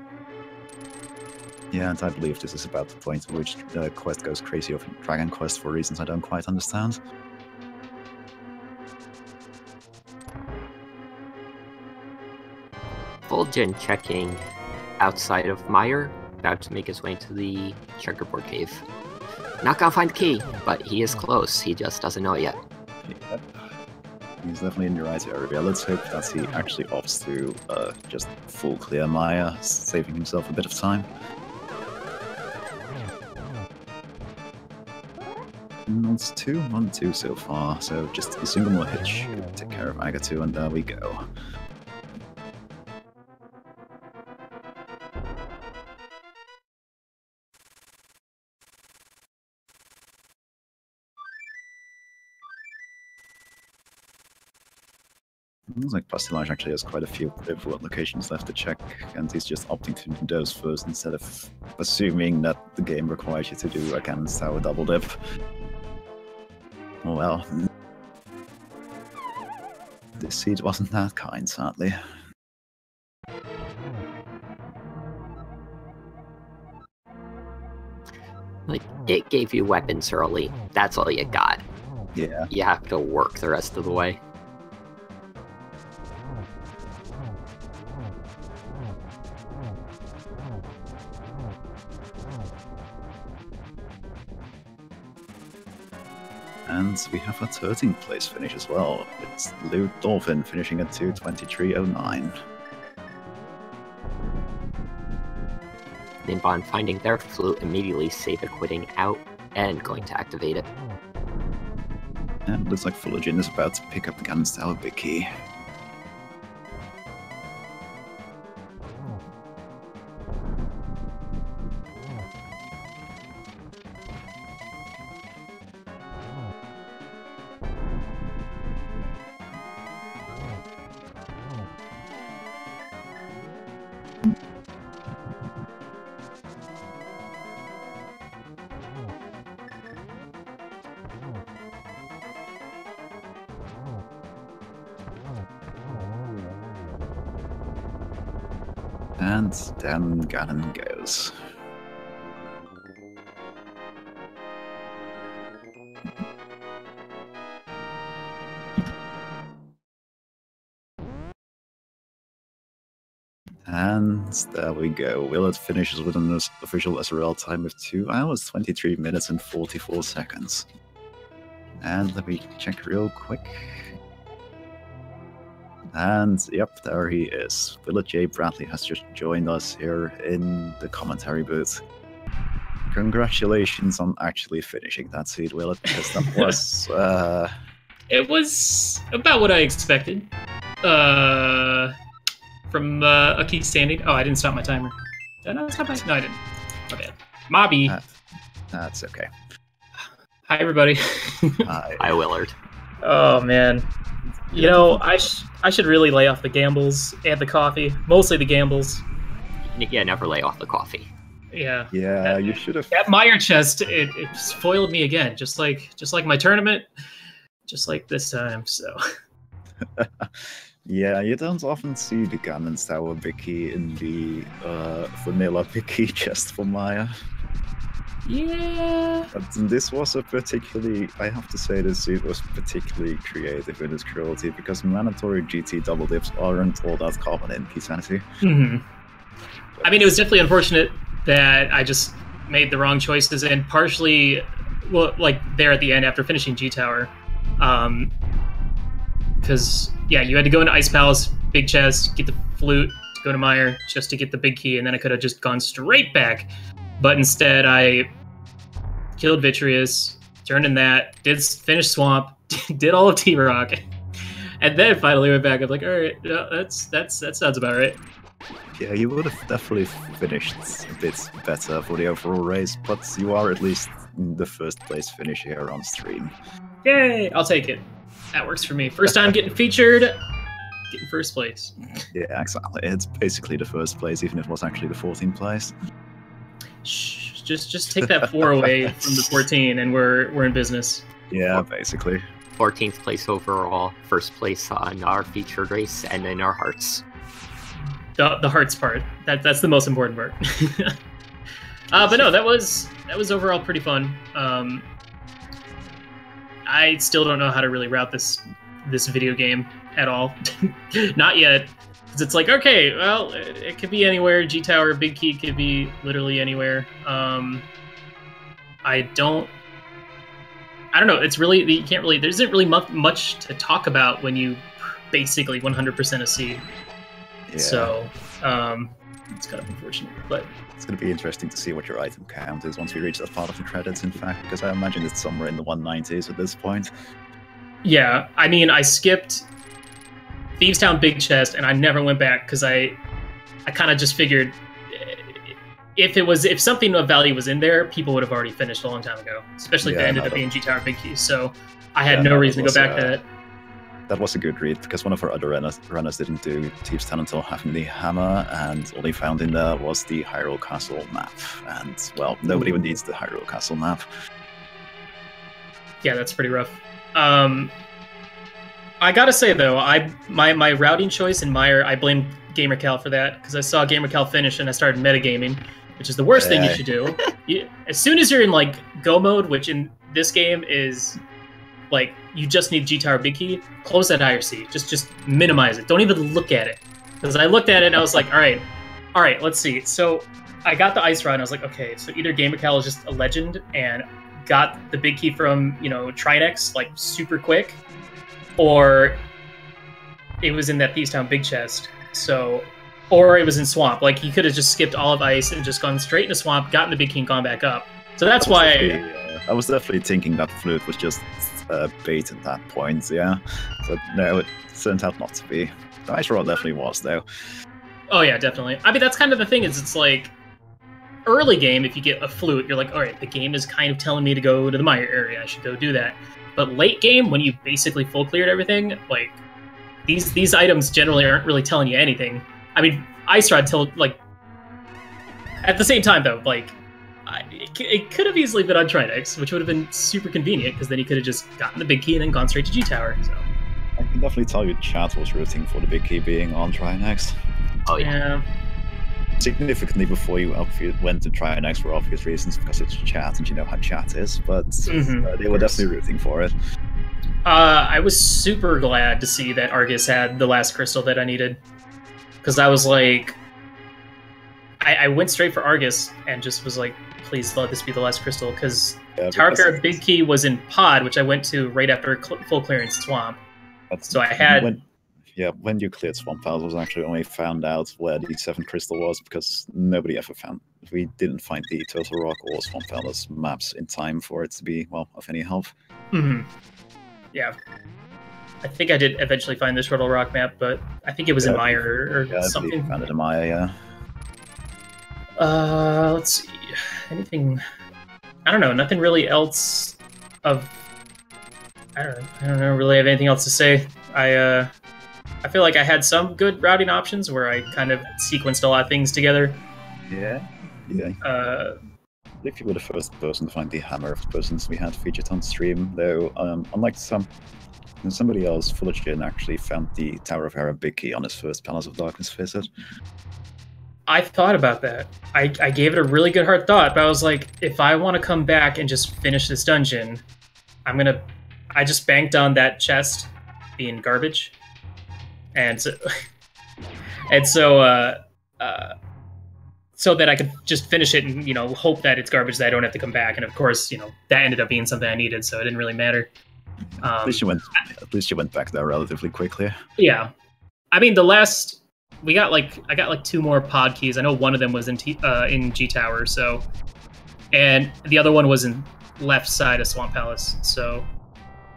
Yeah, and I believe this is about the point at which the quest goes crazy over Dragon Quest for reasons I don't quite understand. Vulajin checking outside of Mire, about to make his way into the checkerboard cave. Not gonna find the key, but he is close. He just doesn't know it yet. Yep. He's definitely in the right area. Let's hope that he actually opts to just full clear Mire, saving himself a bit of time. It's 2-1-2 so far, so just a single more hit should take care of Aga 2, and there we go. Looks like Pastillage actually has quite a few pivot locations left to check, and he's just opting to do those first instead of assuming that the game requires you to do a Ganon's Tower double dip. Oh well. This seed wasn't that kind, sadly. Like, it gave you weapons early. That's all you got. Yeah. You have to work the rest of the way. And we have a 13th place finish as well. It's Loot Dolphin finishing at 2:23.09. Ninban finding their flute, immediately save it, quitting out, and going to activate it. And looks like Vulajin is about to pick up the Ganon's Tower big key. And down Ganon goes. And there we go. Willard finishes with an official SRL time of 2 hours, 23 minutes and 44 seconds. And let me check real quick. And yep, there he is. WillardJBradley has just joined us here in the commentary booth. Congratulations on actually finishing that seed, Willard, because that was... It was about what I expected. From a Keysanity. Oh, I didn't stop my timer. Did I not stop my... No, I didn't. My bad. Mobby. That's okay. Hi, everybody. Hi, Willard. Oh, man. You know, I should really lay off the gambles and the coffee. Mostly the gambles. Yeah, never lay off the coffee. Yeah. Yeah, you should have... That Mire chest, it foiled me again. Just like my tournament. Just like this time, so... Yeah, you don't often see the Ganon's Tower Vicky in the vanilla Vicky chest for Maya. Yeah. But this was a particularly, I have to say, this seed was particularly creative in its cruelty, because mandatory GT double dips aren't all that common in Keysanity. Mm-hmm. I mean, it was definitely unfortunate that I just made the wrong choices, and partially, well, like there at the end after finishing G Tower, because yeah, you had to go into Ice Palace, big chest, get the flute, go to Mire just to get the big key, and then I could have just gone straight back. But instead, I killed Vitreous, turned in that, did finish Swamp, did all of T-Rock, and then finally went back. I'm like, all right, yeah, that sounds about right. Yeah, you would have definitely finished a bit better for the overall race, but you are at least in the first place finish here on stream. Yay! I'll take it. That works for me. First time getting featured, getting first place. Yeah, exactly. It's basically the first place, even if it was actually the 14th place. Shh, just take that 4 away from the 14, and we're in business. Yeah, basically. 14th place overall, first place on our featured race, and in our hearts. The hearts part. That's the most important part. But no, that was overall pretty fun. I still don't know how to really route this video game at all. Not yet. Because it's like, okay, well, it could be anywhere. G Tower, Big Key could be literally anywhere. I don't know. It's really, you can't really, there isn't really much to talk about when you basically 100% a C. Yeah. So, it's kind of unfortunate, but it's going to be interesting to see what your item count is once we reach that part of the credits, in fact, because I imagine it's somewhere in the 190s at this point. Yeah, I mean, I skipped Thieves Town Big Chest, and I never went back because I kind of just figured if something of value was in there, people would have already finished a long time ago, especially if it ended up being G Tower Big Key. So I had no reason to go back to that. That was a good read, because one of our other runners didn't do Thieves Town until having the hammer, and all they found in there was the Hyrule Castle map. And, well, nobody even needs the Hyrule Castle map. Yeah, that's pretty rough. I gotta say, though, my routing choice in Mire, I blame GamerCal for that, because I saw GamerCal finish and I started metagaming, which is the worst thing you should do. As soon as you're in, like, go mode, which in this game is... like, you just need G Tower Big Key, close that IRC. Just minimize it. Don't even look at it. Because I looked at it and I was like, all right, let's see. So I got the ice rod and I was like, okay, so either GamerCal is just a legend and got the Big Key from, Trinex, like, super quick, or it was in that Thieves Town Big Chest. So, or it was in Swamp. Like, he could have just skipped all of ice and just gone straight into Swamp, gotten the Big Key and gone back up. So that's why I was definitely thinking that Flute was just bait at that point, yeah. But no, it turned out not to be. The ice roll definitely was, though. Oh yeah, definitely. I mean, that's kind of the thing, is it's like, early game, if you get a Flute, you're like, all right, the game is kind of telling me to go to the Mire area, I should go do that. But late game, when you basically full cleared everything, like, these items generally aren't really telling you anything. I mean, Ice Rod like, at the same time though, like, it could have easily been on Trinex, which would have been super convenient, because then he could have just gotten the Big Key and then gone straight to G Tower. So I can definitely tell you chat was rooting for the Big Key being on Trinex. Oh yeah. Significantly before you went to Trinex for obvious reasons, because it's chat and you know how chat is, but they were definitely rooting for it. I was super glad to see that Argus had the last crystal that I needed, because I was like, I went straight for Argus and just was like, please let this be the last crystal, because Tower of Hera Big Key was in Pod, which I went to right after full clearance Swamp. So I had... when you cleared Swamp Palace, was actually only found out where the 7th crystal was, because nobody ever found... We didn't find the Turtle Rock or Swamp Palace maps in time for it to be, well, of any help. Yeah. I think I did eventually find the Turtle Rock map, but I think it was in Mire or something. I found it in Mire, yeah. Let's see. Anything... I don't know. Nothing really else of... I don't know. Really have anything else to say. I feel like I had some good routing options where I kind of sequenced a lot of things together. Yeah. If you were the first person to find the hammer of the persons we had featured on stream, though, unlike somebody else, Vulajin actually found the Tower of Hera Big Key on his first Palace of Darkness visit. I thought about that. I gave it a really good hard thought, but I was like, if I want to come back and just finish this dungeon, I just banked on that chest being garbage. And so that I could just finish it and, hope that it's garbage, that I don't have to come back. And of course, that ended up being something I needed, so it didn't really matter. At least you went back there relatively quickly. Yeah. I mean, I got 2 more pod keys. I know one of them was in G Tower, and the other one was in left side of Swamp Palace. So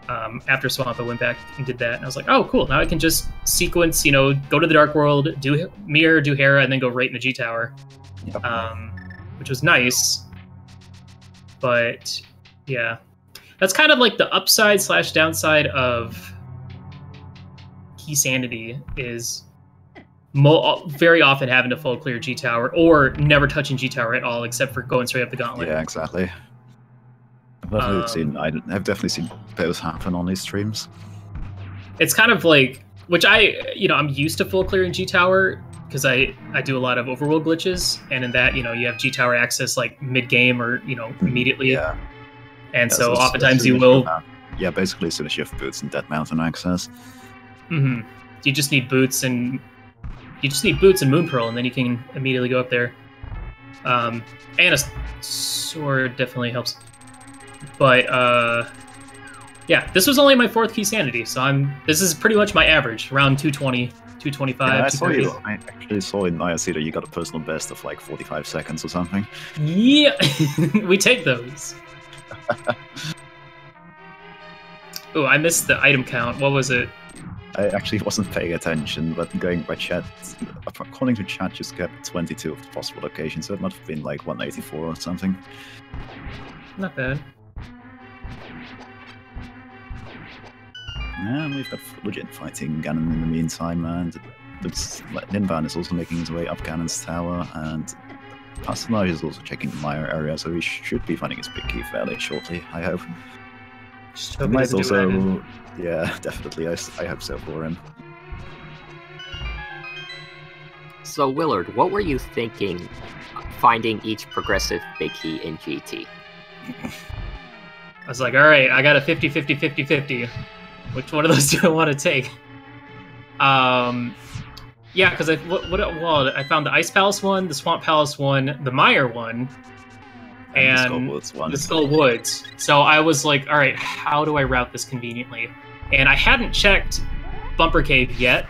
After Swamp, I went back and did that, and I was like, oh, cool. Now I can just sequence, go to the Dark World, do Mire, do Hera, and then go right in the G Tower, which was nice. But yeah, that's kind of like the upside / downside of Keysanity is very often having to full clear G Tower or never touching G Tower at all, except for going straight up the gauntlet. Yeah, exactly. I've definitely seen both happen on these streams. It's kind of like, which I'm used to full clearing G Tower because I do a lot of overworld glitches, and in that, you have G Tower access like mid game or immediately. Yeah. And so oftentimes you will. Yeah, basically as soon as you have boots and Dead Mountain access. Mm-hmm. You just need boots and Moon Pearl, and then you can immediately go up there. And a sword definitely helps. But yeah, this was only my 4th Keysanity, so this is pretty much my average, around 220, 225. Yeah, I actually saw in IRC that you got a personal best of like 45 seconds or something. Yeah, we take those. Oh, I missed the item count. What was it? I actually wasn't paying attention, but going by chat, according to chat, just kept 22 of the possible locations, so it might have been like 184 or something. Not bad. And we've got Vulajin fighting Ganon in the meantime, and Ninban is also making his way up Ganon's tower, and Pastillage is also checking the Mire area, so he should be finding his big key fairly shortly, I hope. He might also... Yeah, definitely, I hope so for him. So Willard, what were you thinking finding each progressive big key in GT? I was like, alright, I got a 50-50-50-50. Which one of those do I want to take? Yeah, because I found the Ice Palace one, the Swamp Palace one, the Mire one, and the Skull Woods. So I was like, all right, how do I route this conveniently? And I hadn't checked Bumper Cave yet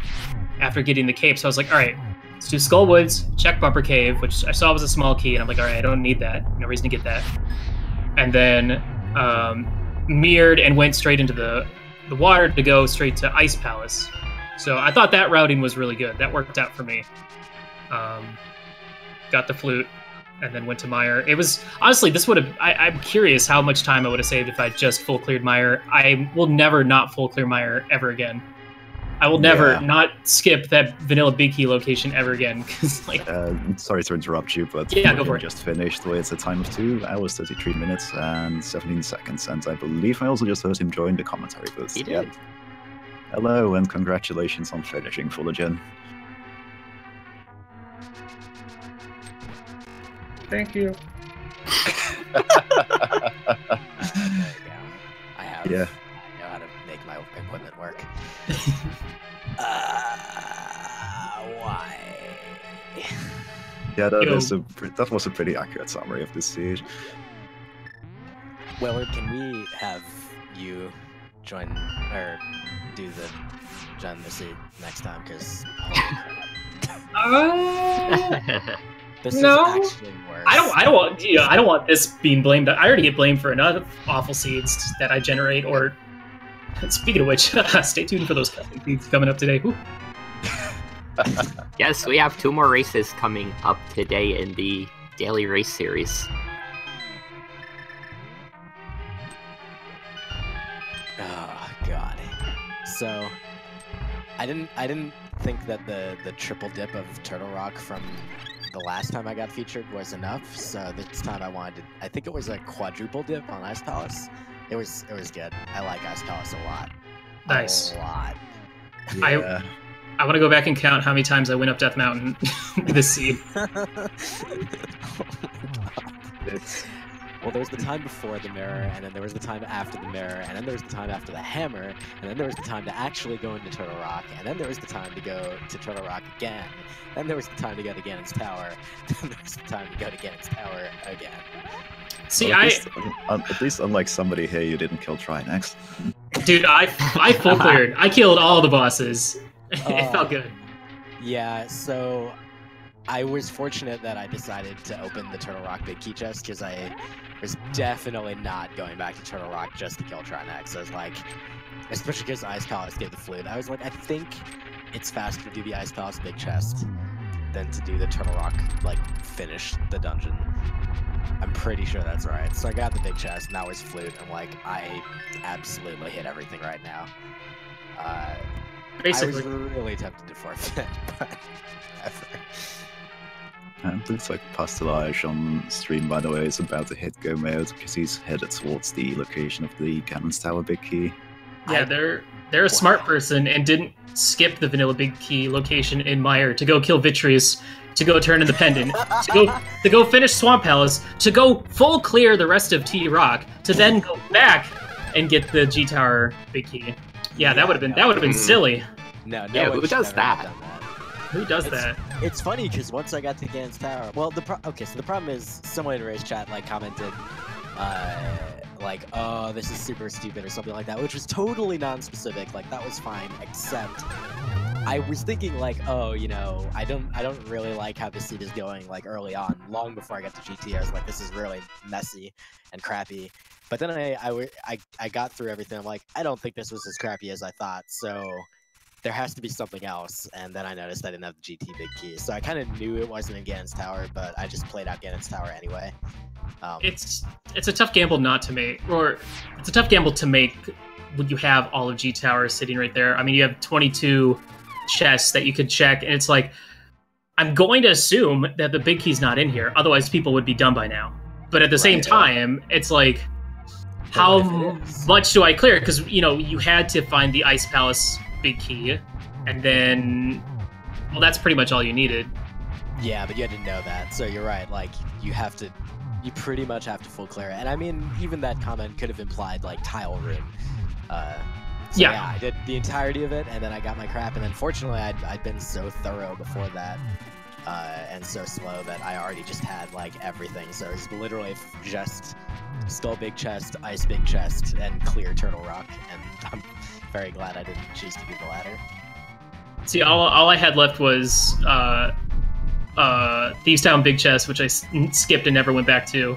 after getting the cape, so I was like, all right, let's do Skull Woods, check Bumper Cave, which I saw was a small key, and I'm like, all right, I don't need that. No reason to get that. And then mirrored and went straight into the water to go straight to Ice Palace. So I thought that routing was really good. That worked out for me. Got the flute, and then went to Mire. It was, honestly, this would have, I'm curious how much time I would have saved if I just full cleared Mire. I will never not full clear Mire ever again. I will never not skip that vanilla big key location ever again. Cause like, sorry to interrupt you, but yeah, go for it. Just finished with a time of 2 hours, 33 minutes, and 17 seconds. And I believe I also just heard him join the commentary booth. He did. Hello, and congratulations on finishing Vulajin. Thank you. There you go. I know how to make my equipment work. Why? Yeah, that was a pretty accurate summary of this siege. Willard, can we have you join or do the join the siege next time? Because this is actually worse. I don't want this being blamed. I already get blamed for enough awful seeds that I generate. Or speaking of which, stay tuned for those seeds coming up today. Yes, we have 2 more races coming up today in the daily race series. Oh God! So I didn't think that the triple dip of Turtle Rock from the last time I got featured was enough. So this time I think it was a quadruple dip on Ice Palace. It was good. I like Ice Palace a lot. Nice. A lot. Yeah. I want to go back and count how many times I went up Death Mountain this seed. Well, there was the time before the mirror, and then there was the time after the mirror, and then there was the time after the hammer, and then there was the time to actually go into Turtle Rock, and then there was the time to go to Turtle Rock again, then there was the time to go to Ganon's Tower, then there was the time to go to Ganon's Tower again. See, well, at least unlike somebody here, you didn't kill Trinex. Dude, I full cleared. I killed all the bosses. It felt good. Yeah, so I was fortunate that I decided to open the Turtle Rock Big Key chest because I was definitely not going back to Turtle Rock just to kill Trinex. I was like, especially because Ice Palace gave the flute. I was like, I think it's faster to do the Ice Palace Big Chest than to do the Turtle Rock, like, finish the dungeon. I'm pretty sure that's right. So I got the Big Chest, and that was flute, and like, I absolutely hit everything right now. Basically. I was really tempted to forfeit, but never. And it looks like Pastillage on stream, by the way, is about to hit go mode because he's headed towards the location of the Ganon's Tower Big Key. Yeah, they're a smart person and didn't skip the vanilla Big Key location in Mire to go kill Vitreous, to go turn in the pendant, to go finish Swamp Palace, to go full clear the rest of T Rock, to then go back and get the G Tower Big Key. Yeah, that would have been silly. No, Yeah, who does that? Who does that? It's funny because once I got to Ganon's Tower, well, the problem is someone in Ray's chat like commented, like, oh, this is super stupid or something like that, which was totally non-specific. Like, that was fine, except I was thinking like, oh, you know, I don't really like how this seed is going like early on. Long before I got to GT, I was like, this is really messy and crappy. But then I got through everything. I'm like, I don't think this was as crappy as I thought. So there has to be something else. And then I noticed I didn't have the GT Big Key. So I kind of knew it wasn't in Ganon's Tower, but I just played out Ganon's Tower anyway. It's a tough gamble not to make, or it's a tough gamble to make when you have all of G Tower sitting right there. I mean, you have 22 chests that you could check, and it's like, I'm going to assume that the Big Key's not in here. Otherwise, people would be done by now. But at the same time, it's like, how much do I clear? Because, you know, you had to find the Ice Palace Big Key, and then, well, that's pretty much all you needed. Yeah, but you had to know that. So you're right. Like, you pretty much have to full clear it. And I mean, even that comment could have implied like tile room. So yeah, I did the entirety of it, and then I got my crap. And then fortunately, I'd been so thorough before that, and so slow that I already just had like everything. So it was literally just Skull Big Chest, Ice Big Chest, and clear Turtle Rock. And I'm very glad I didn't choose to do the latter. See, all I had left was Thieves Town Big Chest, which I skipped and never went back to.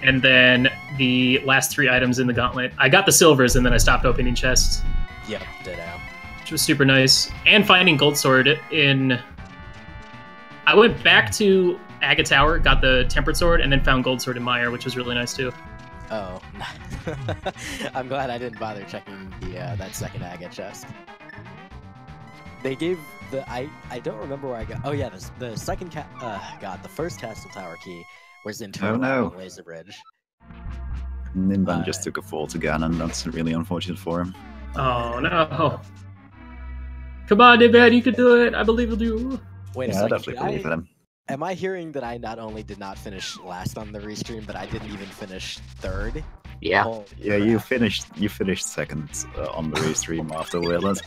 And then the last 3 items in the gauntlet. I got the silvers, and then I stopped opening chests. Yep, ditto. Which was super nice. And finding Gold Sword in... I went back to Agate Tower, got the Tempered Sword, and then found Gold Sword in Mire, which was really nice too. Oh. I'm glad I didn't bother checking the that second Agate chest. They gave the... I don't remember where I got... Oh yeah, the second the first Castle Tower key was in Turtle on Laser Bridge. Ninban just took a fall to Ganon. That's really unfortunate for him. Oh no! Come on, Ninban, you can do it. I believe in you. Wait a I second. definitely believe in him. Am I hearing that I not only did not finish last on the restream, but I didn't even finish third? Yeah. Holy Yeah, crap. you finished second on the restream after Willard.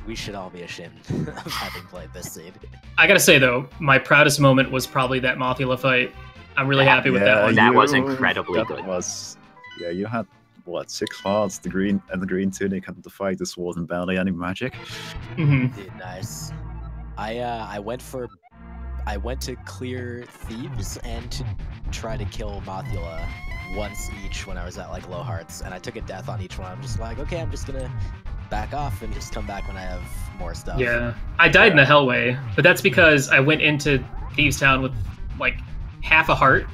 We should all be ashamed of having played this seed. I gotta say though, my proudest moment was probably that Mothula fight. I'm really happy with that one. That was incredibly good. Yeah, you had what, 6 hearts, the green tunic, had to fight the sword and barely any magic. Mm-hmm. Dude, nice. I went to clear Thieves and to try to kill Mothula once each when I was at like low hearts, and I took a death on each one. I'm just like, okay, I'm just gonna back off and just come back when I have more stuff. Yeah, I died in the Hellway, but that's because I went into Thieves Town with like half a heart.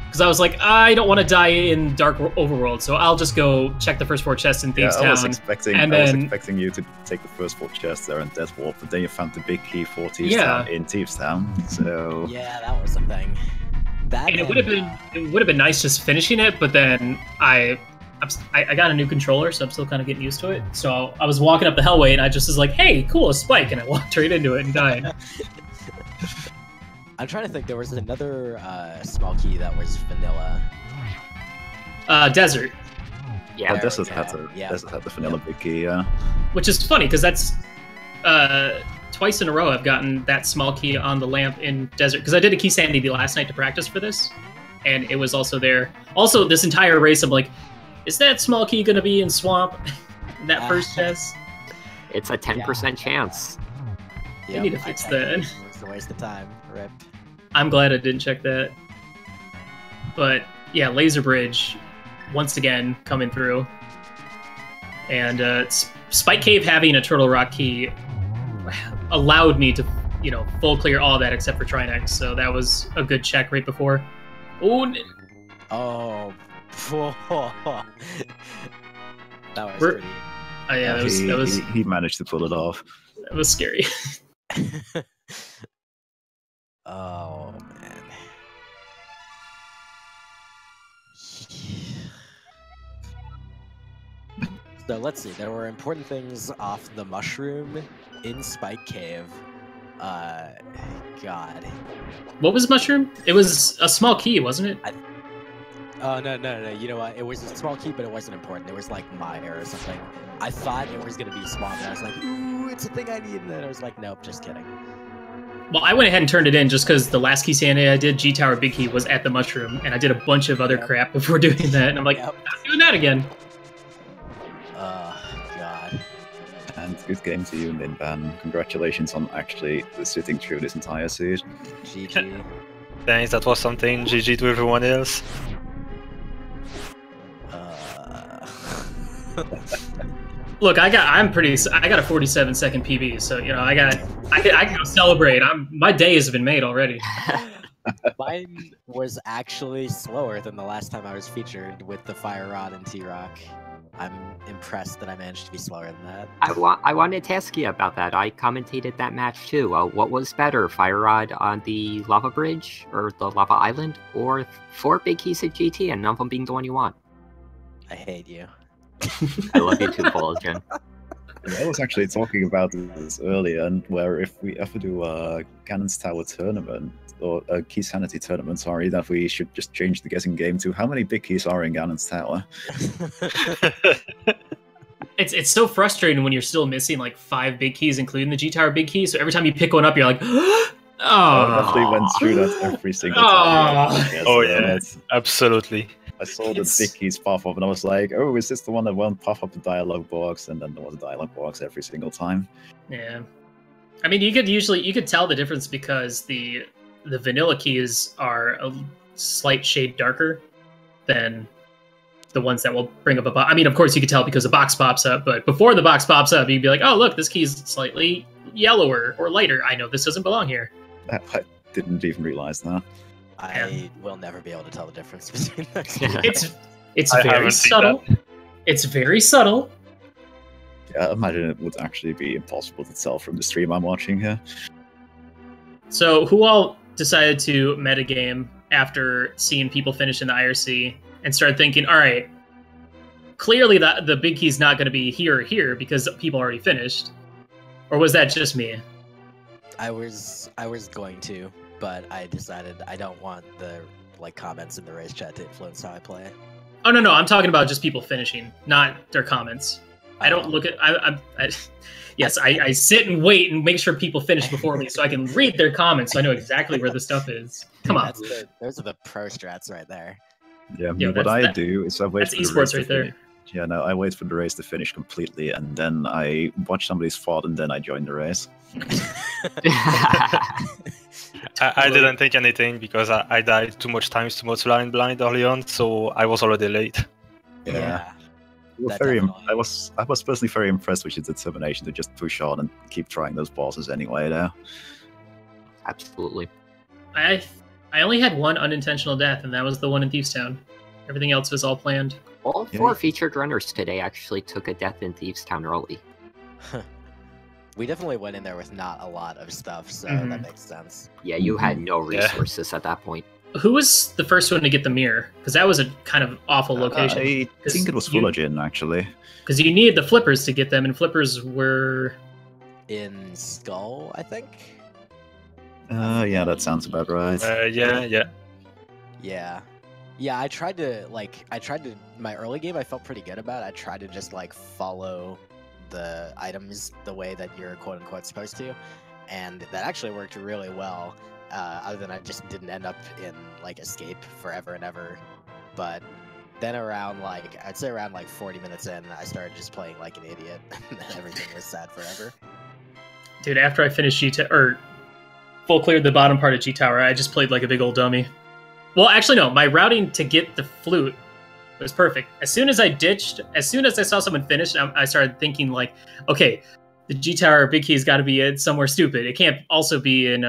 Because I was like, I don't want to die in Dark Overworld, so I'll just go check the first 4 chests in Thieves Town. I was expecting you to take the first 4 chests there in Death Warp, but then you found the big key for Thieves Town in Thieves Town. So yeah, that was the thing. It would have been nice just finishing it, but then I got a new controller, so I'm still kind of getting used to it. So I was walking up the Hellway, and I just was like, hey, cool, a spike, and I walked right into it and died. I'm trying to think, there was another small key that was vanilla. Desert. Yeah, Desert had the vanilla big key, yeah. Which is funny, because that's twice in a row I've gotten that small key on the lamp in Desert, because I did a Keysanity last night to practice for this, and it was also there. Also, this entire race, I'm like, is that small key going to be in Swamp? In that first chest? It's a 10% chance. They need to fix that. It's a waste of time. Rip. I'm glad I didn't check that. But yeah, Laser Bridge, once again, coming through. And Spike Cave having a Turtle Rock key allowed me to, full clear all that except for Trinex. So that was a good check right before. Oh. That was pretty. Oh, yeah, that was. He managed to pull it off. That was scary. Oh man. So let's see. There were important things off the mushroom in Spike Cave. God. What was mushroom? It was a small key, wasn't it? Oh no. You know what? It was a small key, but it wasn't important. It was like Mire or something. I thought it was gonna be small, but I was like, ooh, it's a thing I need. And then I was like, nope, just kidding. Well, I went ahead and turned it in just because the last Keysanity I did, G Tower Big Key, was at the mushroom, and I did a bunch of other crap before doing that, and I'm like, I'm not doing that again. God. And good game to you, Ninban. Congratulations on actually sitting through this entire seed. GG. Thanks, that was something. GG to everyone else. Look, I got a 47-second PB, so I can go celebrate. My day has been made already. Mine was actually slower than the last time I was featured with the Fire Rod and T-Rock. I'm impressed that I managed to be slower than that. I wanted to ask you about that. I commentated that match too. What was better, Fire Rod on the Lava Bridge or the Lava Island, or 4 big keys at GT and none of them being the one you want? I hate you. I love you too, Vulajin. I was actually talking about this earlier, and where if we ever do a Ganon's Tower tournament, or a Keysanity tournament, sorry, that we should just change the guessing game to how many big keys are in Ganon's Tower. It's so frustrating when you're still missing like 5 big keys, including the G Tower Big Key, so every time you pick one up, you're like, oh! I definitely went through that every single time. Oh yeah, absolutely. I saw the big keys pop up and I was like, oh, is this the one that won't pop up the dialogue box? And then there was a dialogue box every single time. Yeah. I mean, you could tell the difference because the vanilla keys are a slight shade darker than the ones that will bring up a box. I mean, of course you could tell because the box pops up, but before the box pops up, you'd be like, oh, look, this key's slightly yellower or lighter. I know this doesn't belong here. I didn't even realize that. I will never be able to tell the difference between those. It's very subtle. It's very subtle. Yeah, I imagine it would actually be impossible to tell from the stream I'm watching here. So, who all decided to metagame after seeing people finish in the IRC and start thinking, all right, clearly the big key's not going to be here or here because people already finished? Or was that just me? I was going to, but I decided I don't want the comments in the race chat to influence how I play. Oh no, I'm talking about just people finishing, not their comments. I don't look at. I sit and wait and make sure people finish before me, so I can read their comments, so I know exactly where the stuff is. Come on, those are the pro strats right there. Yeah, what I do is I wait. That's esports right there. Yeah, no, I wait for the race to finish completely, and then I watch somebody's fault, and then I join the race. I didn't think anything because I died too much times to Mozzula blind early on, so I was already late. Yeah. I was personally very impressed with your determination to just push on and keep trying those bosses anyway. There. Absolutely. I only had one unintentional death, and that was the one in Thieves Town. Everything else was all planned. All 4 featured runners today actually took a death in Thieves Town early. We definitely went in there with not a lot of stuff, so that makes sense. Yeah, you had no resources at that point. Who was the first one to get the Mire? Because that was a kind of awful location. I think it was Vulajin, actually. Because you needed the flippers to get them, and flippers were... in Skull, I think? Yeah, that sounds about right. Yeah. Yeah, I tried to, my early game I felt pretty good about. I tried to just, follow the items the way that you're quote-unquote supposed to, and that actually worked really well, other than I just didn't end up in, escape forever and ever. But then around I'd say around 40 minutes in, I started just playing like an idiot, and then everything was sad forever. Dude, after I finished full cleared the bottom part of G Tower, I just played like a big old dummy. Well, actually, no. My routing to get the flute was perfect. As soon as I saw someone finish, I started thinking like, okay, the G Tower big key's got to be somewhere stupid. It can't also be in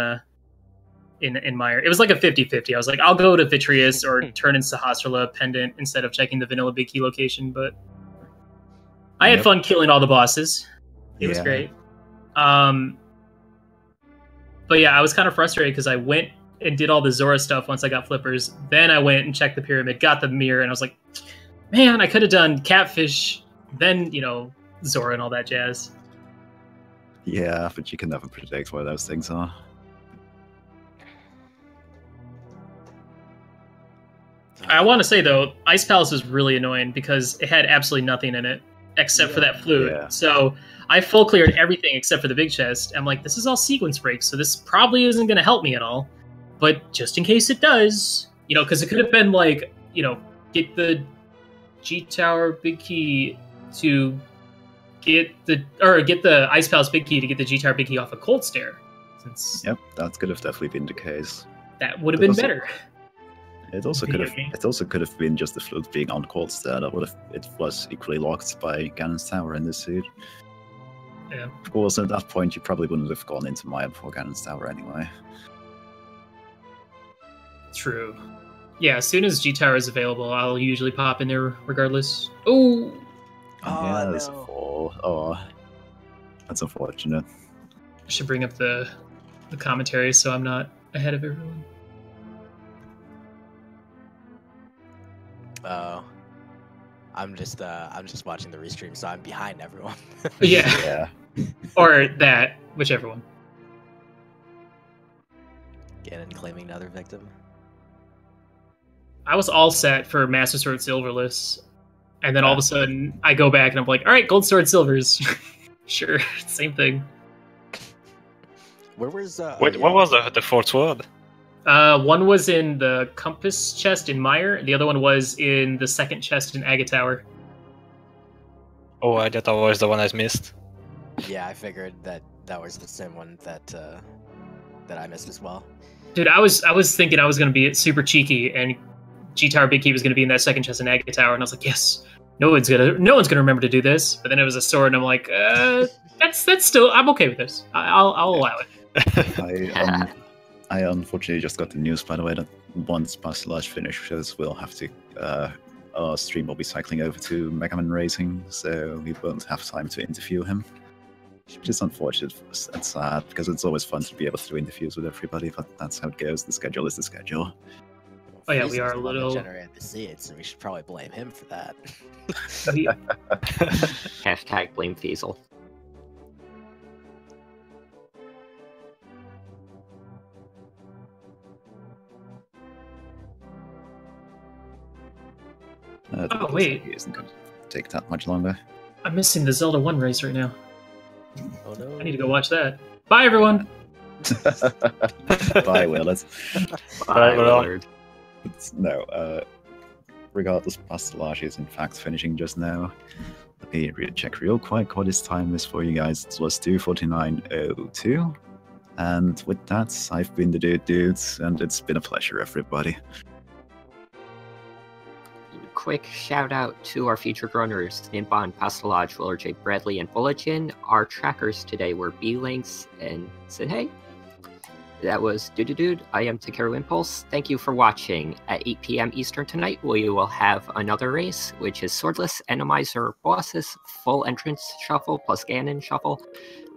Mire. It was like a 50-50. I was like, I'll go to Vitreous or turn in Sahasrara Pendant instead of checking the vanilla big key location. But I had fun killing all the bosses. It was great. But yeah, I was kind of frustrated because I went and did all the Zora stuff once I got flippers. Then I went and checked the pyramid, got the mirror, and I was like, man, I could have done Catfish, then, Zora and all that jazz. Yeah, but you can never predict where those things are. I want to say, though, Ice Palace was really annoying because it had absolutely nothing in it except for that flute. Yeah. So I full cleared everything except for the big chest. I'm like, this is all sequence breaks, so this probably isn't going to help me at all. But just in case it does, because it could have been like, get the G Tower big key to get the Ice Palace big key to get the G Tower big key off a Cold Stare. Yep, that could have definitely been the case. That would have been better. It also could have been just the flute being on Cold Stare. It was equally locked by Ganon's Tower in this suit. Yeah. Of course, at that point, you probably wouldn't have gone into Mire before Ganon's Tower anyway. True. Yeah, as soon as G Tower is available, I'll usually pop in there regardless. Oh! Yeah, there's a fall. Oh, that's unfortunate. I should bring up the commentary so I'm not ahead of everyone. I'm just watching the restream, so I'm behind everyone. Yeah. Or that, whichever one. Ganon claiming another victim. I was all set for Master Sword Silverless, and then all of a sudden I go back and I'm like, all right, Gold Sword Silvers. Sure, same thing. Where was Wait, what was the fourth sword? One was in the Compass chest in Mire, the other one was in the second chest in Aga Tower. Oh, I thought that was the one I missed. Yeah, I figured that was the same one that I missed as well. Dude, I was thinking I was going to be super cheeky, and G Tower Big Key was going to be in that second chest in Aga Tower, and I was like, yes, no one's gonna remember to do this. But then it was a sword, and I'm like, that's still, I'm okay with this. I'll allow it. I unfortunately just got the news, by the way, that once Pastillage finishes, we'll have to, our stream will be cycling over to Mega Man Racing, so we won't have time to interview him. Which is unfortunate and sad, because it's always fun to be able to do interviews with everybody, but that's how it goes. The schedule is the schedule. Oh yeah, we are a little... generated the seeds, so we should probably blame him for that. Hashtag blame Fiesel. Oh, wait. It isn't going to take that much longer. I'm missing the Zelda 1 race right now. Oh no. I need to go watch that. Bye, everyone! Bye, Willard. Bye, Willard. No, regardless, Pastillage is in fact finishing just now. Let me check real quick what his time is for you guys. It was 2:49:02. And with that, I've been the dudes, and it's been a pleasure, everybody. Quick shout out to our featured runners, Ninban, Pastillage, WillardJBradley, and Vulajin. Our trackers today were B-Links and said, hey, that was Dude. I am Takeru Impulse. Thank you for watching. At 8 p.m. Eastern tonight, we will have another race, which is Swordless Randomizer Bosses, Full Entrance Shuffle plus Ganon Shuffle.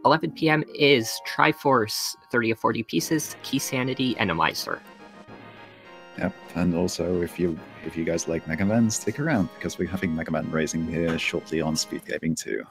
11 p.m. is Triforce 30 of 40 pieces, Keysanity Randomizer. Yep, and also if you guys like Mega Man, stick around because we're having Mega Man Racing here shortly on Speed Gaming too.